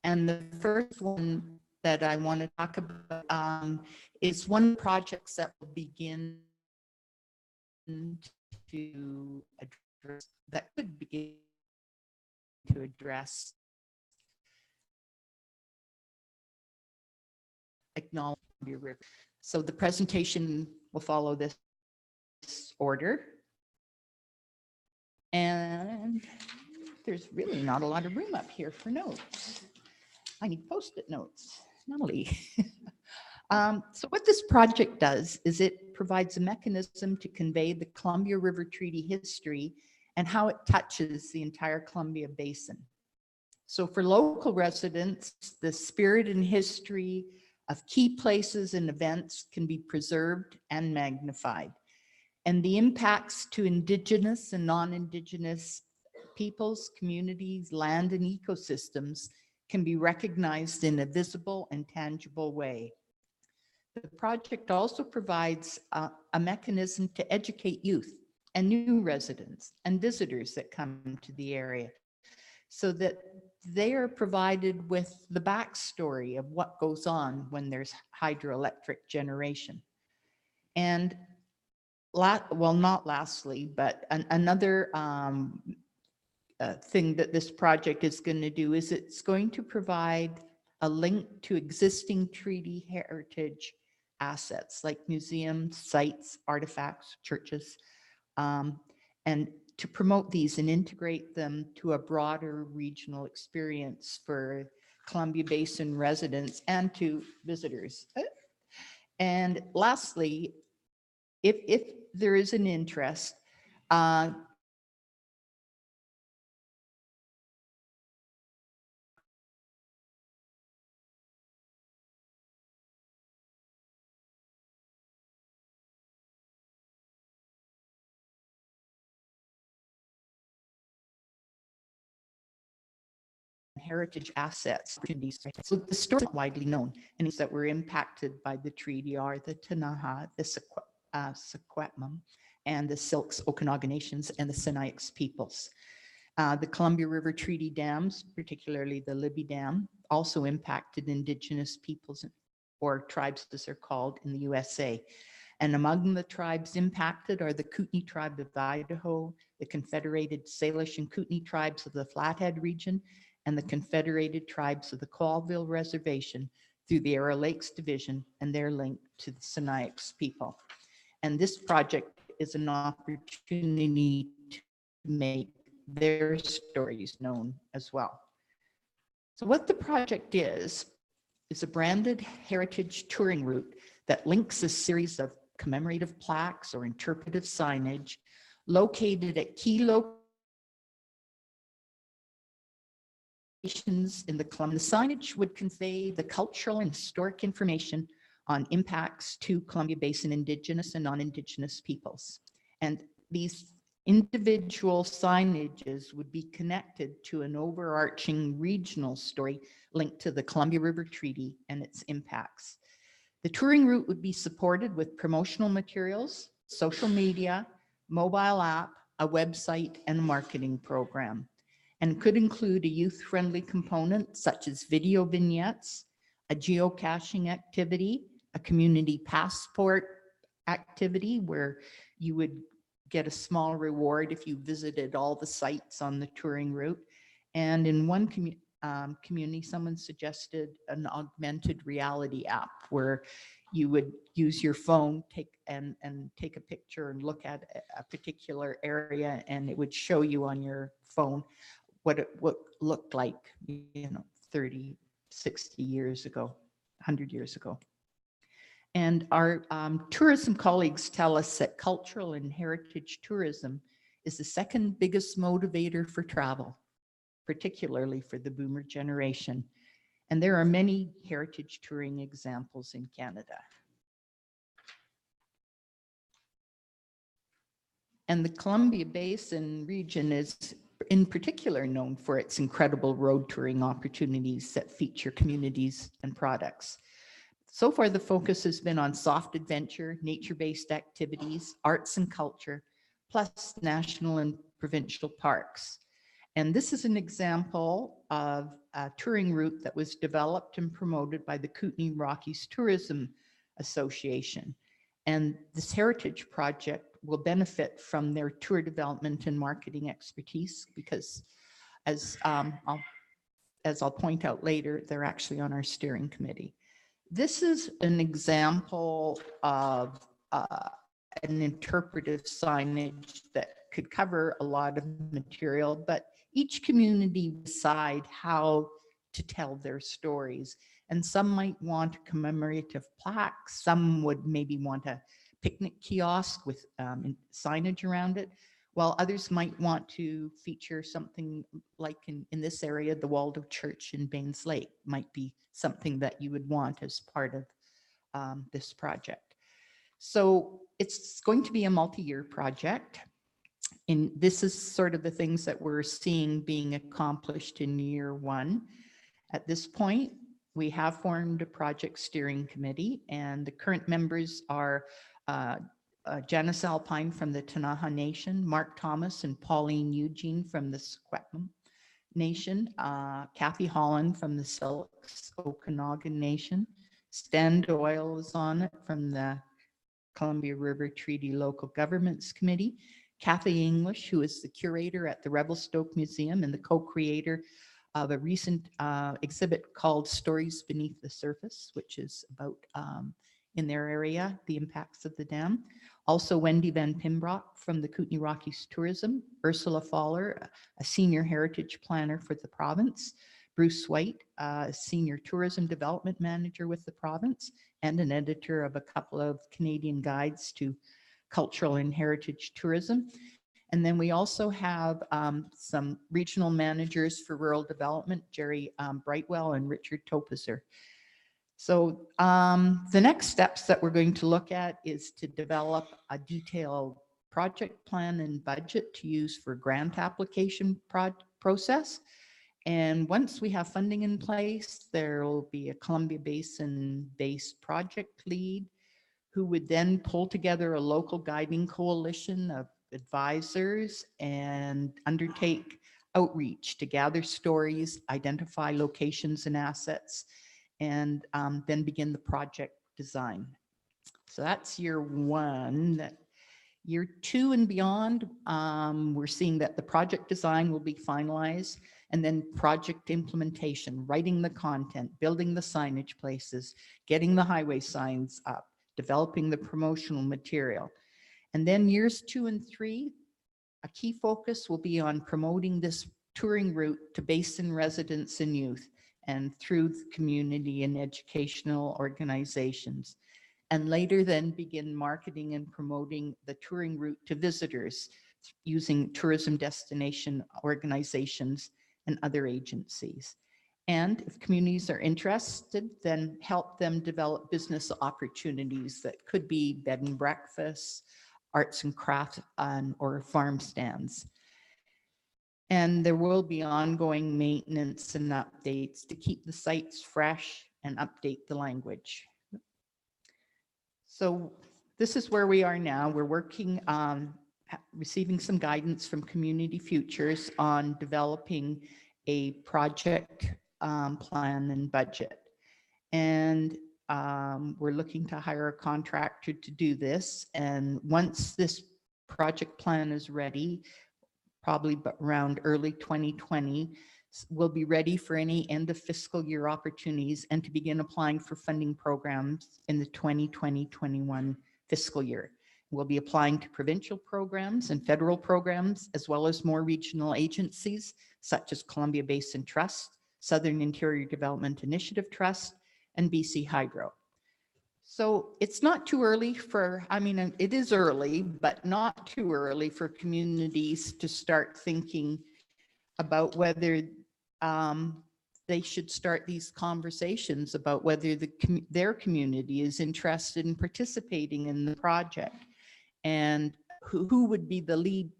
And the first one that I want to talk about is one of the projects that will begin to address, that could begin to address acknowledge your river. So the presentation will follow this order. And there's really not a lot of room up here for notes. I need Post-it notes, Natalie. So what this project does is it provides a mechanism to convey the Columbia River Treaty history and how it touches the entire Columbia Basin. So for local residents, the spirit and history of key places and events can be preserved and magnified. And the impacts to Indigenous and non-Indigenous peoples, communities, land, and ecosystems can be recognized in a visible and tangible way. The project also provides a mechanism to educate youth and new residents and visitors that come to the area so that they are provided with the backstory of what goes on when there's hydroelectric generation. And well, not lastly, but another thing that this project is going to do is it's going to provide a link to existing treaty heritage assets like museums, sites, artifacts, churches, and to promote these and integrate them to a broader regional experience for Columbia Basin residents and to visitors. And lastly, if there is an interest, heritage assets opportunities. So the stories are widely known, and things that were impacted by the treaty are the Tanaha, the Secwepemc, and the Silks Okanagan Nations and the Sinixt peoples. The Columbia River Treaty dams, particularly the Libby Dam, also impacted Indigenous peoples or tribes as they're called in the USA. And among the tribes impacted are the Kootenai tribe of Idaho, the Confederated Salish and Kootenai tribes of the Flathead region, and the Confederated Tribes of the Colville Reservation through the Arrow Lakes Division and their link to the Sinixt people. And this project is an opportunity to make their stories known as well. So what the project is a branded heritage touring route that links a series of commemorative plaques or interpretive signage located at key locations in the Columbia. The signage would convey the cultural and historic information on impacts to Columbia Basin Indigenous and non-Indigenous peoples. And these individual signages would be connected to an overarching regional story linked to the Columbia River Treaty and its impacts. The touring route would be supported with promotional materials, social media, mobile app, a website, and a marketing program, and could include a youth-friendly component such as video vignettes, a geocaching activity, a community passport activity where you would get a small reward if you visited all the sites on the touring route. And in one community, someone suggested an augmented reality app where you would use your phone, take a picture and look at a particular area, and it would show you on your phone what it looked like, 30, 60 years ago, 100 years ago. And our tourism colleagues tell us that cultural and heritage tourism is the second biggest motivator for travel, particularly for the boomer generation. And there are many heritage touring examples in Canada. And the Columbia Basin region is in particular known for its incredible road touring opportunities that feature communities and products. So far, the focus has been on soft adventure, nature-based activities, arts and culture, plus national and provincial parks. And this is an example of a touring route that was developed and promoted by the Kootenai Rockies Tourism Association. And this heritage project will benefit from their tour development and marketing expertise because, as I'll point out later, they're actually on our steering committee. this is an example of an interpretive signage that could cover a lot of material, but each community decide how to tell their stories. And some might want a commemorative plaque, some would maybe want a picnic kiosk with signage around it, while others might want to feature something like in this area, the Waldo Church in Baines Lake might be something that you would want as part of this project. So it's going to be a multi-year project. And this is sort of the things that we're seeing being accomplished in year one. At this point, we have formed a project steering committee, and the current members are Janice Alpine from the Tanaha Nation, Mark Thomas and Pauline Eugene from the Secwepemc Nation, Kathy Holland from the Silks Okanagan Nation, Stan Doyle is on it from the Columbia River Treaty Local Governments Committee, Kathy English, who is the curator at the Revelstoke Museum and the co-creator of a recent exhibit called Stories Beneath the Surface, which is about, in their area, the impacts of the dam. Also Wendy Van Pimbrock from the Kootenay Rockies Tourism, Ursula Faller, a senior heritage planner for the province, Bruce White, a senior tourism development manager with the province, and an editor of a couple of Canadian guides to cultural and heritage tourism. And then we also have some regional managers for rural development, Jerry Brightwell and Richard Topizer. So the next steps that we're going to look at is to develop a detailed project plan and budget to use for grant application process. And once we have funding in place, there will be a Columbia Basin-based project lead who would then pull together a local guiding coalition of advisors and undertake outreach to gather stories, identify locations and assets, and then begin the project design. So that's year one. Year two and beyond, we're seeing that the project design will be finalized, and then project implementation, writing the content, building the signage places, getting the highway signs up, developing the promotional material. And then years 2 and 3, a key focus will be on promoting this touring route to basin residents and youth, and through the community and educational organizations. And later then begin marketing and promoting the touring route to visitors using tourism destination organizations and other agencies. And if communities are interested, then help them develop business opportunities that could be bed and breakfasts, arts and crafts, or farm stands. And there will be ongoing maintenance and updates to keep the sites fresh and update the language. So this is where we are now. We're working on receiving some guidance from Community Futures on developing a project plan and budget. And we're looking to hire a contractor to do this. And once this project plan is ready, probably around early 2020, we'll be ready for any end of fiscal year opportunities and to begin applying for funding programs in the 2020-21 fiscal year. We'll be applying to provincial programs and federal programs, as well as more regional agencies, such as Columbia Basin Trust, Southern Interior Development Initiative Trust, and BC Hydro. So it's not too early for, I mean, it is early, but not too early for communities to start thinking about whether they should start these conversations about whether their community is interested in participating in the project, and who would be the lead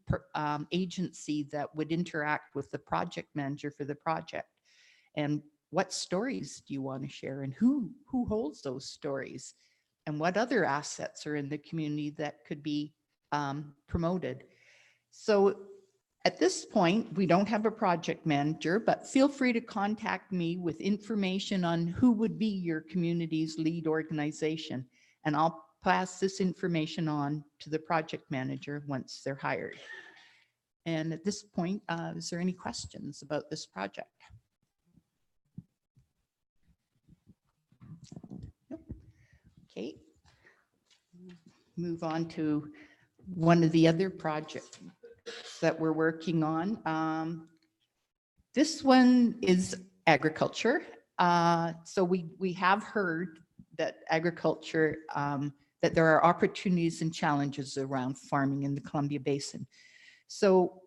agency that would interact with the project manager for the project, and what stories do you want to share, and who holds those stories, and what other assets are in the community that could be promoted. So at this point, we don't have a project manager, but feel free to contact me with information on who would be your community's lead organization, and I'll pass this information on to the project manager once they're hired. And at this point, is there any questions about this project? Okay. Move on to one of the other projects that we're working on. This one is agriculture. So we have heard that agriculture, that there are opportunities and challenges around farming in the Columbia Basin. So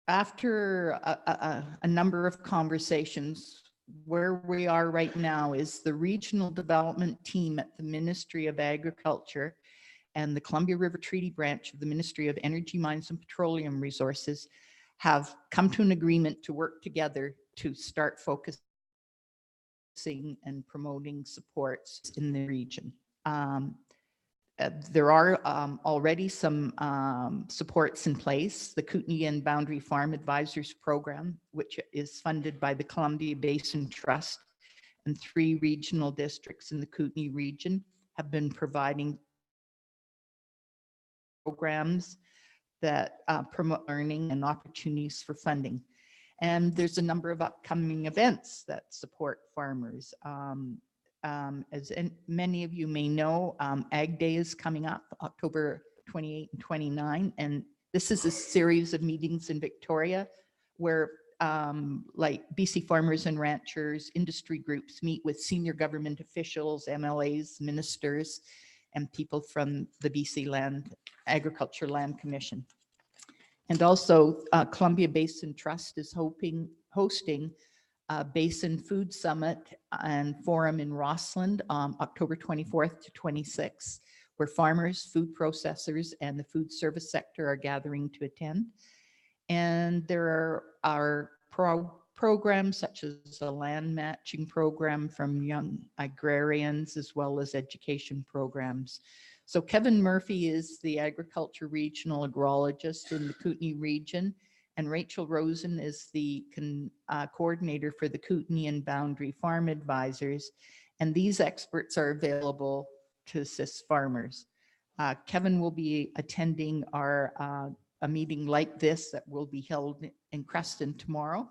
after a number of conversations, where we are right now is the regional development team at the Ministry of Agriculture and the Columbia River Treaty Branch of the Ministry of Energy, Mines and Petroleum Resources have come to an agreement to work together to start focusing and promoting supports in the region. There are already some supports in place. The Kootenay and Boundary Farm Advisors Program, which is funded by the Columbia Basin Trust, and 3 regional districts in the Kootenay region have been providing programs that promote learning and opportunities for funding. And there's a number of upcoming events that support farmers. As many of you may know, Ag Day is coming up October 28 and 29. And this is a series of meetings in Victoria where like BC farmers and ranchers, industry groups meet with senior government officials, MLAs, ministers, and people from the BC Agriculture Land Commission. And also Columbia Basin Trust is hosting Basin Food Summit and Forum in Rossland, October 24th to 26th, where farmers, food processors, and the food service sector are gathering to attend. And there are programs such as a land matching program from young agrarians, as well as education programs. So Kevin Murphy is the agriculture regional agrologist in the Kootenay region, and Rachel Rosen is the coordinator for the Kootenay and Boundary Farm Advisors. And these experts are available to assist farmers. Kevin will be attending a meeting like this that will be held in Creston tomorrow.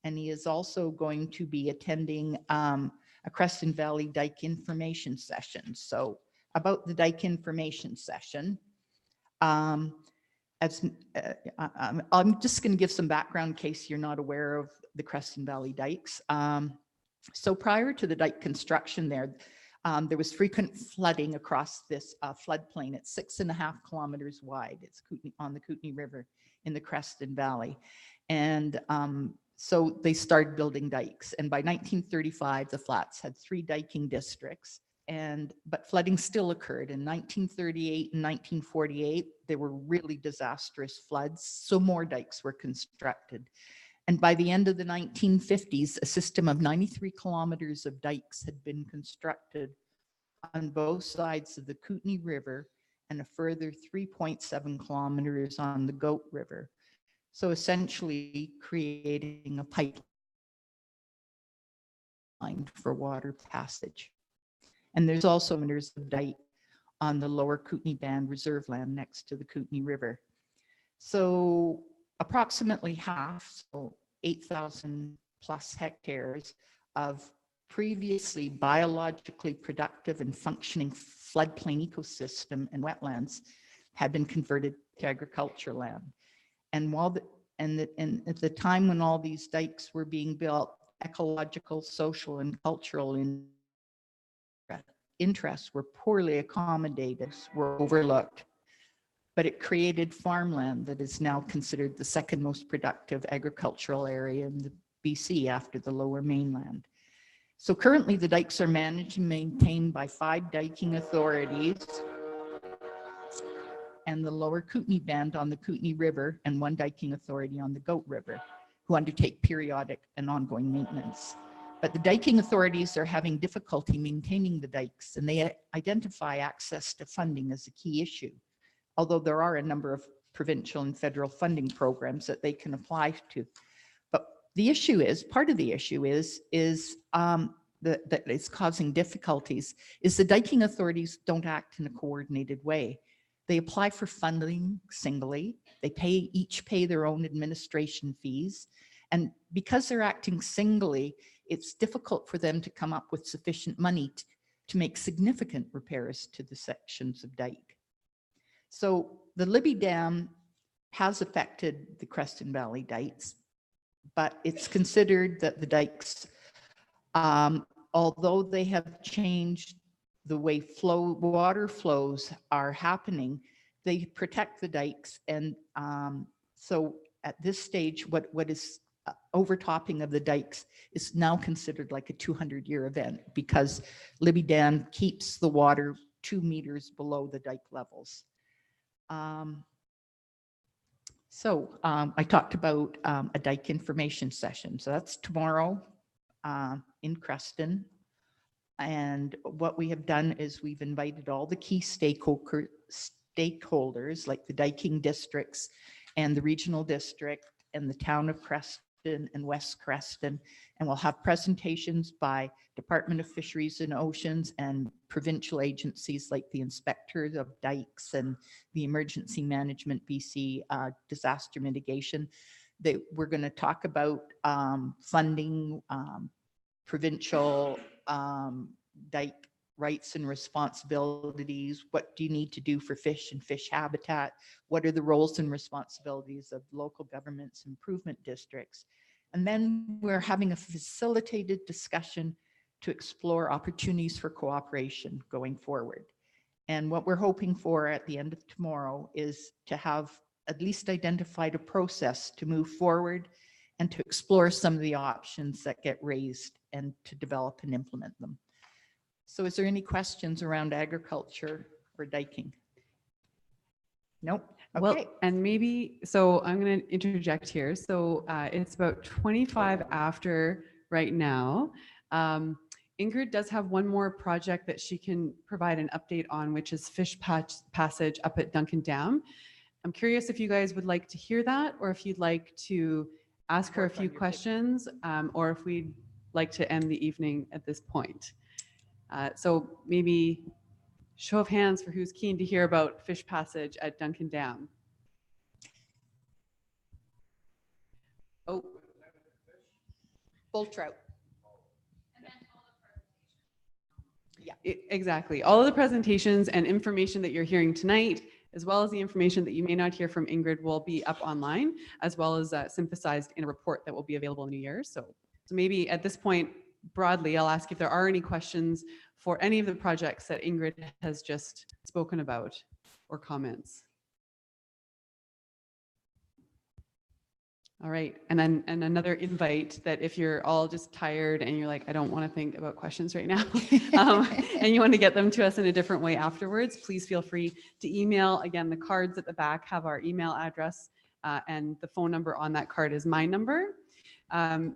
And he is also going to be attending a Creston Valley Dike information session. So about the Dike information session, I'm just going to give some background in case you're not aware of the Creston Valley Dikes. So prior to the dike construction there was frequent flooding across this floodplain. It's 6.5 kilometers wide. It's on the Kootenay River in the Creston Valley. And so they started building dikes. And by 1935, the flats had 3 diking districts. But flooding still occurred. In 1938 and 1948, there were really disastrous floods, so more dikes were constructed. And by the end of the 1950s, a system of 93 kilometers of dikes had been constructed on both sides of the Kootenay River and a further 3.7 kilometers on the Goat River. So essentially creating a pipeline for water passage. And there's also meters of dike on the lower Kootenay Band reserve land next to the Kootenay River. So approximately half, so 8,000 plus hectares of previously biologically productive and functioning floodplain ecosystem and wetlands had been converted to agriculture land. And at the time when all these dikes were being built, ecological, social, and cultural interests were poorly accommodated, were overlooked, but it created farmland that is now considered the second most productive agricultural area in the BC after the lower mainland. So currently the dikes are managed and maintained by 5 diking authorities and the lower Kootenay Band on the Kootenay River and 1 diking authority on the Goat River, who undertake periodic and ongoing maintenance. But the diking authorities are having difficulty maintaining the dikes, and they identify access to funding as a key issue, although there are a number of provincial and federal funding programs that they can apply to. But the issue is, part of the issue that is causing difficulties is the diking authorities don't act in a coordinated way. They apply for funding singly, they each pay their own administration fees, and because they're acting singly, it's difficult for them to come up with sufficient money to make significant repairs to the sections of dike. So the Libby Dam has affected the Creston Valley dikes, but it's considered that the dikes, although they have changed the way water flows are happening, they protect the dikes. And so at this stage, what is overtopping of the dikes is now considered like a 200-year event, because Libby Dam keeps the water 2 meters below the dike levels. I talked about a dike information session. So that's tomorrow in Creston. And what we have done is we've invited all the key stakeholders like the diking districts and the regional district and the town of Creston and West Creston. And we'll have presentations by Department of Fisheries and Oceans and provincial agencies like the Inspectors of Dikes and the Emergency Management BC disaster mitigation. We're going to talk about funding, provincial dike rights and responsibilities. What do you need to do for fish and fish habitat? What are the roles and responsibilities of local governments, improvement districts? And then we're having a facilitated discussion to explore opportunities for cooperation going forward. And what we're hoping for at the end of tomorrow is to have at least identified a process to move forward and to explore some of the options that get raised and to develop and implement them. So is there any questions around agriculture or diking? Nope. Okay. Well, and maybe, so I'm going to interject here. So it's about 25 after right now. Ingrid does have one more project that she can provide an update on, which is fish passage up at Duncan Dam. I'm curious if you guys would like to hear that, or if you'd like to ask her a few questions, or if we'd like to end the evening at this point. So maybe show of hands for who's keen to hear about fish passage at Duncan Dam. Oh, Bull trout. yeah, exactly. All of the presentations and information that you're hearing tonight, as well as the information that you may not hear from Ingrid, will be up online, as well as synthesized in a report that will be available in the new year. So maybe at this point, broadly, I'll ask if there are any questions for any of the projects that Ingrid has just spoken about, or comments. All right, and then another invite that if you're all just tired and you're like, I don't want to think about questions right now, and you want to get them to us in a different way afterwards, please feel free to email. Again, the cards at the back have our email address, and the phone number on that card is my number.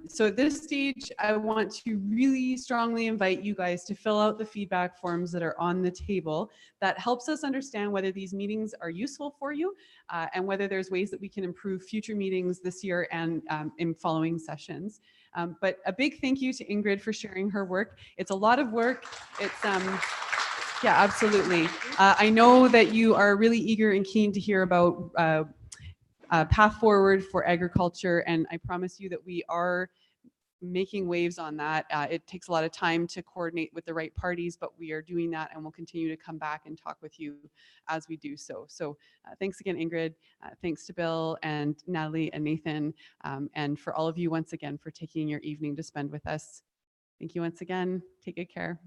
So at this stage, I want to really strongly invite you guys to fill out the feedback forms that are on the table. That helps us understand whether these meetings are useful for you, and whether there's ways that we can improve future meetings this year and in following sessions. But a big thank you to Ingrid for sharing her work. It's a lot of work. It's yeah, absolutely. I know that you are really eager and keen to hear about path forward for agriculture, and I promise you that we are making waves on that. It takes a lot of time to coordinate with the right parties, but we are doing that, and we'll continue to come back and talk with you as we do so. So thanks again, Ingrid. Thanks to Bill and Natalie and Nathan, and for all of you once again for taking your evening to spend with us. Thank you once again. Take good care.